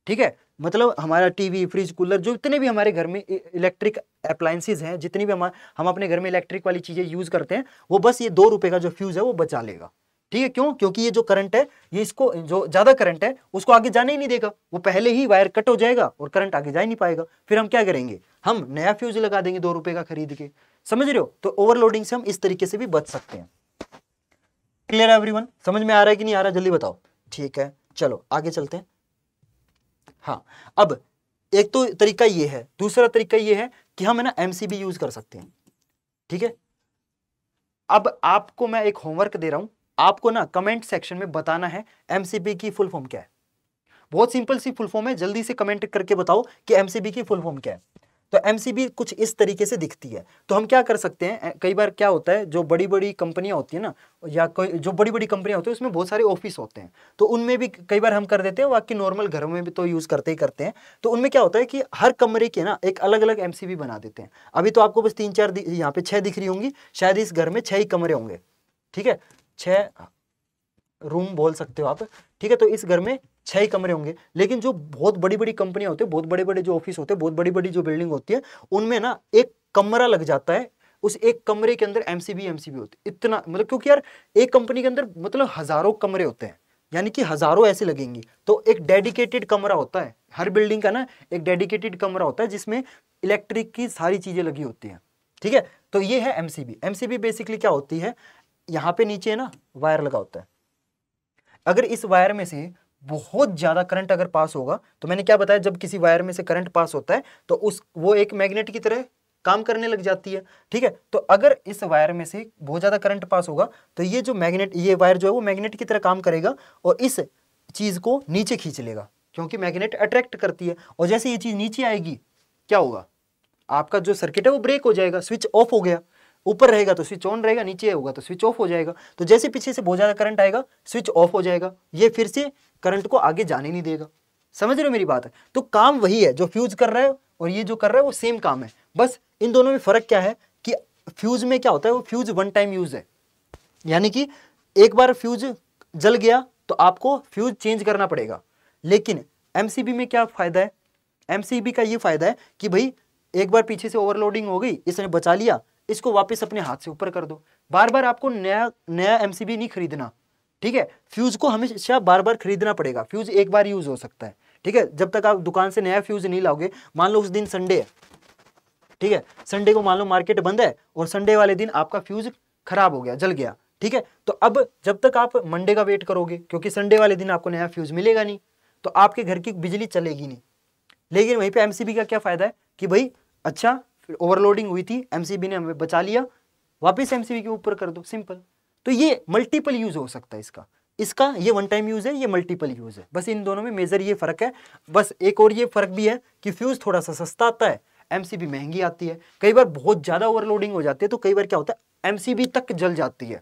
ठीक है। मतलब हमारा टीवी, फ्रिज, कूलर, जो इतने भी हमारे घर में इलेक्ट्रिक अप्लायंसेस हैं, जितनी भी हम अपने घर में इलेक्ट्रिक वाली चीजें यूज करते हैं, वो बस ये 2 रुपए का जो फ्यूज है वो बचा लेगा, ठीक है। क्यों? क्योंकि ये जो करंट है ये इसको, जो ज्यादा करंट है उसको आगे जाने ही नहीं देगा, वो पहले ही वायर कट हो जाएगा और करंट आगे जा ही नहीं पाएगा। फिर हम क्या करेंगे, हम नया फ्यूज लगा देंगे 2 रुपए का खरीद के, समझ रहे हो। तो ओवरलोडिंग से हम इस तरीके से भी बच सकते हैं। क्लियर है एवरीवन? समझ में आ रहा है कि नहीं आ रहा, जल्दी बताओ। ठीक है, चलो आगे चलते हैं। हाँ, अब एक तो तरीका ये है, दूसरा तरीका ये है कि हम है ना एमसीबी यूज कर सकते हैं, ठीक है। अब आपको मैं एक होमवर्क दे रहा हूं, आपको ना कमेंट सेक्शन में बताना है एमसीबी की फुल फॉर्म क्या है। बहुत सिंपल सी फुल फॉर्म है, जल्दी से कमेंट करके बताओ कि एमसीबी की फुल फॉर्म क्या है। तो एमसीबी कुछ इस तरीके से दिखती है। तो हम क्या कर सकते हैं, कई बार क्या होता है, जो बड़ी बड़ी कंपनियां होती है ना, या कोई जो बड़ी बड़ी कंपनियां होती है उसमें बहुत सारे ऑफिस होते हैं, तो उनमें भी कई बार हम कर देते हैं, बाकी नॉर्मल घरों में भी तो यूज करते ही करते हैं। तो उनमें क्या होता है कि हर कमरे के ना एक अलग अलग एमसीबी बना देते हैं। अभी तो आपको बस 3-4 यहाँ पे 6 दिख रही होंगी, शायद इस घर में 6 ही कमरे होंगे, ठीक है, 6 रूम बोल सकते हो आप, ठीक है। तो इस घर में 6 ही कमरे होंगे, लेकिन जो बहुत बड़ी बड़ी कंपनियां होती है, बहुत बड़े बड़े जो ऑफिस होते हैं, बहुत बड़ी बड़ी जो बिल्डिंग होती है, उनमें ना एक कमरा लग जाता है, उस एक कमरे के अंदर एमसीबी होती है। इतना मतलब, क्योंकि यार एक कंपनी के अंदर मतलब हजारों कमरे होते हैं, यानी कि हजारों ऐसे लगेंगी, तो एक डेडिकेटेड कमरा होता है, हर बिल्डिंग का ना एक डेडिकेटेड कमरा होता है जिसमें इलेक्ट्रिक की सारी चीजें लगी होती हैं, ठीक है। तो ये है एमसीबी। एमसीबी बेसिकली क्या होती है, यहाँ पे नीचे ना वायर लगा होता है, अगर इस वायर में से बहुत ज्यादा करंट अगर पास होगा, तो मैंने क्या बताया, जब किसी वायर में से करंट पास होता है तो वो एक मैग्नेट की तरह काम करने लग जाती है, ठीक है। तो अगर इस वायर में से बहुत ज्यादा करंट पास होगा तो ये जो मैग्नेट, ये वायर जो है वो मैग्नेट की तरह काम करेगा और इस चीज को नीचे खींच लेगा, क्योंकि मैग्नेट अट्रैक्ट करती है। और जैसे ये चीज नीचे आएगी, क्या होगा, आपका जो सर्किट है वो ब्रेक हो जाएगा, स्विच ऑफ हो गया। ऊपर रहेगा तो स्विच ऑन रहेगा, नीचे होगा तो स्विच ऑफ हो जाएगा। तो जैसे पीछे से बहुत ज्यादा करंट आएगा, स्विच ऑफ हो जाएगा, ये फिर से करंट को आगे जाने नहीं देगा। समझ रहे हो मेरी बात है? तो काम वही है, जो फ्यूज कर रहा है और ये जो कर रहा है वो सेम काम है, बस इन दोनों में फर्क क्या है कि फ्यूज में क्या होता है, वो फ्यूज वन टाइम यूज है, यानी कि एक बार फ्यूज जल गया तो आपको फ्यूज चेंज करना पड़ेगा। लेकिन एमसीबी में क्या फायदा है, एमसीबी का ये फायदा है कि भाई एक बार पीछे से ओवरलोडिंग हो गई, इसने बचा लिया, इसको वापस अपने हाथ से ऊपर कर दो। बार बार आपको नया एमसीबी नहीं खरीदना, ठीक है। फ्यूज को हमेशा बार बार खरीदना पड़ेगा, फ्यूज एक बार यूज हो सकता है, ठीक है। जब तक आप दुकान से नया फ्यूज नहीं लाओगे, मान लो उस दिन संडे है, ठीक है, संडे को मान लो मार्केट बंद है और संडे वाले दिन आपका फ्यूज खराब हो गया, जल गया, ठीक है। तो अब जब तक आप मंडे का वेट करोगे, क्योंकि संडे वाले दिन आपको नया फ्यूज मिलेगा नहीं, तो आपके घर की बिजली चलेगी नहीं। लेकिन वहीं पे एमसीबी का क्या फायदा है कि भाई अच्छा ओवरलोडिंग हुई थी, एमसीबी ने हमें बचा लिया, वापस एमसीबी के ऊपर कर दो, सिंपल। तो ये मल्टीपल यूज हो सकता है इसका ये वन टाइम यूज है, ये मल्टीपल यूज है, बस इन दोनों में मेजर ये फर्क है। बस एक और ये फर्क भी है कि फ्यूज थोड़ा सा सस्ता आता है, एमसीबी महंगी आती है। कई बार बहुत ज्यादा ओवरलोडिंग हो जाती है तो कई बार क्या होता है, एमसीबी तक जल जाती है,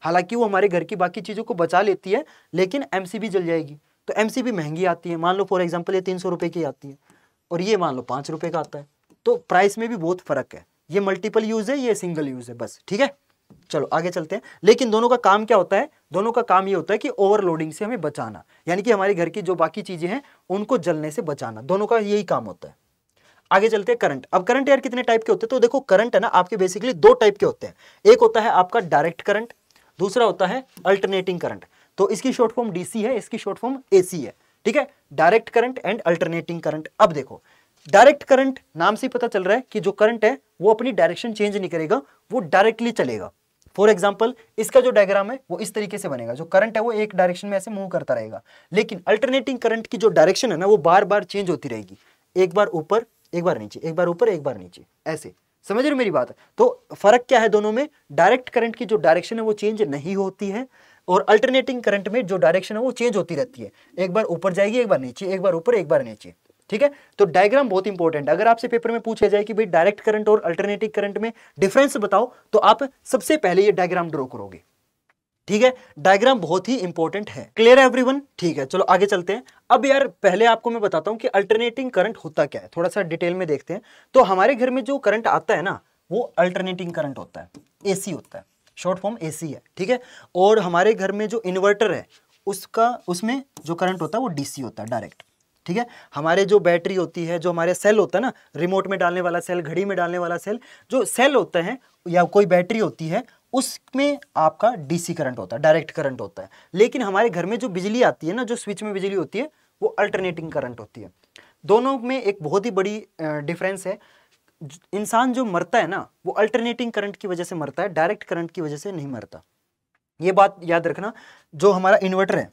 हालांकि वो हमारे घर की बाकी चीजों को बचा लेती है, लेकिन एमसीबी जल जाएगी। तो एमसीबी महंगी आती है, मान लो फॉर एग्जाम्पल ये 300 रुपए की आती है और ये मान लो 5 रुपए का आता है, तो प्राइस में भी बहुत फर्क है। ये मल्टीपल यूज है, ये सिंगल यूज है, बस, ठीक है। चलो आगे चलते हैं। लेकिन दोनों का काम क्या होता है, दोनों का काम ये होता है कि ओवरलोडिंग से हमें बचाना, यानी कि हमारे घर की जो बाकी चीजें हैं उनको जलने से बचाना, दोनों का यही काम होता है। आगे चलते हैं करंट। अब करंट यार कितने टाइप के होते हैं, तो देखो करंट है ना आपके बेसिकली 2 टाइप के होते हैं। एक होता है आपका डायरेक्ट करंट, दूसरा होता है अल्टरनेटिंग करंट। तो इसकी शॉर्ट फॉर्म डीसी है, इसकी शॉर्ट फॉर्म एसी है, ठीक है, direct current and alternating current. अब देखो डायरेक्ट करंट नाम से पता चल रहा है कि जो करंट है वो अपनी डायरेक्शन चेंज नहीं करेगा, वो डायरेक्टली चलेगा,
फॉर एग्जाम्पल इसका जो डायग्राम है वो इस तरीके से बनेगा, जो करंट है वो एक डायरेक्शन में ऐसे मूव करता रहेगा, लेकिन अल्टरनेटिंग करंट की जो डायरेक्शन है ना वो बार बार चेंज होती रहेगी, एक बार ऊपर एक बार नीचे, एक बार ऊपर एक बार नीचे, ऐसे। समझ रहे हो मेरी बात? तो फर्क क्या है दोनों में? डायरेक्ट करंट की जो डायरेक्शन है वो चेंज नहीं होती है, और अल्टरनेटिंग करंट में जो डायरेक्शन है वो चेंज होती रहती है, एक बार ऊपर जाएगी एक बार नीचे, एक बार ऊपर एक बार नीचे। ठीक है, तो डायग्राम बहुत इंपॉर्टेंट है। अगर आपसे पेपर में पूछा जाए कि भाई डायरेक्ट करंट और अल्टरनेटिंग करंट में डिफरेंस बताओ, तो आप सबसे पहले ये डायग्राम ड्रॉ करोगे। ठीक है, डायग्राम बहुत ही इंपॉर्टेंट है। क्लियर है एवरीवन? ठीक है, चलो आगे चलते हैं। अब यार पहले आपको मैं बताता हूं कि अल्टरनेटिंग करंट होता क्या है, थोड़ा सा डिटेल में देखते हैं। तो हमारे घर में जो करंट आता है ना वो अल्टरनेटिंग करंट होता है, एसी होता है, शॉर्ट फॉर्म एसी है। ठीक है, और हमारे घर में जो इन्वर्टर है उसमें जो करंट होता है वो डीसी होता है, डायरेक्ट। ठीक है, हमारे जो बैटरी होती है, जो हमारे सेल होता है ना, रिमोट में डालने वाला सेल, घड़ी में डालने वाला सेल, जो सेल होता है या कोई बैटरी होती है उसमें आपका डीसी करंट होता है, डायरेक्ट करंट होता है। लेकिन हमारे घर में जो बिजली आती है ना, जो स्विच में बिजली होती है वो अल्टरनेटिंग करंट होती है। दोनों में एक बहुत ही बड़ी डिफरेंस है। इंसान जो मरता है ना वो अल्टरनेटिंग करंट की वजह से मरता है, डायरेक्ट करंट की वजह से नहीं मरता। ये बात याद रखना। जो हमारा इन्वर्टर है,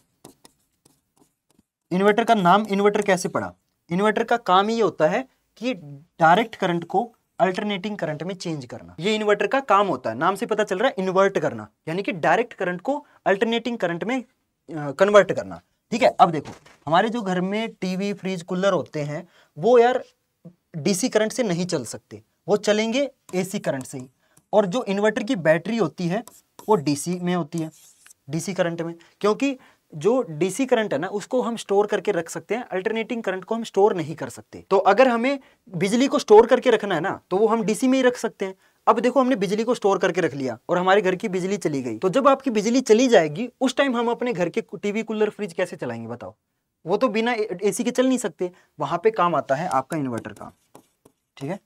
इन्वर्टर का नाम इन्वर्टर कैसे पड़ा? इन्वर्टर का काम ये होता है कि डायरेक्ट करंट को अल्टरनेटिंग करंट में चेंज करना, ये इन्वर्टर का काम होता है। नाम से पता चल रहा है, इन्वर्ट करना, यानी कि डायरेक्ट करंट को अल्टरनेटिंग करंट में कन्वर्ट करना। ठीक है, अब देखो हमारे जो घर में टीवी, फ्रिज, कूलर होते हैं वो यार डीसी करंट से नहीं चल सकते, वो चलेंगे एसी करंट से ही। और जो इन्वर्टर की बैटरी होती है वो डीसी में होती है, डीसी करंट में, क्योंकि जो डीसी करंट है ना उसको हम स्टोर करके रख सकते हैं, अल्टरनेटिंग करंट को हम स्टोर नहीं कर सकते। तो अगर हमें बिजली को स्टोर करके रखना है ना तो वो हम डीसी में ही रख सकते हैं। अब देखो हमने बिजली को स्टोर करके रख लिया और हमारे घर की बिजली चली गई, तो जब आपकी बिजली चली जाएगी उस टाइम हम अपने घर के टीवी, कूलर, फ्रिज कैसे चलाएंगे बताओ? वो तो बिना एसी के चल नहीं सकते। वहां पे काम आता है आपका इन्वर्टर का। ठीक है,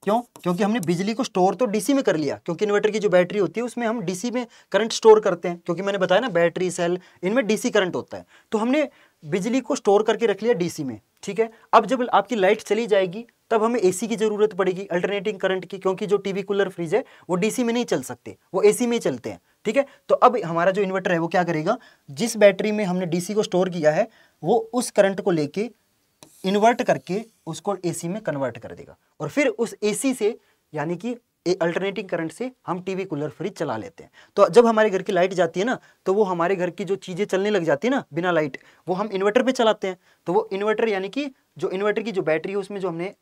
क्यों? क्योंकि हमने बिजली को स्टोर तो डीसी में कर लिया, क्योंकि इन्वर्टर की जो बैटरी होती है उसमें हम डीसी में करंट स्टोर करते हैं, क्योंकि मैंने बताया ना बैटरी, सेल, इनमें डीसी करंट होता है। तो हमने बिजली को स्टोर करके रख लिया डीसी में। ठीक है, अब जब आपकी लाइट चली जाएगी तब हमें एसी की जरूरत पड़ेगी, अल्टरनेटिंग करंट की, क्योंकि जो टीवी, कूलर, फ्रिज है वो डीसी में नहीं चल सकते, वो एसी में ही चलते हैं। ठीक है, तो अब हमारा जो इन्वर्टर है वो क्या करेगा, जिस बैटरी में हमने डीसी को स्टोर किया है वो उस करंट को लेके इन्वर्ट करके उसको एसी में कन्वर्ट कर देगा, और फिर उस एसी से यानी कि अल्टरनेटिंग करंट से हम टीवी, कूलर, फ्रिज चला लेते हैं। तो जब हमारे घर की लाइट जाती है ना तो वो हमारे घर की जो चीजें चलने लग जाती है ना बिना लाइट, वो हम इन्वर्टर पे चलाते हैं। तो वो इन्वर्टर यानी कि जो इन्वर्टर की जो बैटरी है उसमें जो हमने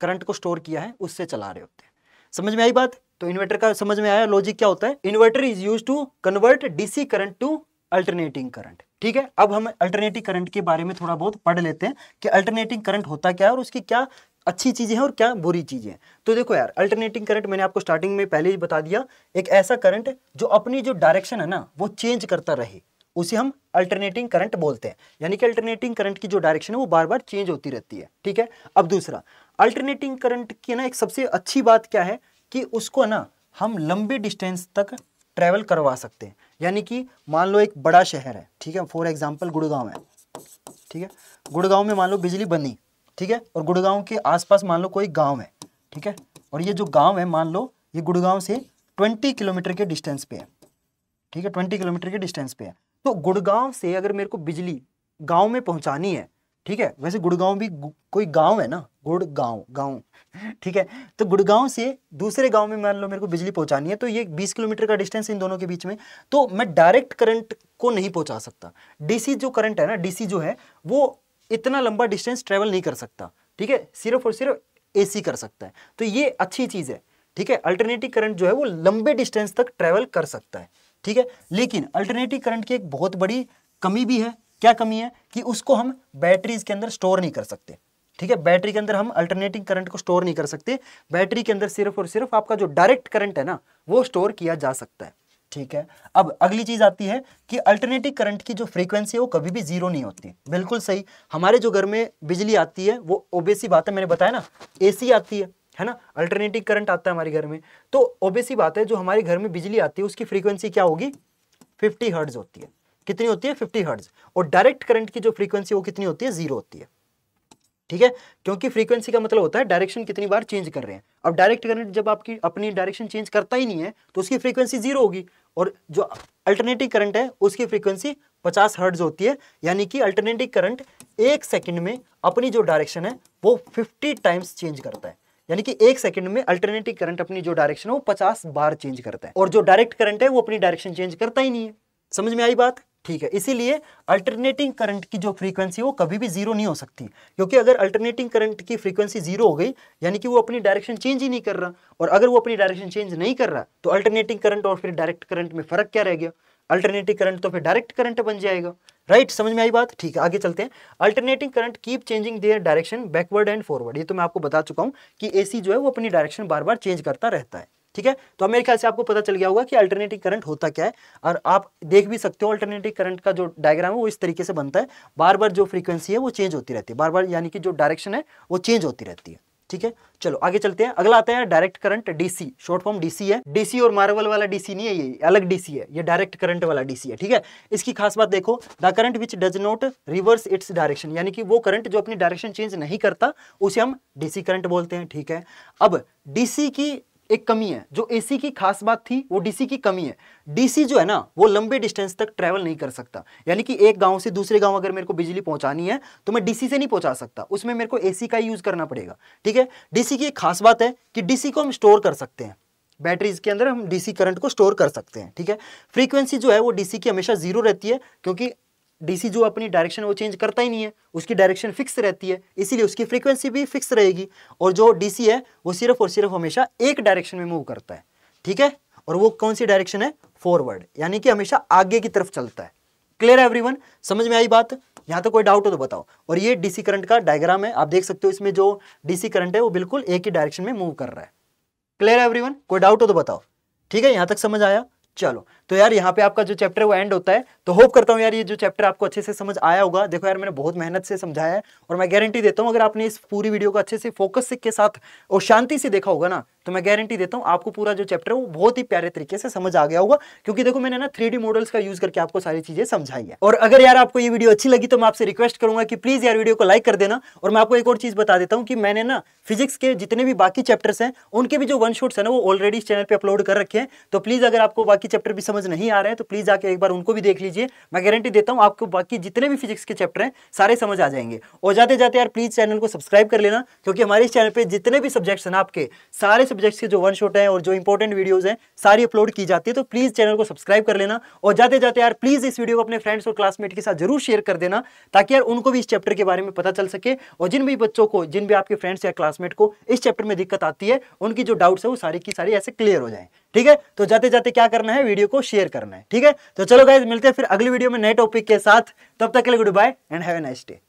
करंट को स्टोर किया है उससे चला रहे होते हैं। समझ में आई बात? तो इन्वर्टर का समझ में आया लॉजिक क्या होता है? Inverter is used to convert DC current to alternating current. ठीक है, अब हम अल्टरनेटिंग करंट के बारे में थोड़ा बहुत पढ़ लेते हैं कि अल्टरनेटिंग करंट होता क्या है और उसकी क्या अच्छी चीजें हैं और क्या बुरी चीजें हैं। तो देखो यार, अल्टरनेटिंग करंट मैंने आपको स्टार्टिंग में पहले ही बता दिया, एक ऐसा करंट जो अपनी जो डायरेक्शन है ना वो चेंज करता रहे, उसे हम अल्टरनेटिंग करंट बोलते हैं। यानी कि अल्टरनेटिंग करंट की जो डायरेक्शन है वो बार बार चेंज होती रहती है। ठीक है, अब दूसरा, अल्टरनेटिंग करंट की ना एक सबसे अच्छी बात क्या है कि उसको ना हम लंबे डिस्टेंस तक ट्रेवल करवा सकते हैं। यानी कि मान लो एक बड़ा शहर है, ठीक है, फॉर एग्जांपल गुड़गांव है। ठीक है, गुड़गांव में मान लो बिजली बनी, ठीक है, और गुड़गांव के आसपास मान लो कोई गांव है। ठीक है, और ये जो गांव है मान लो ये गुड़गांव से 20 किलोमीटर के डिस्टेंस पे है। ठीक है, 20 किलोमीटर के डिस्टेंस पे है। तो गुड़गांव से अगर मेरे को बिजली गांव में पहुंचानी है, ठीक है, वैसे गुड़गांव भी कोई गांव है ना, गुड़गांव गांव, ठीक है, तो गुड़गांव से दूसरे गांव में मान लो मेरे को बिजली पहुंचानी है, तो ये 20 किलोमीटर का डिस्टेंस इन दोनों के बीच में, तो मैं डायरेक्ट करंट को नहीं पहुंचा सकता। डीसी जो करंट है ना, डीसी जो है वो इतना लंबा डिस्टेंस ट्रेवल नहीं कर सकता। ठीक है, सिर्फ और सिर्फ एसी कर सकता है। तो ये अच्छी चीज है। ठीक है, अल्टरनेटिव करंट जो है वो लंबे डिस्टेंस तक ट्रेवल कर सकता है। ठीक है, लेकिन अल्टरनेटिव करंट की एक बहुत बड़ी कमी भी है। क्या कमी है? कि उसको हम बैटरीज के अंदर स्टोर नहीं कर सकते। ठीक है, बैटरी के अंदर हम अल्टरनेटिंग करंट को स्टोर नहीं कर सकते। बैटरी के अंदर सिर्फ और सिर्फ आपका जो डायरेक्ट करंट है ना वो स्टोर किया जा सकता है। ठीक है, अब अगली चीज आती है कि अल्टरनेटिव करंट की जो फ्रीक्वेंसी है वो कभी भी जीरो नहीं होती। बिल्कुल सही, हमारे जो घर में बिजली आती है वो ऑब्वियस सी बात है, मैंने बताया ना एसी आती है ना, अल्टरनेटिव करंट आता है हमारे घर में, तो ऑब्वियस सी बात है जो हमारे घर में बिजली आती है उसकी फ्रीक्वेंसी क्या होगी? 50 हर्ट्ज होती है। कितनी होती है? 50 हर्ट्ज। और डायरेक्ट करंट की जो फ्रीक्वेंसी वो कितनी होती है? जीरो होती है। ठीक है, क्योंकि फ्रीक्वेंसी का मतलब होता है डायरेक्शन कितनी बार चेंज कर रहे हैं। अब डायरेक्ट करंट जब आपकी अपनी डायरेक्शन चेंज करता ही नहीं है तो उसकी फ्रीक्वेंसी 0 होगी, और जो अल्टरनेटिंग करंट है उसकी फ्रीक्वेंसी 50 हर्ट्ज होती है, यानी कि अल्टरनेटिंग करंट 1 सेकंड में अपनी जो डायरेक्शन है वो 50 टाइम्स चेंज करता है, यानी कि 1 सेकंड में अल्टरनेटिंग करंट अपनी जो डायरेक्शन है वो 50 बार चेंज करता है, और जो डायरेक्ट करंट है वो अपनी डायरेक्शन चेंज करता ही नहीं है। समझ में आई बात? ठीक है, इसीलिए अल्टरनेटिंग करंट की जो फ्रीक्वेंसी वो कभी भी 0 नहीं हो सकती, क्योंकि अगर अल्टरनेटिंग करंट की फ्रीक्वेंसी 0 हो गई यानी कि वो अपनी डायरेक्शन चेंज ही नहीं कर रहा, और अगर वो अपनी डायरेक्शन चेंज नहीं कर रहा तो अल्टरनेटिंग करंट और फिर डायरेक्ट करंट में फर्क क्या रह गया? अल्टरनेटिंग करंट तो फिर डायरेक्ट करंट बन जाएगा, राइट? समझ में आई बात? ठीक है, आगे चलते हैं। Alternating current keep changing their direction backward and forward. ये तो मैं आपको बता चुका हूं कि एसी जो है वो अपनी डायरेक्शन बार बार चेंज करता रहता है, ठीक है। तो अब मेरे ख्याल से आपको पता चल गया होगा कि अल्टरनेटिंग करंट होता क्या है, और आप देख भी सकते हो अल्टरनेटिंग करंट का जो डायग्राम है वो इस तरीके से बनता है, बार बार जो फ्रीक्वेंसी है वो चेंज होती रहती है, बार बार यानी कि जो डायरेक्शन है वो चेंज होती रहती है, ठीक है। चलो आगे चलते हैं। अगला आता है direct current, DC, short form DC है। डीसी और मार्वल वाला डीसी नहीं है, ये अलग डीसी है, ये डायरेक्ट करंट वाला डीसी है, ठीक है। इसकी खास बात देखो, the current which does not reverse its direction, यानी कि वो करंट जो अपनी डायरेक्शन चेंज नहीं करता उसे हम डीसी करंट बोलते हैं, ठीक है। अब डीसी की एक कमी है, जो एसी की खास बात थी वो डीसी की कमी है। डीसी जो है ना वो लंबे डिस्टेंस तक ट्रैवल नहीं कर सकता, यानी कि एक गांव से दूसरे गांव अगर मेरे को बिजली पहुंचानी है तो मैं डीसी से नहीं पहुंचा सकता, उसमें मेरे को एसी का यूज करना पड़ेगा, ठीक है। डीसी की एक खास बात है कि डीसी को हम स्टोर कर सकते हैं, बैटरीज के अंदर हम डीसी करंट को स्टोर कर सकते हैं, ठीक है। फ्रीक्वेंसी जो है वो डीसी की हमेशा 0 रहती है, क्योंकि डीसी जो अपनी डायरेक्शन वो चेंज करता ही नहीं है, उसकी डायरेक्शन फिक्स रहती है, इसीलिए उसकी फ्रीक्वेंसी भी फिक्स रहेगी। और जो डीसी है वो सिर्फ और सिर्फ हमेशा एक डायरेक्शन में मूव करता है, ठीक है। और वो कौन सी डायरेक्शन है? फॉरवर्ड, यानी कि हमेशा आगे की तरफ चलता है। क्लियर है एवरीवन? समझ में आई बात? यहाँ तो कोई डाउट हो तो बताओ। और ये डीसी करंट का डायग्राम है, आप देख सकते हो इसमें जो डीसी करंट है वो बिल्कुल एक ही डायरेक्शन में मूव कर रहा है। क्लियर है एवरीवन? कोई डाउट हो तो बताओ। ठीक है, यहाँ तक समझ आया? चलो तो यार यहाँ पे आपका जो चैप्टर है वो एंड होता है। तो होप करता हूँ यार ये जो चैप्टर आपको अच्छे से समझ आया होगा। देखो यार मैंने बहुत मेहनत से समझाया है, और मैं गारंटी देता हूँ अगर आपने इस पूरी वीडियो को अच्छे से फोकस के साथ और शांति से देखा होगा ना, तो मैं गारंटी देता हूँ आपको पूरा जो चैप्टर है वो बहुत ही प्यारे तरीके से समझ आ गया होगा, क्योंकि देखो मैंने ना 3D मॉडल्स का यूज करके आपको सारी चीजें समझाई है। और अगर यार आपको ये वीडियो अच्छी लगी तो मैं आपसे रिक्वेस्ट करूंगा कि प्लीज यार वीडियो को लाइक कर देना। और मैं आपको एक और चीज बता देता हूँ कि मैंने ना फिजिक्स के जितने भी बाकी चैप्टर्स हैं उनके भी जो वन शॉट्स है ना वो ऑलरेडी इस चैनल पे अपलोड कर रखे हैं। तो प्लीज अगर आपको बाकी चैप्टर भी समझ नहीं आ रहे हैं तो प्लीज आके एक बार उनको भी देख लीजिए। मैं गारंटी देता हूँ आपको बाकी जितने भी फिजिक्स के चैप्टर हैं सारे समझ आ जाएंगे। और जाते जाते यार प्लीज चैनल को सब्सक्राइब कर लेना, क्योंकि हमारे इस चैनल पे जितने भी सब्जेक्ट्स हैं ना आपके सारे सब्जेक्ट्स के जो वन शॉट है और जो इंपॉर्टेंट वीडियोस हैं सारी अपलोड की जाती है। तो प्लीज चैनल को सब्सक्राइब कर लेना। और जाते जाते यार प्लीज इस वीडियो को अपने फ्रेंड्स और क्लासमेट के साथ जरूर शेयर कर देना, ताकि यार उनको भी इस चैप्टर के बारे में पता चल सके। और जिन भी बच्चों को, जिन भी आपके फ्रेंड्स या क्लासमेट को इस चैप्टर में दिक्कत आती है, उनकी जो डाउट्स है वो सारी की सारी ऐसे क्लियर हो जाए। ठीक है, तो जाते जाते क्या करना है, वीडियो को शेयर करना है। ठीक है, तो चलो गाइस मिलते हैं फिर अगली वीडियो में नए टॉपिक के साथ। तब तक के लिए goodbye and have a nice day.